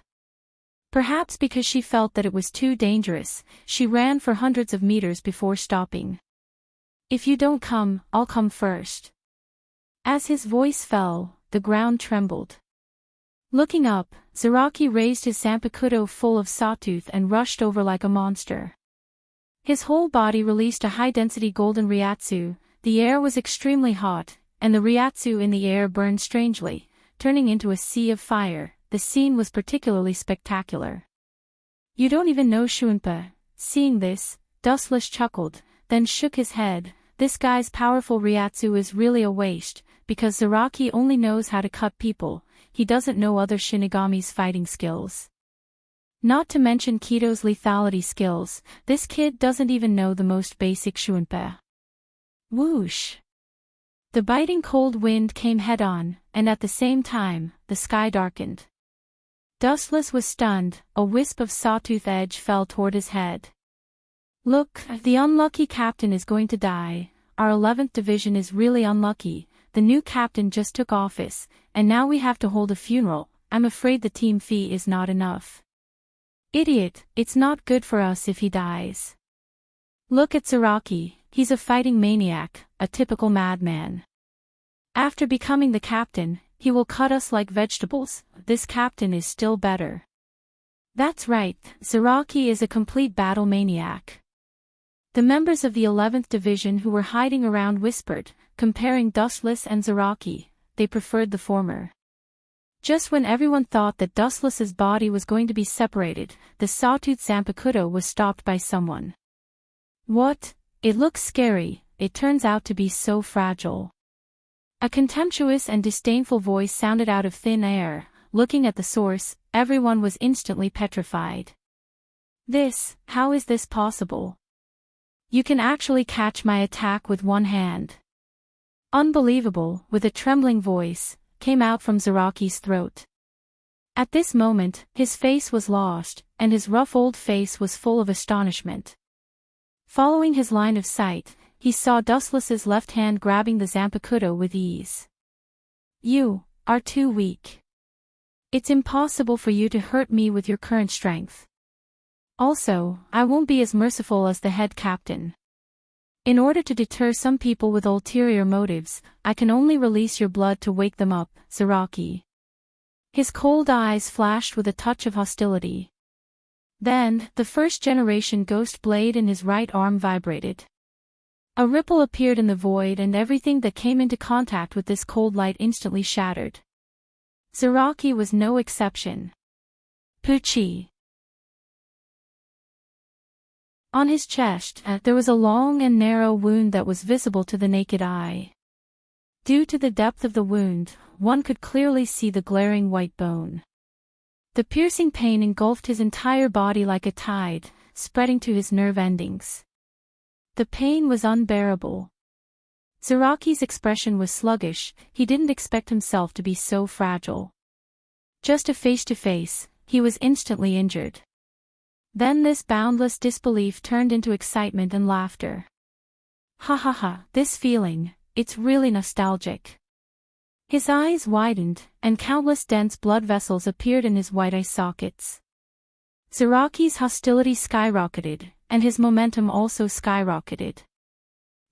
Perhaps because she felt that it was too dangerous, she ran for hundreds of meters before stopping. "If you don't come, I'll come first." As his voice fell, the ground trembled. Looking up, Zaraki raised his Zanpakuto full of sawtooth and rushed over like a monster. His whole body released a high-density golden Ryatsu, the air was extremely hot, and the Ryatsu in the air burned strangely, turning into a sea of fire. The scene was particularly spectacular. "You don't even know Shunpa." Seeing this, Dustless chuckled, then shook his head. "This guy's powerful Ryatsu is really a waste, because Zaraki only knows how to cut people, he doesn't know other Shinigami's fighting skills. Not to mention Kito's lethality skills, this kid doesn't even know the most basic Shunpa." Whoosh! The biting cold wind came head-on, and at the same time, the sky darkened. Dustless was stunned, a wisp of sawtooth edge fell toward his head. "Look, the unlucky captain is going to die. Our 11th Division is really unlucky. The new captain just took office, and now we have to hold a funeral. I'm afraid the team fee is not enough." "Idiot, it's not good for us if he dies. Look at Zaraki, he's a fighting maniac, a typical madman. After becoming the captain, he will cut us like vegetables. This captain is still better." "That's right, Zaraki is a complete battle maniac." The members of the 11th Division who were hiding around whispered, comparing Dustless and Zaraki. They preferred the former. Just when everyone thought that Dustless's body was going to be separated, the sawtooth Zanpakuto was stopped by someone. What? It looks scary, it turns out to be so fragile. A contemptuous and disdainful voice sounded out of thin air. Looking at the source, everyone was instantly petrified. How is this possible? You can actually catch my attack with one hand. Unbelievable, with a trembling voice, came out from Zaraki's throat. At this moment, his face was lost, and his rough old face was full of astonishment. Following his line of sight, he saw Dustless's left hand grabbing the Zanpakuto with ease. You are too weak. It's impossible for you to hurt me with your current strength. Also, I won't be as merciful as the head captain. In order to deter some people with ulterior motives, I can only release your blood to wake them up, Zaraki. His cold eyes flashed with a touch of hostility. Then, the first-generation ghost blade in his right arm vibrated. A ripple appeared in the void and everything that came into contact with this cold light instantly shattered. Zaraki was no exception. Pucci. On his chest, there was a long and narrow wound that was visible to the naked eye. Due to the depth of the wound, one could clearly see the glaring white bone. The piercing pain engulfed his entire body like a tide, spreading to his nerve endings. The pain was unbearable. Zaraki's expression was sluggish, he didn't expect himself to be so fragile. Just a face-to-face, he was instantly injured. Then this boundless disbelief turned into excitement and laughter. Ha ha ha, this feeling, it's really nostalgic. His eyes widened, and countless dense blood vessels appeared in his white eye sockets. Zaraki's hostility skyrocketed, and his momentum also skyrocketed.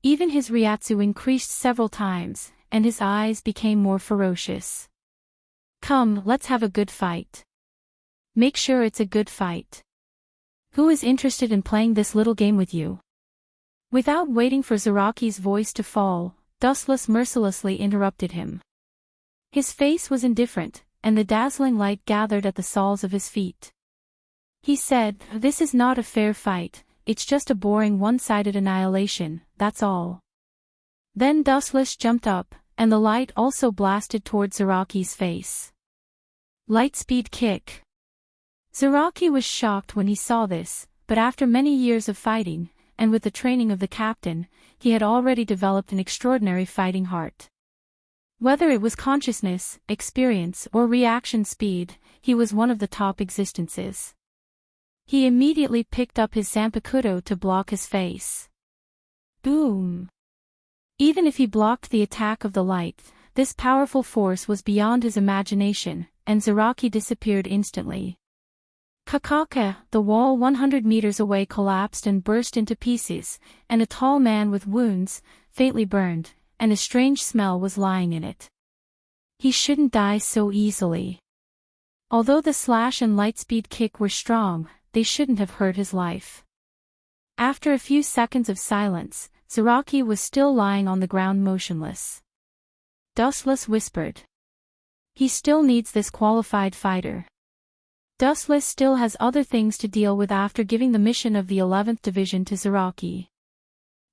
Even his Ryatsu increased several times, and his eyes became more ferocious. Come, let's have a good fight. Make sure it's a good fight. Who is interested in playing this little game with you? Without waiting for Zaraki's voice to fall, Dustless mercilessly interrupted him. His face was indifferent, and the dazzling light gathered at the soles of his feet. He said, "This is not a fair fight, it's just a boring one-sided annihilation, that's all." Then Dustless jumped up, and the light also blasted toward Zaraki's face. Lightspeed kick. Zaraki was shocked when he saw this, but after many years of fighting, and with the training of the captain, he had already developed an extraordinary fighting heart. Whether it was consciousness, experience, or reaction speed, he was one of the top existences. He immediately picked up his Zanpakuto to block his face. Boom! Even if he blocked the attack of the light, this powerful force was beyond his imagination, and Zaraki disappeared instantly. Kakaka, the wall 100 meters away collapsed and burst into pieces, and a tall man with wounds, faintly burned, and a strange smell was lying in it. He shouldn't die so easily. Although the slash and lightspeed kick were strong, they shouldn't have hurt his life. After a few seconds of silence, Zaraki was still lying on the ground motionless. Dustless whispered. He still needs this qualified fighter. Dustless still has other things to deal with after giving the mission of the 11th Division to Zaraki.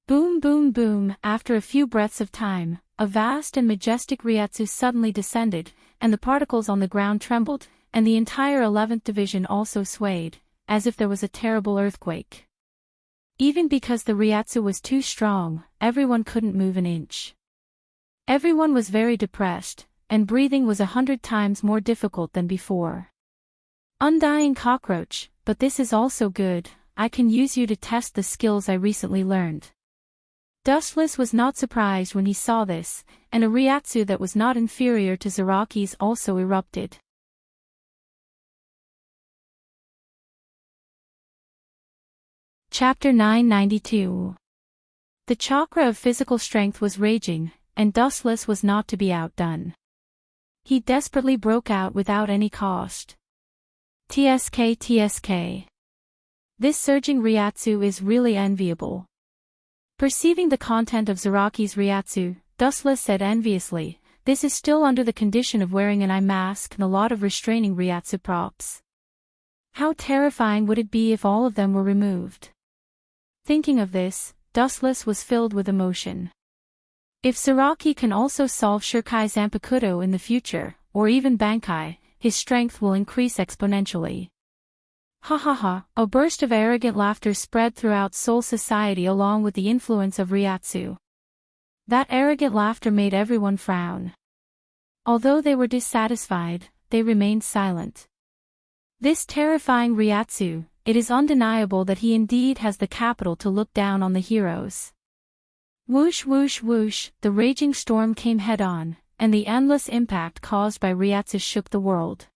Boom boom boom, after a few breaths of time, a vast and majestic Ryatsu suddenly descended, and the particles on the ground trembled, and the entire 11th Division also swayed, as if there was a terrible earthquake. Even because the Ryatsu was too strong, everyone couldn't move an inch. Everyone was very depressed, and breathing was 100 times more difficult than before. Undying cockroach, but this is also good, I can use you to test the skills I recently learned. Dustless was not surprised when he saw this, and a Ryatsu that was not inferior to Zaraki's also erupted. Chapter 992. The chakra of physical strength was raging, and Dustless was not to be outdone. He desperately broke out without any cost. TSK TSK. This surging Ryatsu is really enviable. Perceiving the content of Zaraki's Ryatsu, Dustless said enviously, this is still under the condition of wearing an eye mask and a lot of restraining Ryatsu props. How terrifying would it be if all of them were removed? Thinking of this, Dustless was filled with emotion. If Zaraki can also solve Shirkai Zanpakuto in the future, or even Bankai, his strength will increase exponentially. Ha ha ha, a burst of arrogant laughter spread throughout Soul Society along with the influence of Ryatsu. That arrogant laughter made everyone frown. Although they were dissatisfied, they remained silent. This terrifying Ryatsu, it is undeniable that he indeed has the capital to look down on the heroes. Whoosh whoosh whoosh, the raging storm came head-on, and the endless impact caused by Ryatsu shook the world.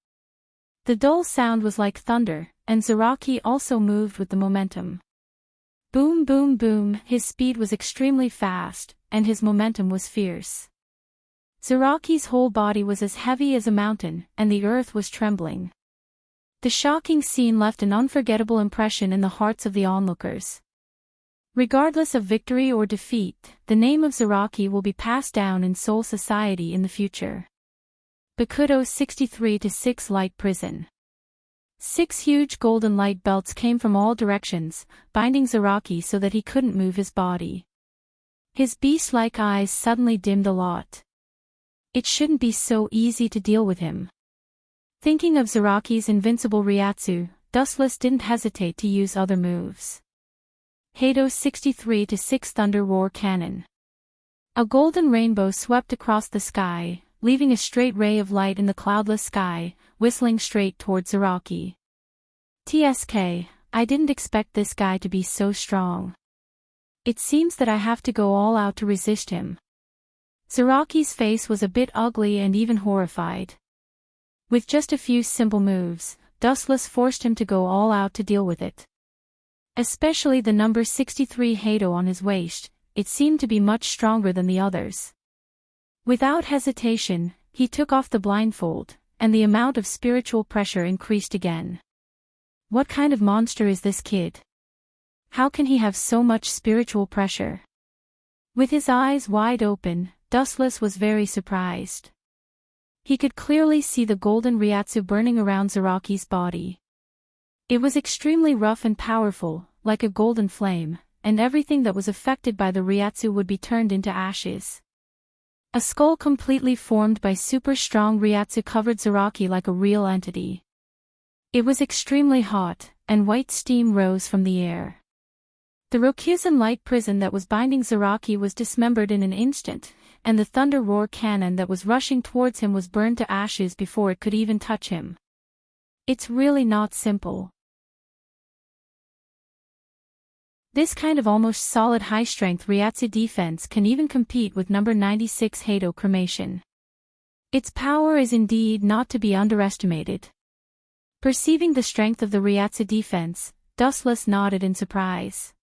The dull sound was like thunder, and Zaraki also moved with the momentum. Boom boom boom, his speed was extremely fast, and his momentum was fierce. Zaraki's whole body was as heavy as a mountain, and the earth was trembling. The shocking scene left an unforgettable impression in the hearts of the onlookers. Regardless of victory or defeat, the name of Zaraki will be passed down in Soul Society in the future. Bakuto 63-6 Light Prison. 6 huge golden light belts came from all directions, binding Zaraki so that he couldn't move his body. His beast-like eyes suddenly dimmed a lot. It shouldn't be so easy to deal with him. Thinking of Zaraki's invincible Ryatsu, Dustless didn't hesitate to use other moves. Hado 63-6 Thunder Roar Cannon. A golden rainbow swept across the sky, leaving a straight ray of light in the cloudless sky, whistling straight towards Zaraki. TSK, I didn't expect this guy to be so strong. It seems that I have to go all out to resist him. Zaraki's face was a bit ugly and even horrified. With just a few simple moves, Dustless forced him to go all out to deal with it. Especially the number 63 Hado on his waist, it seemed to be much stronger than the others. Without hesitation, he took off the blindfold, and the amount of spiritual pressure increased again. What kind of monster is this kid? How can he have so much spiritual pressure? With his eyes wide open, Dustless was very surprised. He could clearly see the golden Ryatsu burning around Zaraki's body. It was extremely rough and powerful, like a golden flame, and everything that was affected by the Ryatsu would be turned into ashes. A skull completely formed by super strong Ryatsu covered Zaraki like a real entity. It was extremely hot, and white steam rose from the air. The Rokuzen light prison that was binding Zaraki was dismembered in an instant, and the thunder roar cannon that was rushing towards him was burned to ashes before it could even touch him. It's really not simple. This kind of almost solid high-strength Ryatsu defense can even compete with number 96 Hado Cremation. Its power is indeed not to be underestimated. Perceiving the strength of the Ryatsu defense, Dustless nodded in surprise.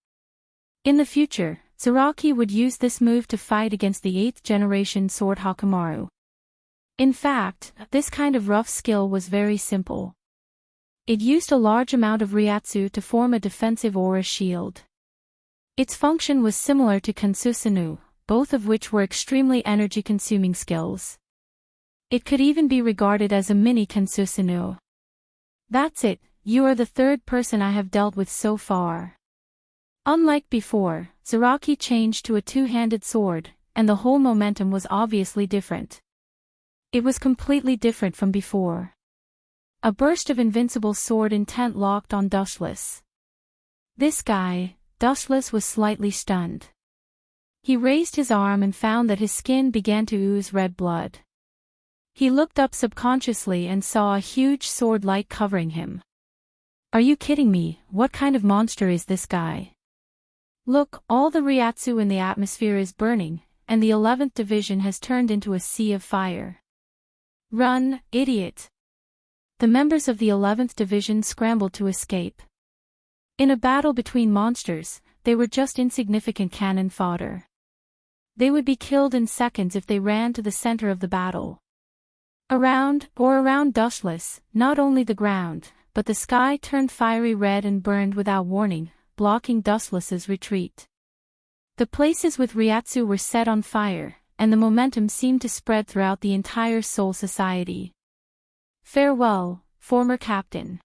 In the future, Zaraki would use this move to fight against the 8th generation Sword Hakumaru. In fact, this kind of rough skill was very simple. It used a large amount of Ryatsu to form a defensive aura shield. Its function was similar to Kansusunu, both of which were extremely energy-consuming skills. It could even be regarded as a mini Kansusunu. That's it, you are the third person I have dealt with so far. Unlike before, Zaraki changed to a two-handed sword, and the whole momentum was obviously different. It was completely different from before. A burst of invincible sword intent locked on Dustless. This guy, Dustless was slightly stunned. He raised his arm and found that his skin began to ooze red blood. He looked up subconsciously and saw a huge sword light covering him. Are you kidding me? What kind of monster is this guy? Look, all the Ryatsu in the atmosphere is burning, and the 11th division has turned into a sea of fire. Run, idiot! The members of the 11th division scrambled to escape. In a battle between monsters, they were just insignificant cannon fodder. They would be killed in seconds if they ran to the center of the battle. Around Dustless, not only the ground, but the sky turned fiery red and burned without warning, blocking Dustless's retreat. The places with Ryatsu were set on fire, and the momentum seemed to spread throughout the entire Soul Society. Farewell, former captain.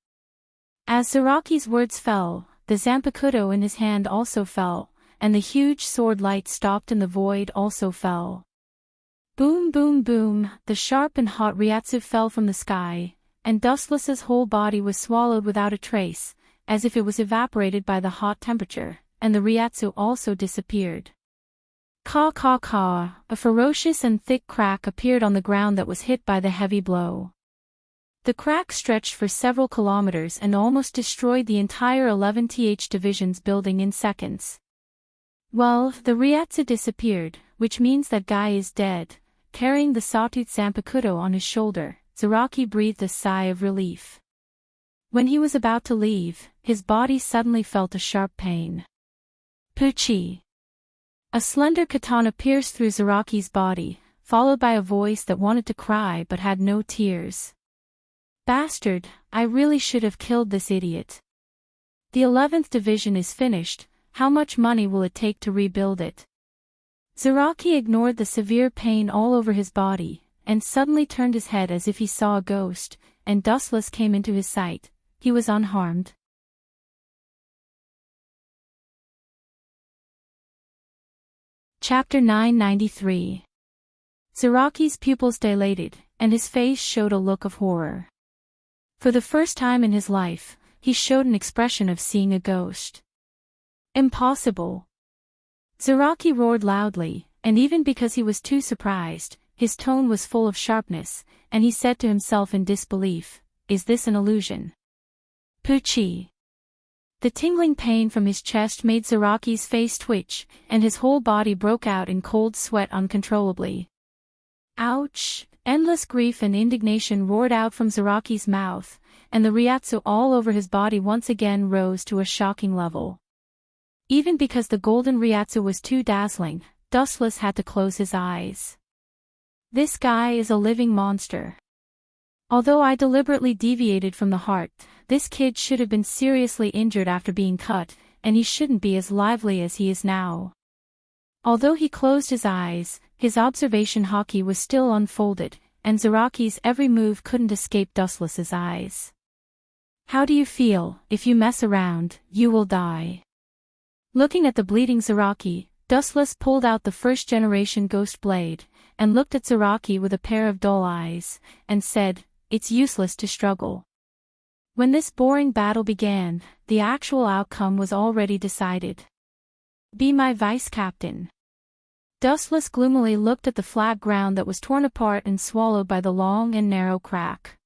As Zaraki's words fell, the Zanpakuto in his hand also fell, and the huge sword light stopped in the void also fell. Boom boom boom, the sharp and hot Ryatsu fell from the sky, and Dustless's whole body was swallowed without a trace, as if it was evaporated by the hot temperature, and the Ryatsu also disappeared. Caw caw caw, a ferocious and thick crack appeared on the ground that was hit by the heavy blow. The crack stretched for several kilometers and almost destroyed the entire 11th Division's building in seconds. Well, the Ryatsu disappeared, which means that guy is dead. Carrying the sawtooth Zanpakuto on his shoulder, Zaraki breathed a sigh of relief. When he was about to leave, his body suddenly felt a sharp pain. Puchi! A slender katana pierced through Zaraki's body, followed by a voice that wanted to cry but had no tears. Bastard, I really should have killed this idiot. The 11th Division is finished, how much money will it take to rebuild it? Zaraki ignored the severe pain all over his body, and suddenly turned his head as if he saw a ghost, and Dustless came into his sight. He was unharmed. Chapter 993. Zaraki's pupils dilated, and his face showed a look of horror. For the first time in his life, he showed an expression of seeing a ghost. Impossible! Zaraki roared loudly, and even because he was too surprised, his tone was full of sharpness, and he said to himself in disbelief, "Is this an illusion?" Puchi! The tingling pain from his chest made Zaraki's face twitch, and his whole body broke out in cold sweat uncontrollably. Ouch! Endless grief and indignation roared out from Zaraki's mouth, and the Ryatsu all over his body once again rose to a shocking level. Even because the golden Ryatsu was too dazzling, Dustless had to close his eyes. This guy is a living monster. Although I deliberately deviated from the heart, this kid should have been seriously injured after being cut, and he shouldn't be as lively as he is now. Although he closed his eyes, his observation haki was still unfolded, and Zaraki's every move couldn't escape Dustless's eyes. How do you feel? If you mess around, you will die. Looking at the bleeding Zaraki, Dustless pulled out the first-generation ghost blade, and looked at Zaraki with a pair of dull eyes, and said, "It's useless to struggle." When this boring battle began, the actual outcome was already decided. Be my vice-captain. Dustless gloomily looked at the flat ground that was torn apart and swallowed by the long and narrow crack.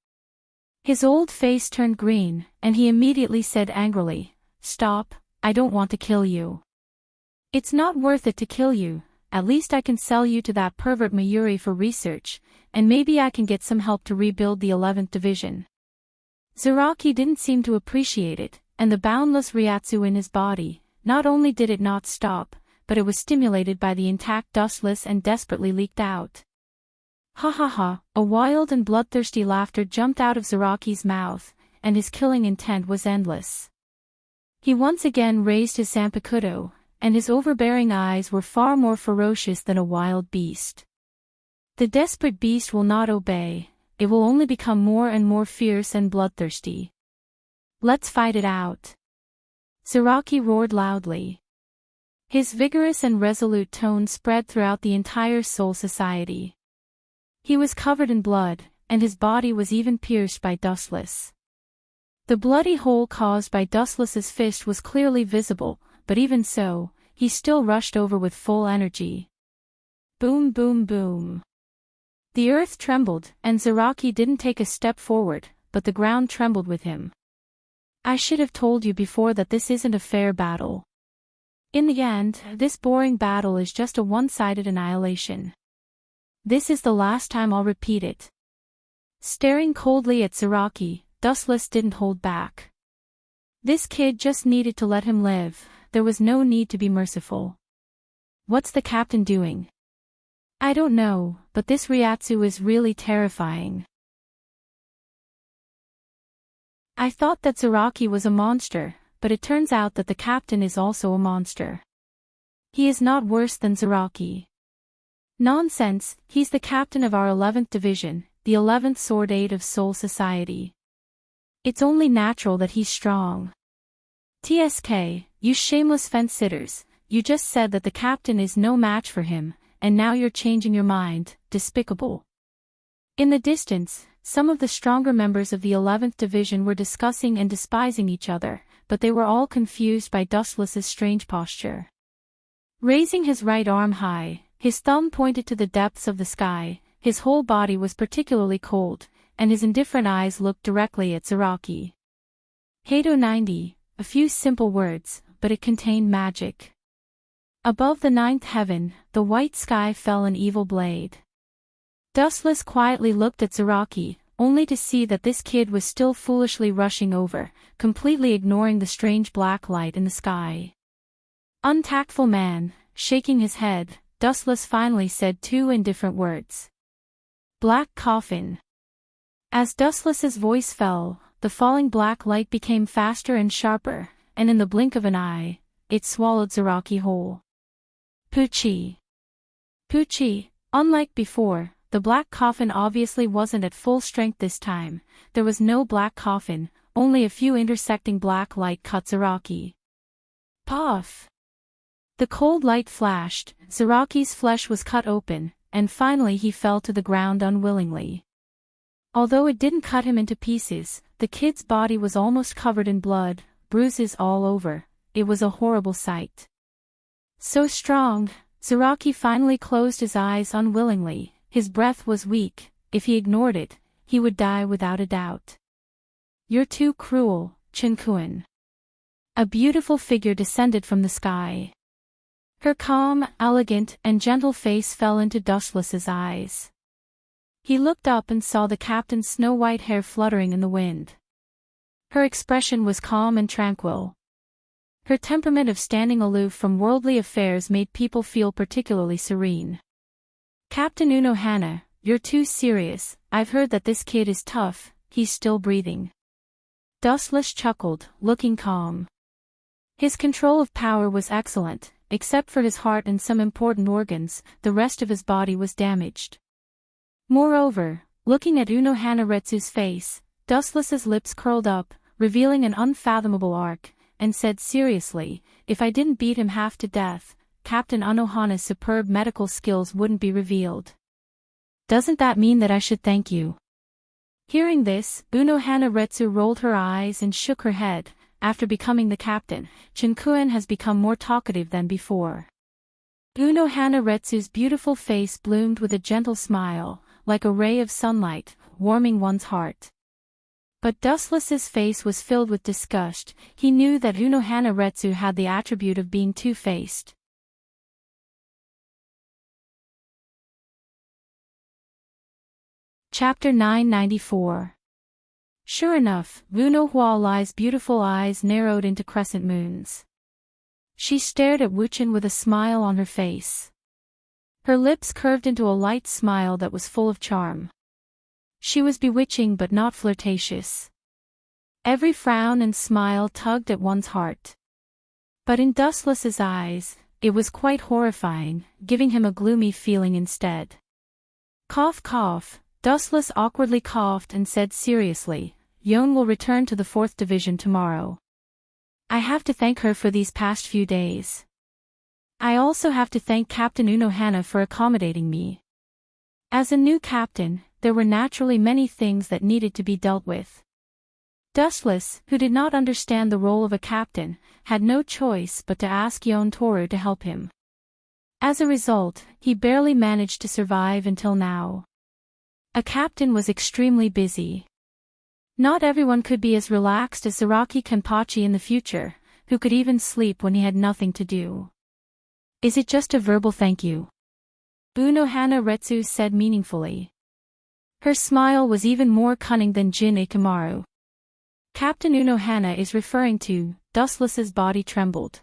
His old face turned green, and he immediately said angrily, "Stop, I don't want to kill you. It's not worth it to kill you, at least I can sell you to that pervert Mayuri for research, and maybe I can get some help to rebuild the 11th Division." Zaraki didn't seem to appreciate it, and the boundless Ryatsu in his body, not only did it not stop, but it was stimulated by the intact Dustless and desperately leaked out. Ha ha ha, a wild and bloodthirsty laughter jumped out of Zaraki's mouth, and his killing intent was endless. He once again raised his Zanpakuto, and his overbearing eyes were far more ferocious than a wild beast. The desperate beast will not obey, it will only become more and more fierce and bloodthirsty. Let's fight it out. Zaraki roared loudly. His vigorous and resolute tone spread throughout the entire Soul Society. He was covered in blood, and his body was even pierced by Dustless. The bloody hole caused by Dustless's fist was clearly visible, but even so, he still rushed over with full energy. Boom boom boom. The earth trembled, and Zaraki didn't take a step forward, but the ground trembled with him. I should have told you before that this isn't a fair battle. In the end, this boring battle is just a one-sided annihilation. This is the last time I'll repeat it. Staring coldly at Zaraki, Dustless didn't hold back. This kid just needed to let him live, there was no need to be merciful. What's the captain doing? I don't know, but this Ryatsu is really terrifying. I thought that Zaraki was a monster, but it turns out that the captain is also a monster. He is not worse than Zaraki. Nonsense, he's the captain of our 11th Division, the 11th Sword Aid of Soul Society. It's only natural that he's strong. TSK, you shameless fence-sitters, you just said that the captain is no match for him, and now you're changing your mind, despicable. In the distance, some of the stronger members of the 11th Division were discussing and despising each other, but they were all confused by Dustless's strange posture. Raising his right arm high, his thumb pointed to the depths of the sky, his whole body was particularly cold, and his indifferent eyes looked directly at Zaraki. Hato 90, a few simple words, but it contained magic. Above the 9th heaven, the white sky fell an evil blade. Dustless quietly looked at Zaraki, only to see that this kid was still foolishly rushing over, completely ignoring the strange black light in the sky. Untactful man, shaking his head, Dustless finally said two indifferent words. Black coffin. As Dustless's voice fell, the falling black light became faster and sharper, and in the blink of an eye, it swallowed Zaraki whole. Poochie. Poochie, unlike before, the black coffin obviously wasn't at full strength this time. There was no black coffin, only a few intersecting black light cut Zaraki. Puff! The cold light flashed, Zaraki's flesh was cut open, and finally he fell to the ground unwillingly. Although it didn't cut him into pieces, the kid's body was almost covered in blood, bruises all over. It was a horrible sight. So strong, Zaraki finally closed his eyes unwillingly. His breath was weak. If he ignored it, he would die without a doubt. You're too cruel, Chinkuan. A beautiful figure descended from the sky. Her calm, elegant, and gentle face fell into Dustless's eyes. He looked up and saw the captain's snow-white hair fluttering in the wind. Her expression was calm and tranquil. Her temperament of standing aloof from worldly affairs made people feel particularly serene. Captain Unohana, you're too serious. I've heard that this kid is tough. He's still breathing. Dustless chuckled, looking calm. His control of power was excellent, except for his heart and some important organs. The rest of his body was damaged. Moreover, looking at Unohana Retsu's face, Dustless's lips curled up, revealing an unfathomable arc, and said seriously, if I didn't beat him half to death, Captain Unohana's superb medical skills wouldn't be revealed. Doesn't that mean that I should thank you? Hearing this, Unohana Retsu rolled her eyes and shook her head. After becoming the captain, Chinkuan has become more talkative than before. Unohana Retsu's beautiful face bloomed with a gentle smile, like a ray of sunlight, warming one's heart. But Dustless's face was filled with disgust. He knew that Unohana Retsu had the attribute of being two-faced. Chapter 994. Sure enough, Uno Hualai's beautiful eyes narrowed into crescent moons. She stared at Wuchen with a smile on her face. Her lips curved into a light smile that was full of charm. She was bewitching but not flirtatious. Every frown and smile tugged at one's heart. But in Dustless's eyes, it was quite horrifying, giving him a gloomy feeling instead. Cough cough, Dustless awkwardly coughed and said seriously, Yon will return to the 4th Division tomorrow. I have to thank her for these past few days. I also have to thank Captain Unohana for accommodating me. As a new captain, there were naturally many things that needed to be dealt with. Dustless, who did not understand the role of a captain, had no choice but to ask Yon Toru to help him. As a result, he barely managed to survive until now. A captain was extremely busy. Not everyone could be as relaxed as Zaraki Kenpachi in the future, who could even sleep when he had nothing to do. Is it just a verbal thank you? Unohana Retsu said meaningfully. Her smile was even more cunning than Jin Ikamaru. Captain Unohana is referring to, Dustless's body trembled.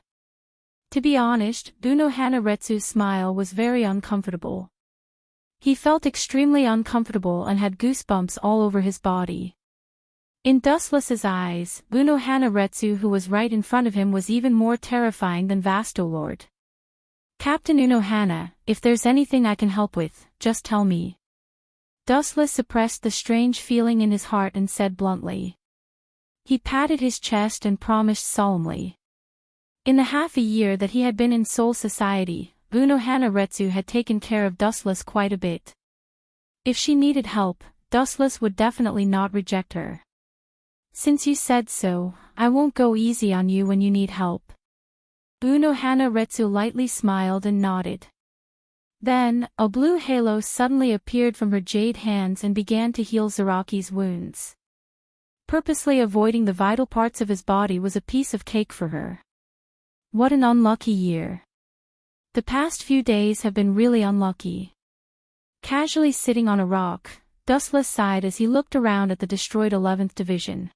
To be honest, Unohana Retsu's smile was very uncomfortable. He felt extremely uncomfortable and had goosebumps all over his body. In Dustless's eyes, Unohana Retsu who was right in front of him was even more terrifying than Vastolord. Captain Unohana, if there's anything I can help with, just tell me. Dustless suppressed the strange feeling in his heart and said bluntly. He patted his chest and promised solemnly. In the half a year that he had been in Soul Society, Unohana Retsu had taken care of Dustless quite a bit. If she needed help, Dustless would definitely not reject her. Since you said so, I won't go easy on you when you need help. Unohana Retsu lightly smiled and nodded. Then, a blue halo suddenly appeared from her jade hands and began to heal Zaraki's wounds. Purposely avoiding the vital parts of his body was a piece of cake for her. What an unlucky year. The past few days have been really unlucky. Casually sitting on a rock, Dustless sighed as he looked around at the destroyed 11th Division.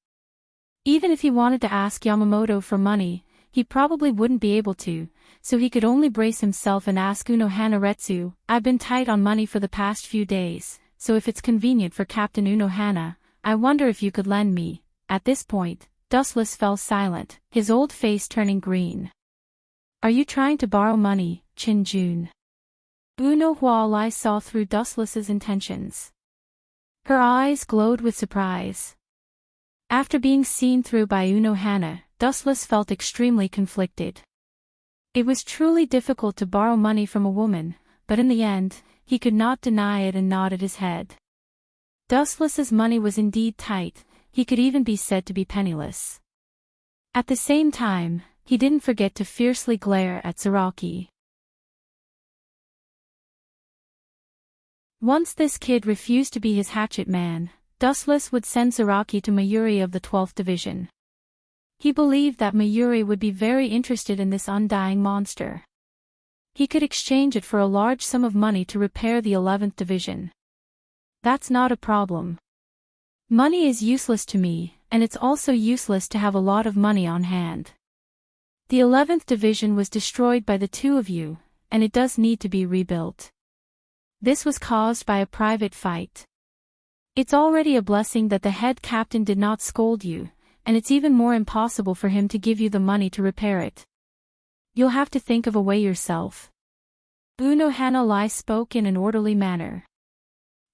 Even if he wanted to ask Yamamoto for money, he probably wouldn't be able to, so he could only brace himself and ask Unohana Retsu, I've been tight on money for the past few days, so if it's convenient for Captain Unohana, I wonder if you could lend me. At this point, Dustless fell silent, his old face turning green. Are you trying to borrow money, Chin-jun? Unohana saw through Dustless's intentions. Her eyes glowed with surprise. After being seen through by Unohana, Dustless felt extremely conflicted. It was truly difficult to borrow money from a woman, but in the end, he could not deny it and nodded his head. Dustless's money was indeed tight, he could even be said to be penniless. At the same time, he didn't forget to fiercely glare at Zaraki. Once this kid refused to be his hatchet man, Dustless would send Zaraki to Mayuri of the 12th Division. He believed that Mayuri would be very interested in this undying monster. He could exchange it for a large sum of money to repair the 11th Division. That's not a problem. Money is useless to me, and it's also useless to have a lot of money on hand. The 11th Division was destroyed by the two of you, and it does need to be rebuilt. This was caused by a private fight. It's already a blessing that the head captain did not scold you, and it's even more impossible for him to give you the money to repair it. You'll have to think of a way yourself. Unohana spoke in an orderly manner.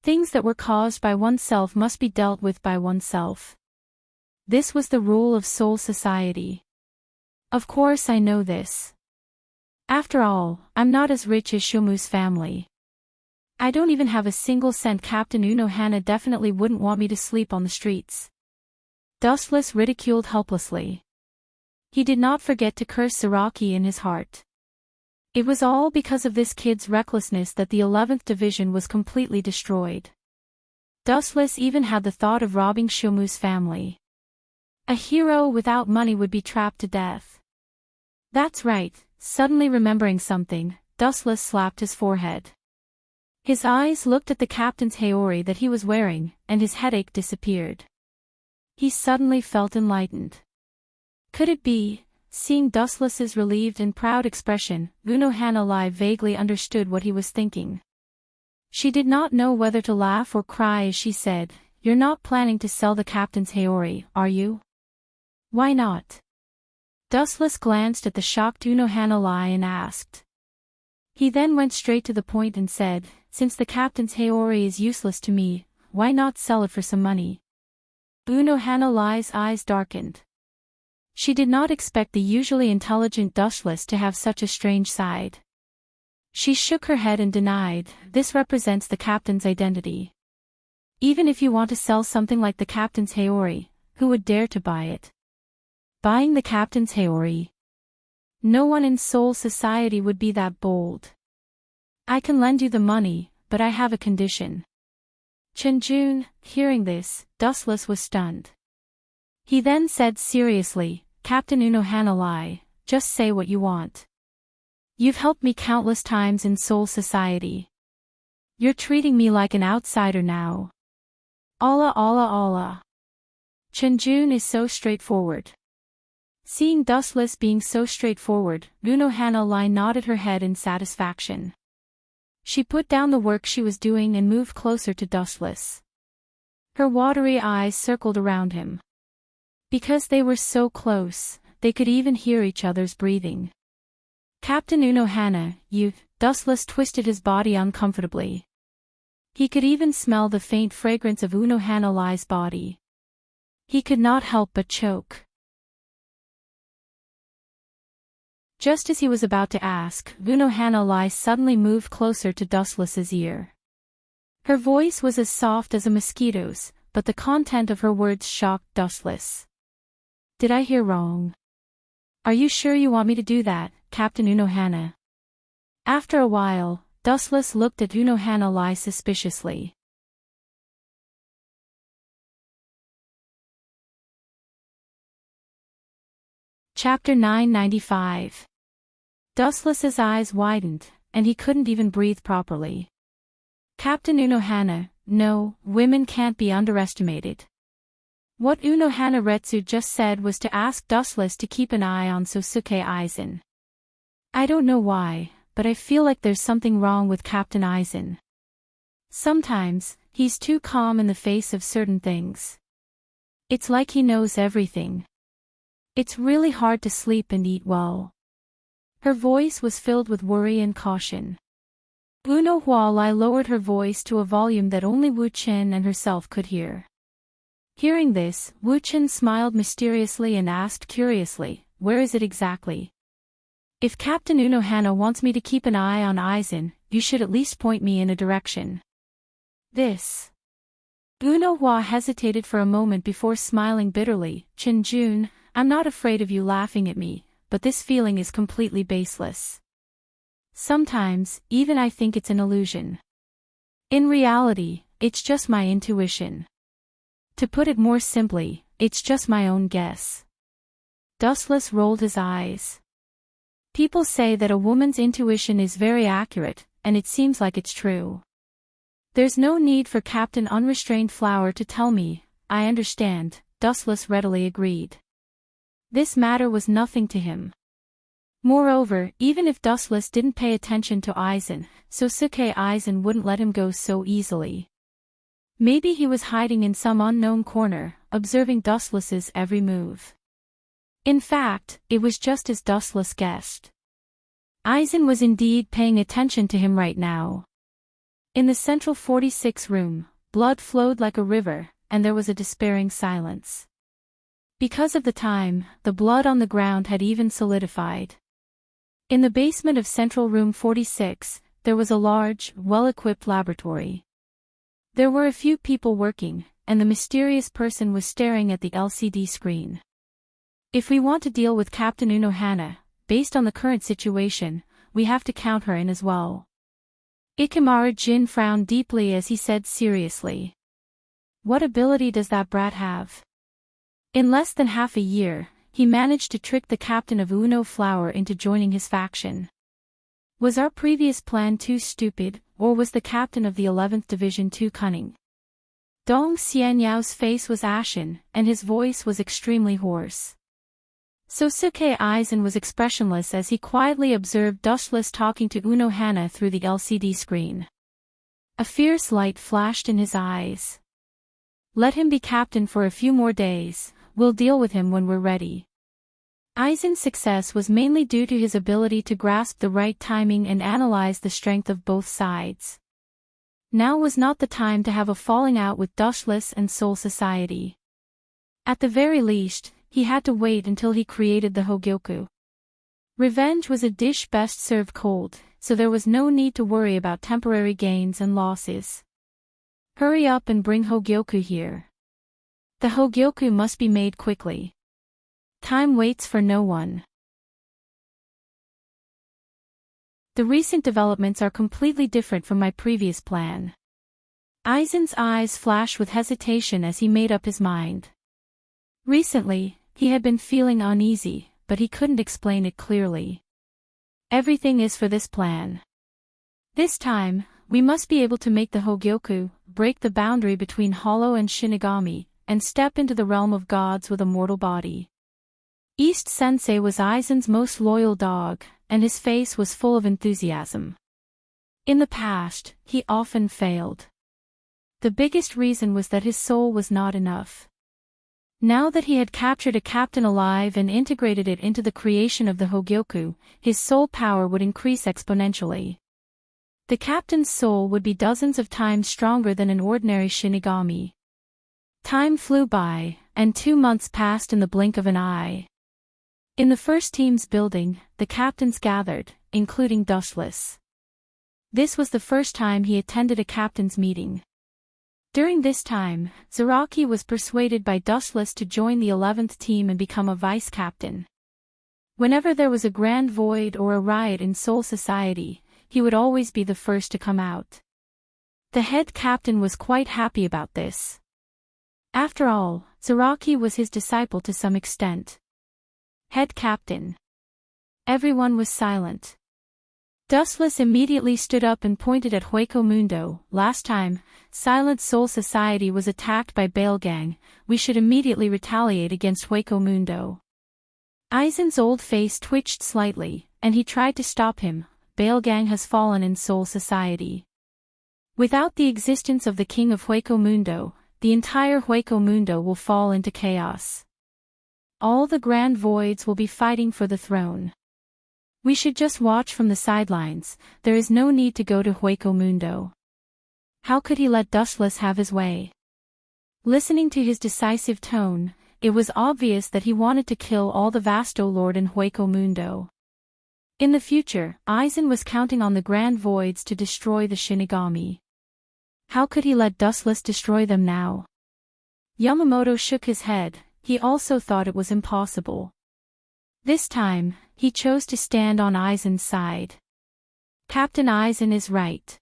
Things that were caused by oneself must be dealt with by oneself. This was the rule of Soul Society. Of course I know this. After all, I'm not as rich as Shomu's family. I don't even have a single cent. Captain Unohana definitely wouldn't want me to sleep on the streets. Dustless ridiculed helplessly. He did not forget to curse Zaraki in his heart. It was all because of this kid's recklessness that the 11th Division was completely destroyed. Dustless even had the thought of robbing Shomu's family. A hero without money would be trapped to death. That's right, suddenly remembering something, Dustless slapped his forehead. His eyes looked at the captain's haori that he was wearing, and his headache disappeared. He suddenly felt enlightened. Could it be? Seeing Dustless's relieved and proud expression, Unohana vaguely understood what he was thinking. She did not know whether to laugh or cry as she said, You're not planning to sell the captain's haori, are you? Why not? Dustless glanced at the shocked Unohana and asked. He then went straight to the point and said, Since the captain's haori is useless to me, why not sell it for some money? Unohana's eyes darkened. She did not expect the usually intelligent Dustless to have such a strange side. She shook her head and denied, This represents the captain's identity. Even if you want to sell something like the captain's haori, who would dare to buy it? Buying the captain's haori? No one in Soul Society would be that bold. I can lend you the money, but I have a condition. Chin-jun, hearing this, Dustless was stunned. He then said seriously, Captain Unohana, just say what you want. You've helped me countless times in Soul Society. You're treating me like an outsider now. Allah. Chin-jun is so straightforward. Seeing Dustless being so straightforward, Unohana nodded her head in satisfaction. She put down the work she was doing and moved closer to Dustless. Her watery eyes circled around him. Because they were so close, they could even hear each other's breathing. Captain Unohana, Dustless twisted his body uncomfortably. He could even smell the faint fragrance of Unohana's body. He could not help but choke. Just as he was about to ask, Unohana Lai suddenly moved closer to Dustless's ear. Her voice was as soft as a mosquito's, but the content of her words shocked Dustless. Did I hear wrong? Are you sure you want me to do that, Captain Unohana? After a while, Dustless looked at Unohana Lai suspiciously. Chapter 995. Dustless's eyes widened, and he couldn't even breathe properly. Captain Unohana, no, women can't be underestimated. What Unohana Retsu just said was to ask Dustless to keep an eye on Sosuke Aizen. I don't know why, but I feel like there's something wrong with Captain Aizen. Sometimes, he's too calm in the face of certain things. It's like he knows everything. It's really hard to sleep and eat well. Her voice was filled with worry and caution. Unohana Lai lowered her voice to a volume that only Wu Chen and herself could hear. Hearing this, Wu Chen smiled mysteriously and asked curiously, where is it exactly? If Captain Unohana wants me to keep an eye on Aizen, you should at least point me in a direction. This. Unohana hesitated for a moment before smiling bitterly. Chin-jun, I'm not afraid of you laughing at me, but this feeling is completely baseless. Sometimes, even I think it's an illusion. In reality, it's just my intuition. To put it more simply, it's just my own guess. Dustless rolled his eyes. People say that a woman's intuition is very accurate, and it seems like it's true. There's no need for Captain Unrestrained Flower to tell me, I understand, Dustless readily agreed. This matter was nothing to him. Moreover, even if Dustless didn't pay attention to Aizen, Sosuke Aizen wouldn't let him go so easily. Maybe he was hiding in some unknown corner, observing Dustless's every move. In fact, it was just as Dustless guessed. Aizen was indeed paying attention to him right now. In the central 46 room, blood flowed like a river, and there was a despairing silence. Because of the time, the blood on the ground had even solidified. In the basement of Central Room 46, there was a large, well-equipped laboratory. There were a few people working, and the mysterious person was staring at the LCD screen. If we want to deal with Captain Unohana, based on the current situation, we have to count her in as well. Ikemura Jin frowned deeply as he said seriously. What ability does that brat have? In less than half a year, he managed to trick the captain of Uno Flower into joining his faction. Was our previous plan too stupid, or was the captain of the 11th Division too cunning? Dong Xianyao's face was ashen, and his voice was extremely hoarse. Sosuke Aizen was expressionless as he quietly observed Dustless talking to Unohana through the LCD screen. A fierce light flashed in his eyes. Let him be captain for a few more days, we'll deal with him when we're ready. Aizen's success was mainly due to his ability to grasp the right timing and analyze the strength of both sides. Now was not the time to have a falling out with Dustless and Soul Society. At the very least, he had to wait until he created the Hogyoku. Revenge was a dish best served cold, so there was no need to worry about temporary gains and losses. Hurry up and bring Hogyoku here. The Hogyoku must be made quickly. Time waits for no one. The recent developments are completely different from my previous plan. Aizen's eyes flashed with hesitation as he made up his mind. Recently, he had been feeling uneasy, but he couldn't explain it clearly. Everything is for this plan. This time, we must be able to make the Hogyoku, break the boundary between Hollow and Shinigami, and step into the realm of gods with a mortal body. East Sensei was Aizen's most loyal dog, and his face was full of enthusiasm. In the past, he often failed. The biggest reason was that his soul was not enough. Now that he had captured a captain alive and integrated it into the creation of the Hogyoku, his soul power would increase exponentially. The captain's soul would be dozens of times stronger than an ordinary Shinigami. Time flew by, and 2 months passed in the blink of an eye. In the first team's building, the captains gathered, including Dustless. This was the first time he attended a captain's meeting. During this time, Zaraki was persuaded by Dustless to join the 11th team and become a vice-captain. Whenever there was a grand void or a riot in Soul Society, he would always be the first to come out. The head captain was quite happy about this. After all, Zaraki was his disciple to some extent. Head captain. Everyone was silent. Dustless immediately stood up and pointed at Hueco Mundo. Last time, Silent Soul Society was attacked by Balegang, we should immediately retaliate against Hueco Mundo. Aizen's old face twitched slightly, and he tried to stop him. Balegang has fallen in Soul Society. Without the existence of the king of Hueco Mundo, the entire Hueco Mundo will fall into chaos. All the grand voids will be fighting for the throne. We should just watch from the sidelines, there is no need to go to Hueco Mundo. How could he let Dustless have his way? Listening to his decisive tone, it was obvious that he wanted to kill all the Vasto Lord in Hueco Mundo. In the future, Aizen was counting on the grand voids to destroy the Shinigami. How could he let Dustless destroy them now? Yamamoto shook his head, he also thought it was impossible. This time, he chose to stand on Aizen's side. Captain Aizen is right.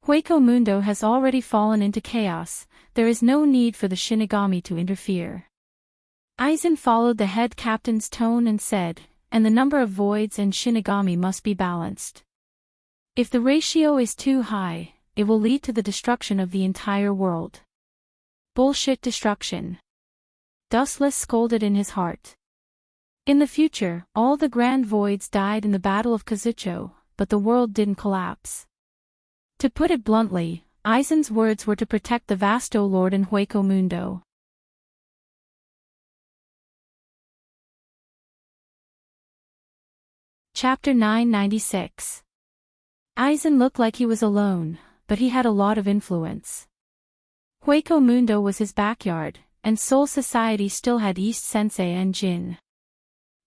Hueco Mundo has already fallen into chaos, there is no need for the Shinigami to interfere. Aizen followed the head captain's tone and said, and the number of voids and Shinigami must be balanced. If the ratio is too high, it will lead to the destruction of the entire world. Bullshit destruction. Dustless scolded in his heart. In the future, all the grand voids died in the Battle of Kazucho, but the world didn't collapse. To put it bluntly, Aizen's words were to protect the Vasto Lord in Hueco Mundo. Chapter 996. Aizen looked like he was alone, but he had a lot of influence. Hueco Mundo was his backyard, and Soul Society still had East Sensei and Jin.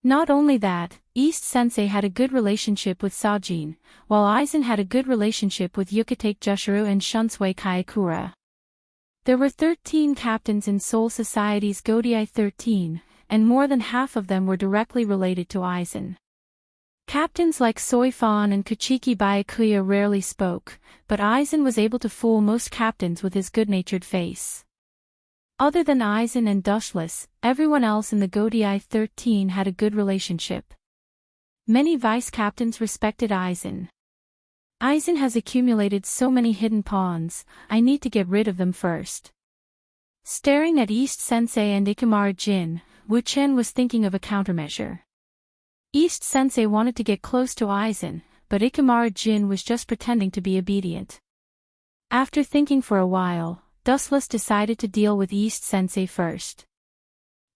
Not only that, East Sensei had a good relationship with Sajin, while Aizen had a good relationship with Yukitake Jushiro and Shunsui Kaiyakura. There were 13 captains in Soul Society's Godai 13, and more than half of them were directly related to Aizen. Captains like Soifan and Kuchiki Byakuya rarely spoke, but Aizen was able to fool most captains with his good-natured face. Other than Aizen and Dustless, everyone else in the Godai 13 had a good relationship. Many vice-captains respected Aizen. Aizen has accumulated so many hidden pawns, I need to get rid of them first. Staring at East Sensei and Ikamaru Jin, Wu Chen was thinking of a countermeasure. East Sensei wanted to get close to Aizen, but Ikamaru Jin was just pretending to be obedient. After thinking for a while, Dustless decided to deal with East Sensei first.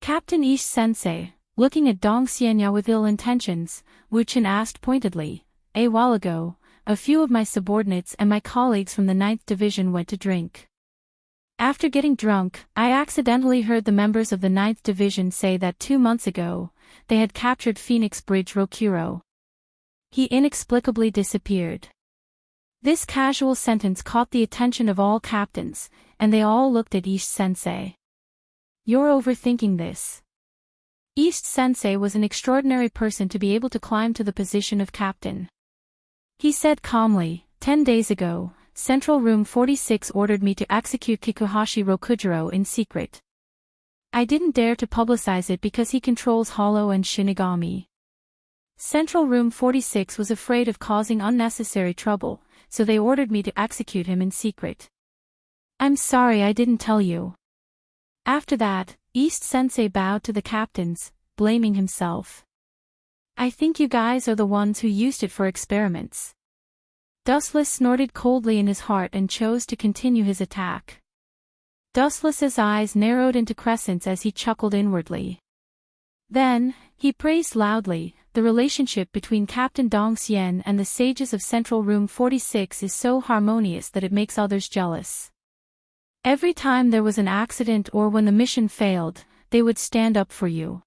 Captain East Sensei, looking at Dong Xianya with ill intentions, Wu Chen asked pointedly, "A while ago, a few of my subordinates and my colleagues from the 9th Division went to drink. After getting drunk, I accidentally heard the members of the 9th Division say that 2 months ago, they had captured Phoenix Bridge Rokuro. He inexplicably disappeared." This casual sentence caught the attention of all captains, and they all looked at East Sensei. "You're overthinking this." East Sensei was an extraordinary person to be able to climb to the position of captain. He said calmly, 10 days ago, Central Room 46 ordered me to execute Kikuhashi Rokujiro in secret. I didn't dare to publicize it because he controls Hollow and Shinigami. Central Room 46 was afraid of causing unnecessary trouble, so they ordered me to execute him in secret. I'm sorry I didn't tell you. After that, East Sensei bowed to the captains, blaming himself. I think you guys are the ones who used it for experiments. Dustless snorted coldly in his heart and chose to continue his attack. Dustless's eyes narrowed into crescents as he chuckled inwardly. Then, he praised loudly, the relationship between Captain Dong Xian and the sages of Central Room 46 is so harmonious that it makes others jealous. Every time there was an accident or when the mission failed, they would stand up for you.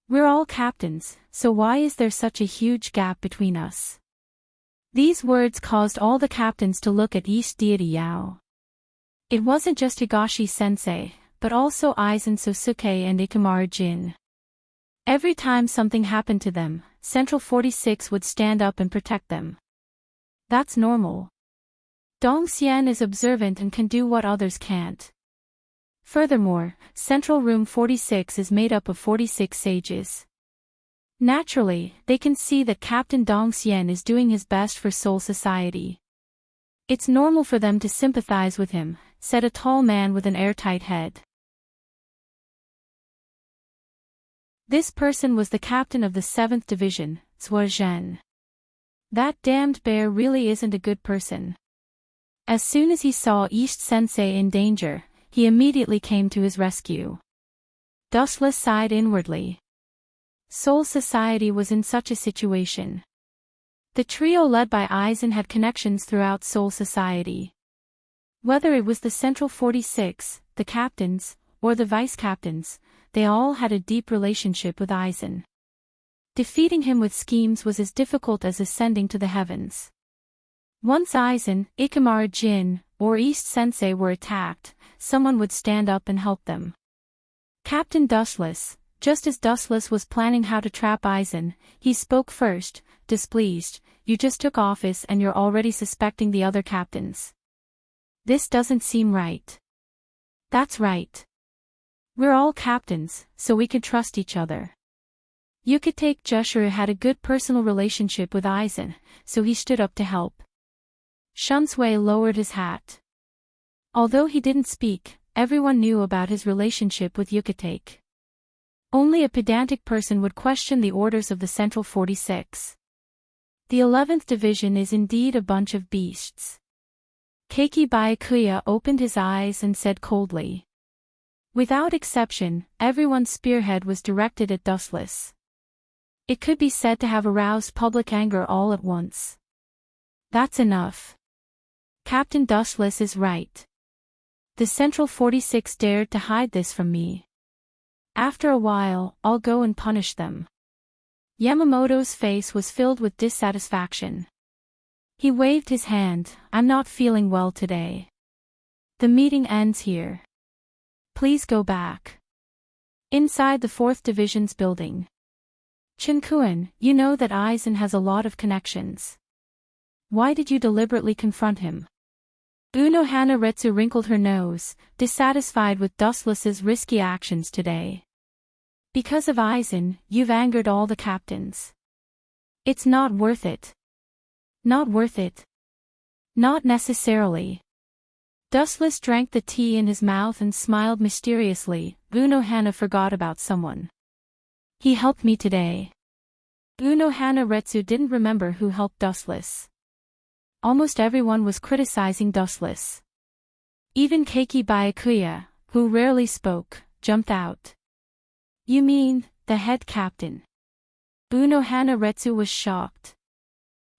We're all captains, so why is there such a huge gap between us? These words caused all the captains to look at East Deity Yao. It wasn't just Higashi-sensei, but also Aizen Sosuke and Ikamaru Jin. Every time something happened to them, Central 46 would stand up and protect them. That's normal. Dong Xian is observant and can do what others can't. Furthermore, Central Room 46 is made up of 46 sages. Naturally, they can see that Captain Dong Xian is doing his best for Soul Society. It's normal for them to sympathize with him, said a tall man with an airtight head. This person was the captain of the 7th Division, Zhua Zhen. That damned bear really isn't a good person. As soon as he saw East Sensei in danger, he immediately came to his rescue. Dustless sighed inwardly. Soul Society was in such a situation. The trio led by Aizen had connections throughout Soul Society. Whether it was the Central 46, the captains, or the vice-captains, they all had a deep relationship with Aizen. Defeating him with schemes was as difficult as ascending to the heavens. Once Aizen, Ikamaru Jin, or East Sensei were attacked, someone would stand up and help them. Captain Dustless, just as Dustless was planning how to trap Aizen, he spoke first, displeased, "You just took office and you're already suspecting the other captains. This doesn't seem right." "That's right. We're all captains, so we can trust each other." Yukitake Jushiro had a good personal relationship with Aizen, so he stood up to help. Shunsui lowered his hat. Although he didn't speak, everyone knew about his relationship with Yukitake. Only a pedantic person would question the orders of the Central 46. The 11th Division is indeed a bunch of beasts. Keiki Byakuya opened his eyes and said coldly. Without exception, everyone's spearhead was directed at Dustless. It could be said to have aroused public anger all at once. That's enough. Captain Dustless is right. The Central 46 dared to hide this from me. After a while, I'll go and punish them. Yamamoto's face was filled with dissatisfaction. He waved his hand. "I'm not feeling well today. The meeting ends here. Please go back." Inside the 4th Division's building. "Chinkuen, you know that Aizen has a lot of connections. Why did you deliberately confront him?" Unohana Retsu wrinkled her nose, dissatisfied with Dustless's risky actions today. "Because of Aizen, you've angered all the captains. It's not worth it." "Not worth it?" "Not necessarily." Dustless drank the tea in his mouth and smiled mysteriously. Unohana forgot about someone. "He helped me today." Unohana Retsu didn't remember who helped Dustless. Almost everyone was criticizing Dustless. Even Keiki Byakuya, who rarely spoke, jumped out. "You mean, the head captain?" Unohana Retsu was shocked.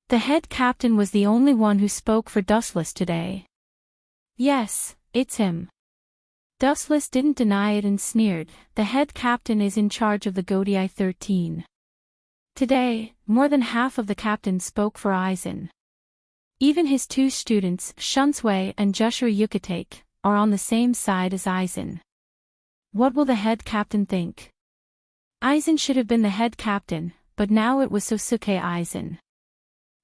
The head captain was the only one who spoke for Dustless today. "Yes, it's him." Dustless didn't deny it and sneered. "The head captain is in charge of the Godai 13. Today, more than half of the captains spoke for Aizen. Even his 2 students, Shunsui and Jushiro Yukitake, are on the same side as Aizen. What will the head captain think?" Aizen should have been the head captain, but now it was Sosuke Aizen.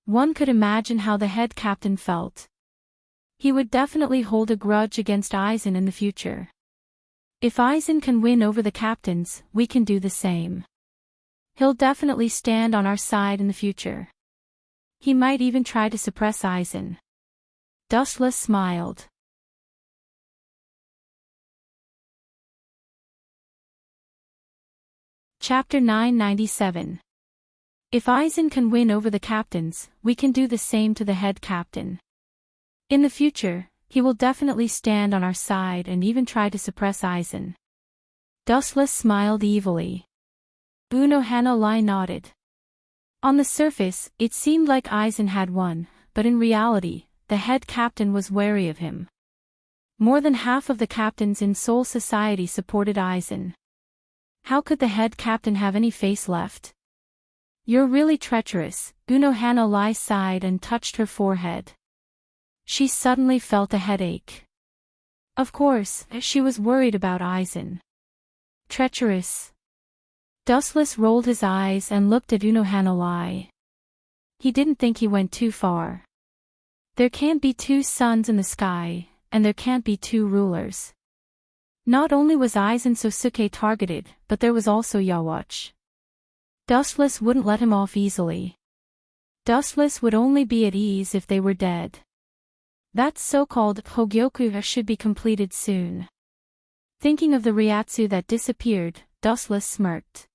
One could imagine how the head captain felt. He would definitely hold a grudge against Aizen in the future. If Aizen can win over the captains, we can do the same. He'll definitely stand on our side in the future. He might even try to suppress Aizen. Dustless smiled. Chapter 997. If Aizen can win over the captains, we can do the same to the head captain. In the future, he will definitely stand on our side and even try to suppress Aizen. Dustless smiled evilly. Unohana Lai nodded. On the surface, it seemed like Aizen had won, but in reality, the head captain was wary of him. More than half of the captains in Seoul society supported Aizen. How could the head captain have any face left? You're really treacherous, Unohana Lai sighed and touched her forehead. She suddenly felt a headache. Of course, she was worried about Aizen. Treacherous. Dustless rolled his eyes and looked at Unohana Lai. He didn't think he went too far. There can't be two suns in the sky, and there can't be two rulers. Not only was Aizen Sosuke targeted, but there was also Yawatch. Dustless wouldn't let him off easily. Dustless would only be at ease if they were dead. That so-called Hogyoku should be completed soon. Thinking of the Ryatsu that disappeared, Dustless smirked.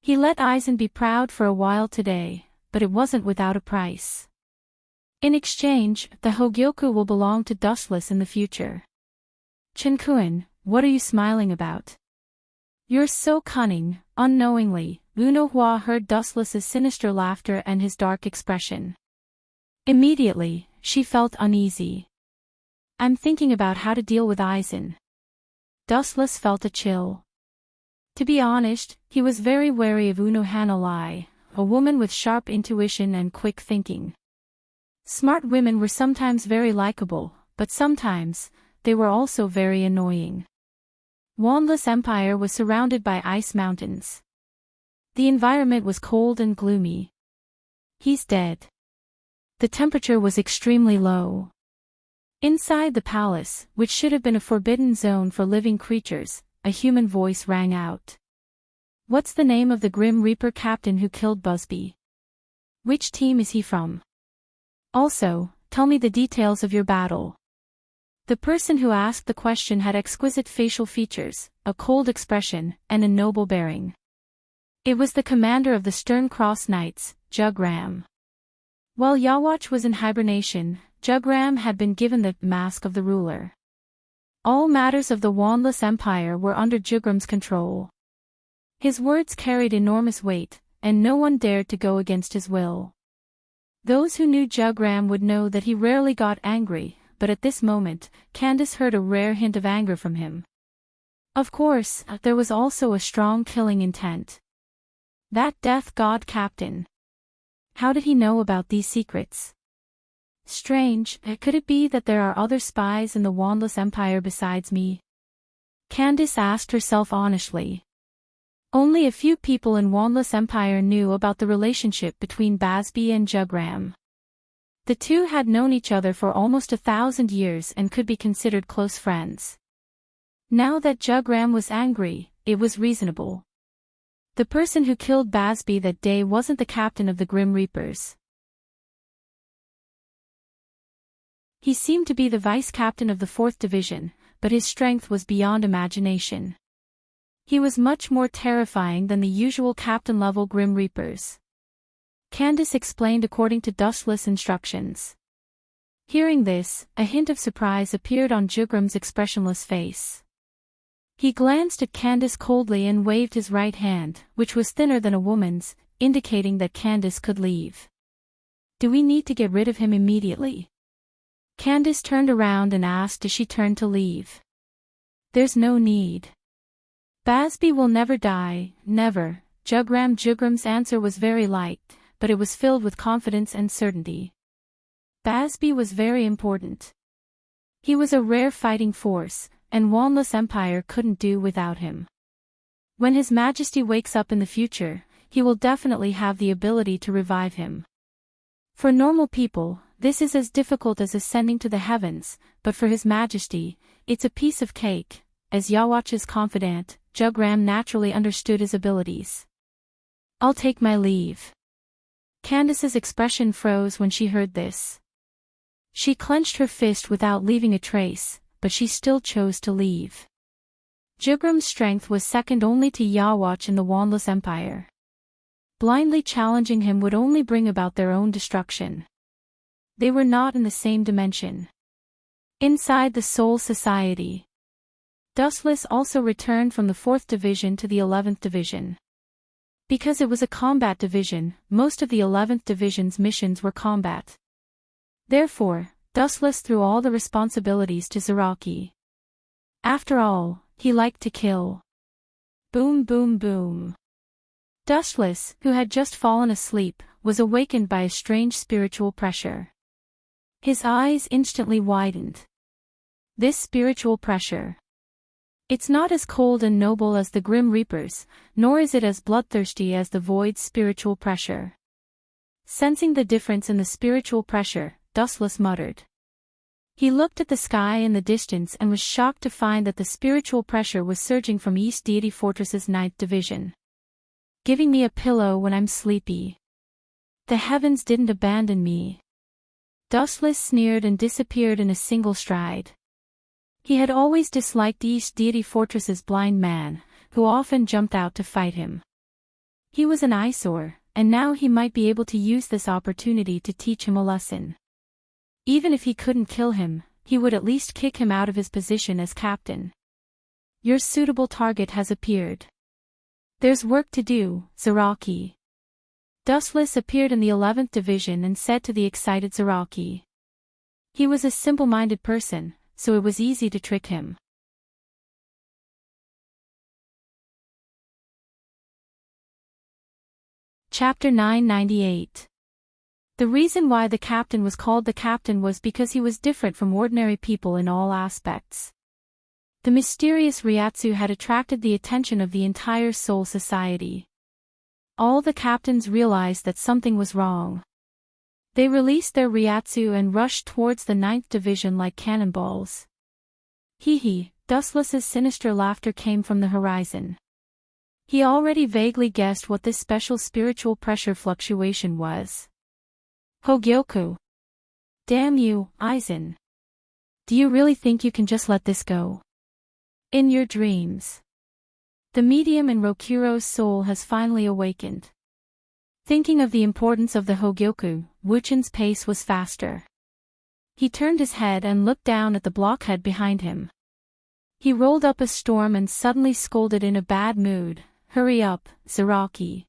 He let Aizen be proud for a while today, but it wasn't without a price. In exchange, the Hogyoku will belong to Dustless in the future. Chinkuen, what are you smiling about? You're so cunning. Unknowingly, Unohua heard Dustless's sinister laughter and his dark expression. Immediately, she felt uneasy. I'm thinking about how to deal with Aizen. Dustless felt a chill. To be honest, he was very wary of Unohana Lai, a woman with sharp intuition and quick thinking. Smart women were sometimes very likable, but sometimes, they were also very annoying. Wanless Empire was surrounded by ice mountains. The environment was cold and gloomy. He's dead. The temperature was extremely low. Inside the palace, which should have been a forbidden zone for living creatures, a human voice rang out. What's the name of the Grim Reaper captain who killed Busby? Which team is he from? Also, tell me the details of your battle. The person who asked the question had exquisite facial features, a cold expression, and a noble bearing. It was the commander of the Stern Cross Knights, Jugram. While Yawatch was in hibernation, Jugram had been given the mask of the ruler. All matters of the Wanless Empire were under Jugram's control. His words carried enormous weight, and no one dared to go against his will. Those who knew Jugram would know that he rarely got angry, but at this moment, Candace heard a rare hint of anger from him. Of course, there was also a strong killing intent. That death god captain. How did he know about these secrets? Strange, could it be that there are other spies in the Wanless Empire besides me? Candace asked herself honestly. Only a few people in Wanless Empire knew about the relationship between Busby and Jugram. The two had known each other for almost 1,000 years and could be considered close friends. Now that Jugram was angry, it was reasonable. The person who killed Busby that day wasn't the captain of the Grim Reapers. He seemed to be the vice-captain of the 4th Division, but his strength was beyond imagination. He was much more terrifying than the usual captain-level Grim Reapers. Candace explained according to Dustless instructions. Hearing this, a hint of surprise appeared on Jugram's expressionless face. He glanced at Candace coldly and waved his right hand, which was thinner than a woman's, indicating that Candace could leave. Do we need to get rid of him immediately? Candace turned around and asked as she turned to leave. There's no need. Busby will never die, never. Jugram's answer was very light, but it was filled with confidence and certainty. Busby was very important. He was a rare fighting force, and Wanless Empire couldn't do without him. When His Majesty wakes up in the future, he will definitely have the ability to revive him. For normal people, this is as difficult as ascending to the heavens, but for His Majesty, it's a piece of cake. As Yawatch's confidant, Jugram naturally understood his abilities. I'll take my leave. Candace's expression froze when she heard this. She clenched her fist without leaving a trace, but she still chose to leave. Jugram's strength was second only to Yawatch in the Wanless Empire. Blindly challenging him would only bring about their own destruction. They were not in the same dimension. Inside the Seoul Society, Dustless also returned from the 4th Division to the 11th Division. Because it was a combat division, most of the 11th Division's missions were combat. Therefore, Dustless threw all the responsibilities to Zaraki. After all, he liked to kill. Boom boom boom. Dustless, who had just fallen asleep, was awakened by a strange spiritual pressure. His eyes instantly widened. This spiritual pressure. It's not as cold and noble as the Grim Reaper's, nor is it as bloodthirsty as the Void's spiritual pressure. Sensing the difference in the spiritual pressure, Dustless muttered. He looked at the sky in the distance and was shocked to find that the spiritual pressure was surging from East Deity Fortress's 9th Division. Giving me a pillow when I'm sleepy. The heavens didn't abandon me. Dustless sneered and disappeared in a single stride. He had always disliked East Deity Fortress's blind man, who often jumped out to fight him. He was an eyesore, and now he might be able to use this opportunity to teach him a lesson. Even if he couldn't kill him, he would at least kick him out of his position as captain. Your suitable target has appeared. There's work to do, Zaraki. Dustless appeared in the 11th Division and said to the excited Zaraki. He was a simple-minded person, so it was easy to trick him. Chapter 998. The reason why the captain was called the captain was because he was different from ordinary people in all aspects. The mysterious Ryatsu had attracted the attention of the entire Soul Society. All the captains realized that something was wrong. They released their Ryatsu and rushed towards the 9th Division like cannonballs. Hee, Dustless's sinister laughter came from the horizon. He already vaguely guessed what this special spiritual pressure fluctuation was. Hogyoku. Damn you, Aizen. Do you really think you can just let this go? In your dreams. The medium in Rokuro's soul has finally awakened. Thinking of the importance of the Hogyoku, Wuchin's pace was faster. He turned his head and looked down at the blockhead behind him. He rolled up a storm and suddenly scolded in a bad mood, "Hurry up, Zaraki.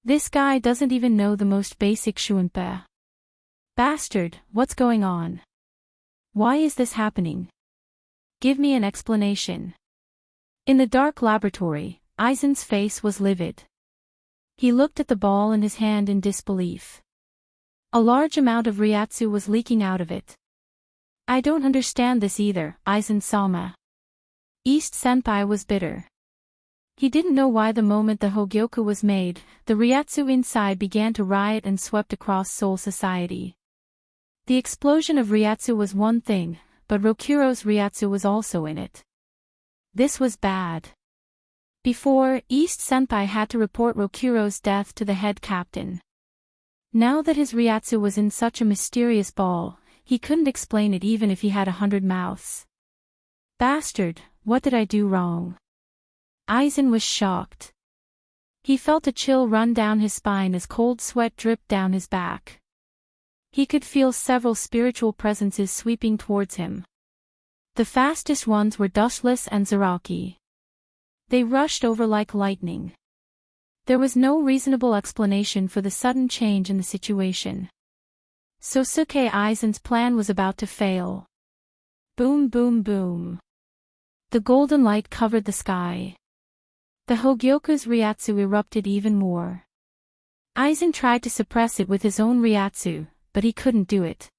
This guy doesn't even know the most basic Shuinpa. Bastard, what's going on? Why is this happening? Give me an explanation." In the dark laboratory, Aizen's face was livid. He looked at the ball in his hand in disbelief. A large amount of Ryatsu was leaking out of it. "I don't understand this either, Aizen-sama." East Senpai was bitter. He didn't know why the moment the Hogyoku was made, the Ryatsu inside began to riot and swept across Soul Society. The explosion of Ryatsu was one thing, but Rokuro's Ryatsu was also in it. This was bad. Before, East Senpai had to report Rokuro's death to the head captain. Now that his Ryatsu was in such a mysterious ball, he couldn't explain it even if he had 100 mouths. Bastard, what did I do wrong? Aizen was shocked. He felt a chill run down his spine as cold sweat dripped down his back. He could feel several spiritual presences sweeping towards him. The fastest ones were Dustless and Zaraki. They rushed over like lightning. There was no reasonable explanation for the sudden change in the situation. Sosuke Aizen's plan was about to fail. Boom boom boom. The golden light covered the sky. The Hogyoku's Ryatsu erupted even more. Aizen tried to suppress it with his own Ryatsu, but he couldn't do it.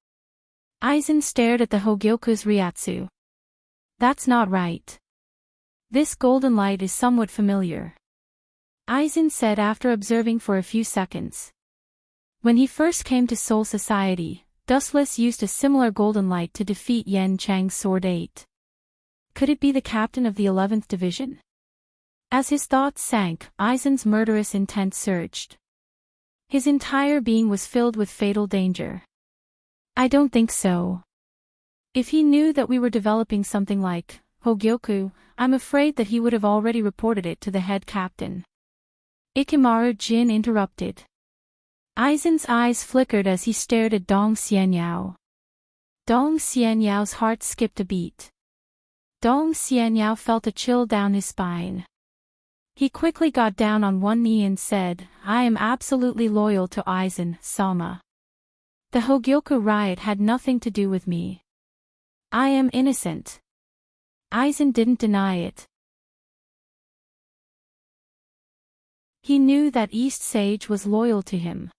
Aizen stared at the Hogyoku's Ryatsu. That's not right. This golden light is somewhat familiar. Aizen said after observing for a few seconds. When he first came to Soul Society, Dustless used a similar golden light to defeat Yen Chang's Sword 8. Could it be the captain of the 11th Division? As his thoughts sank, Aizen's murderous intent surged. His entire being was filled with fatal danger. I don't think so. If he knew that we were developing something like Hogyoku, I'm afraid that he would have already reported it to the head captain. Ikemaru Jin interrupted. Aizen's eyes flickered as he stared at Dong Xianyao. Dong Xianyao's heart skipped a beat. Dong Xianyao felt a chill down his spine. He quickly got down on one knee and said, I am absolutely loyal to Aizen-sama. The Hogyoku riot had nothing to do with me. I am innocent. Aizen didn't deny it. He knew that East Sage was loyal to him.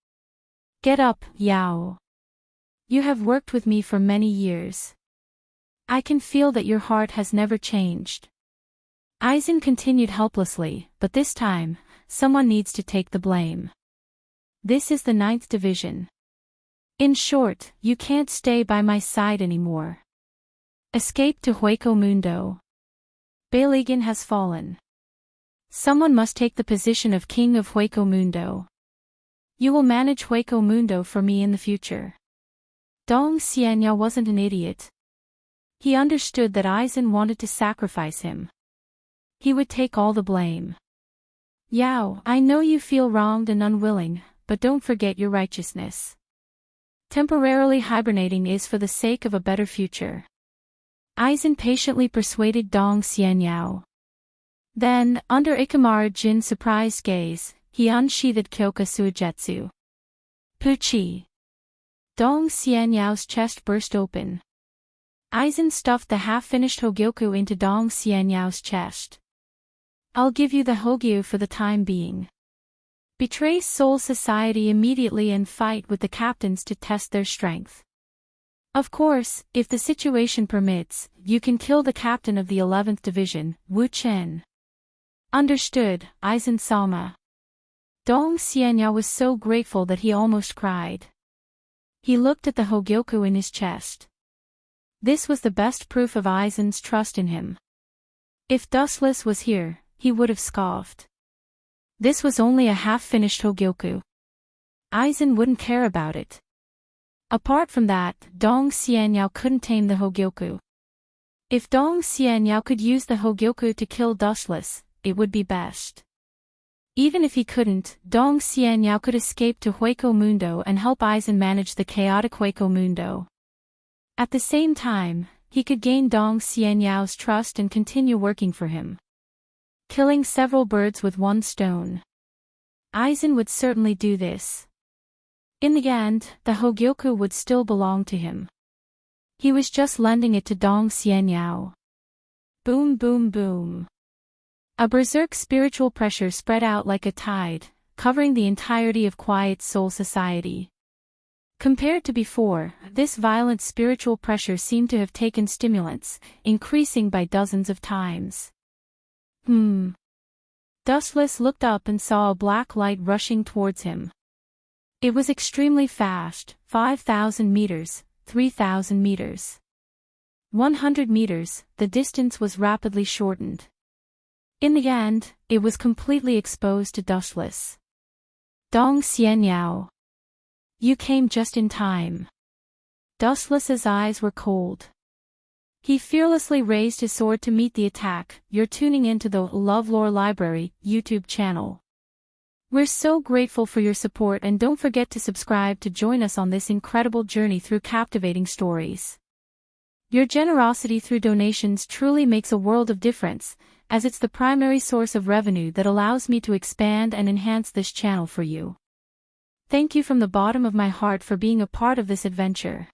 Get up, Yao. You have worked with me for many years. I can feel that your heart has never changed. Aizen continued helplessly, but this time, someone needs to take the blame. This is the 9th division. In short, you can't stay by my side anymore. Escape to Hueco Mundo. Baligan has fallen. Someone must take the position of King of Hueco Mundo. You will manage Hueco Mundo for me in the future. Dong Xianya wasn't an idiot. He understood that Aizen wanted to sacrifice him. He would take all the blame. Yao, I know you feel wronged and unwilling, but don't forget your righteousness. Temporarily hibernating is for the sake of a better future. Aizen patiently persuaded Dong Xianyao. Then, under Ikamaru Jin's surprised gaze, he unsheathed Kyoka Suigetsu. Puchi! Dong Xianyao's chest burst open. Aizen stuffed the half-finished Hogyoku into Dong Xianyao's chest. I'll give you the Hogyu for the time being. Betray Soul Society immediately and fight with the captains to test their strength. Of course, if the situation permits, you can kill the captain of the 11th Division, Wu Chen. Understood, Aizen-sama. Dong Xianyao was so grateful that he almost cried. He looked at the Hogyoku in his chest. This was the best proof of Aizen's trust in him. If Dustless was here, he would have scoffed. This was only a half-finished Hogyoku. Aizen wouldn't care about it. Apart from that, Dong Xianyao couldn't tame the Hogyoku. If Dong Xianyao could use the Hogyoku to kill Dustless, it would be best. Even if he couldn't, Dong Xianyao could escape to Hueco Mundo and help Aizen manage the chaotic Hueco Mundo. At the same time, he could gain Dong Xianyao's trust and continue working for him. Killing several birds with one stone. Aizen would certainly do this. In the end, the Hogyoku would still belong to him. He was just lending it to Dong Xianyao. Boom boom boom. A berserk spiritual pressure spread out like a tide, covering the entirety of Quiet Soul Society. Compared to before, this violent spiritual pressure seemed to have taken stimulants, increasing by dozens of times. Dustless looked up and saw a black light rushing towards him. It was extremely fast, 5,000 meters, 3,000 meters. 100 meters, the distance was rapidly shortened. In the end, it was completely exposed to Dustless. Dong Xianyao. You came just in time. Dustless's eyes were cold. He fearlessly raised his sword to meet the attack. You're tuning into the LoveLore Library YouTube channel. We're so grateful for your support and don't forget to subscribe to join us on this incredible journey through captivating stories. Your generosity through donations truly makes a world of difference, as it's the primary source of revenue that allows me to expand and enhance this channel for you. Thank you from the bottom of my heart for being a part of this adventure.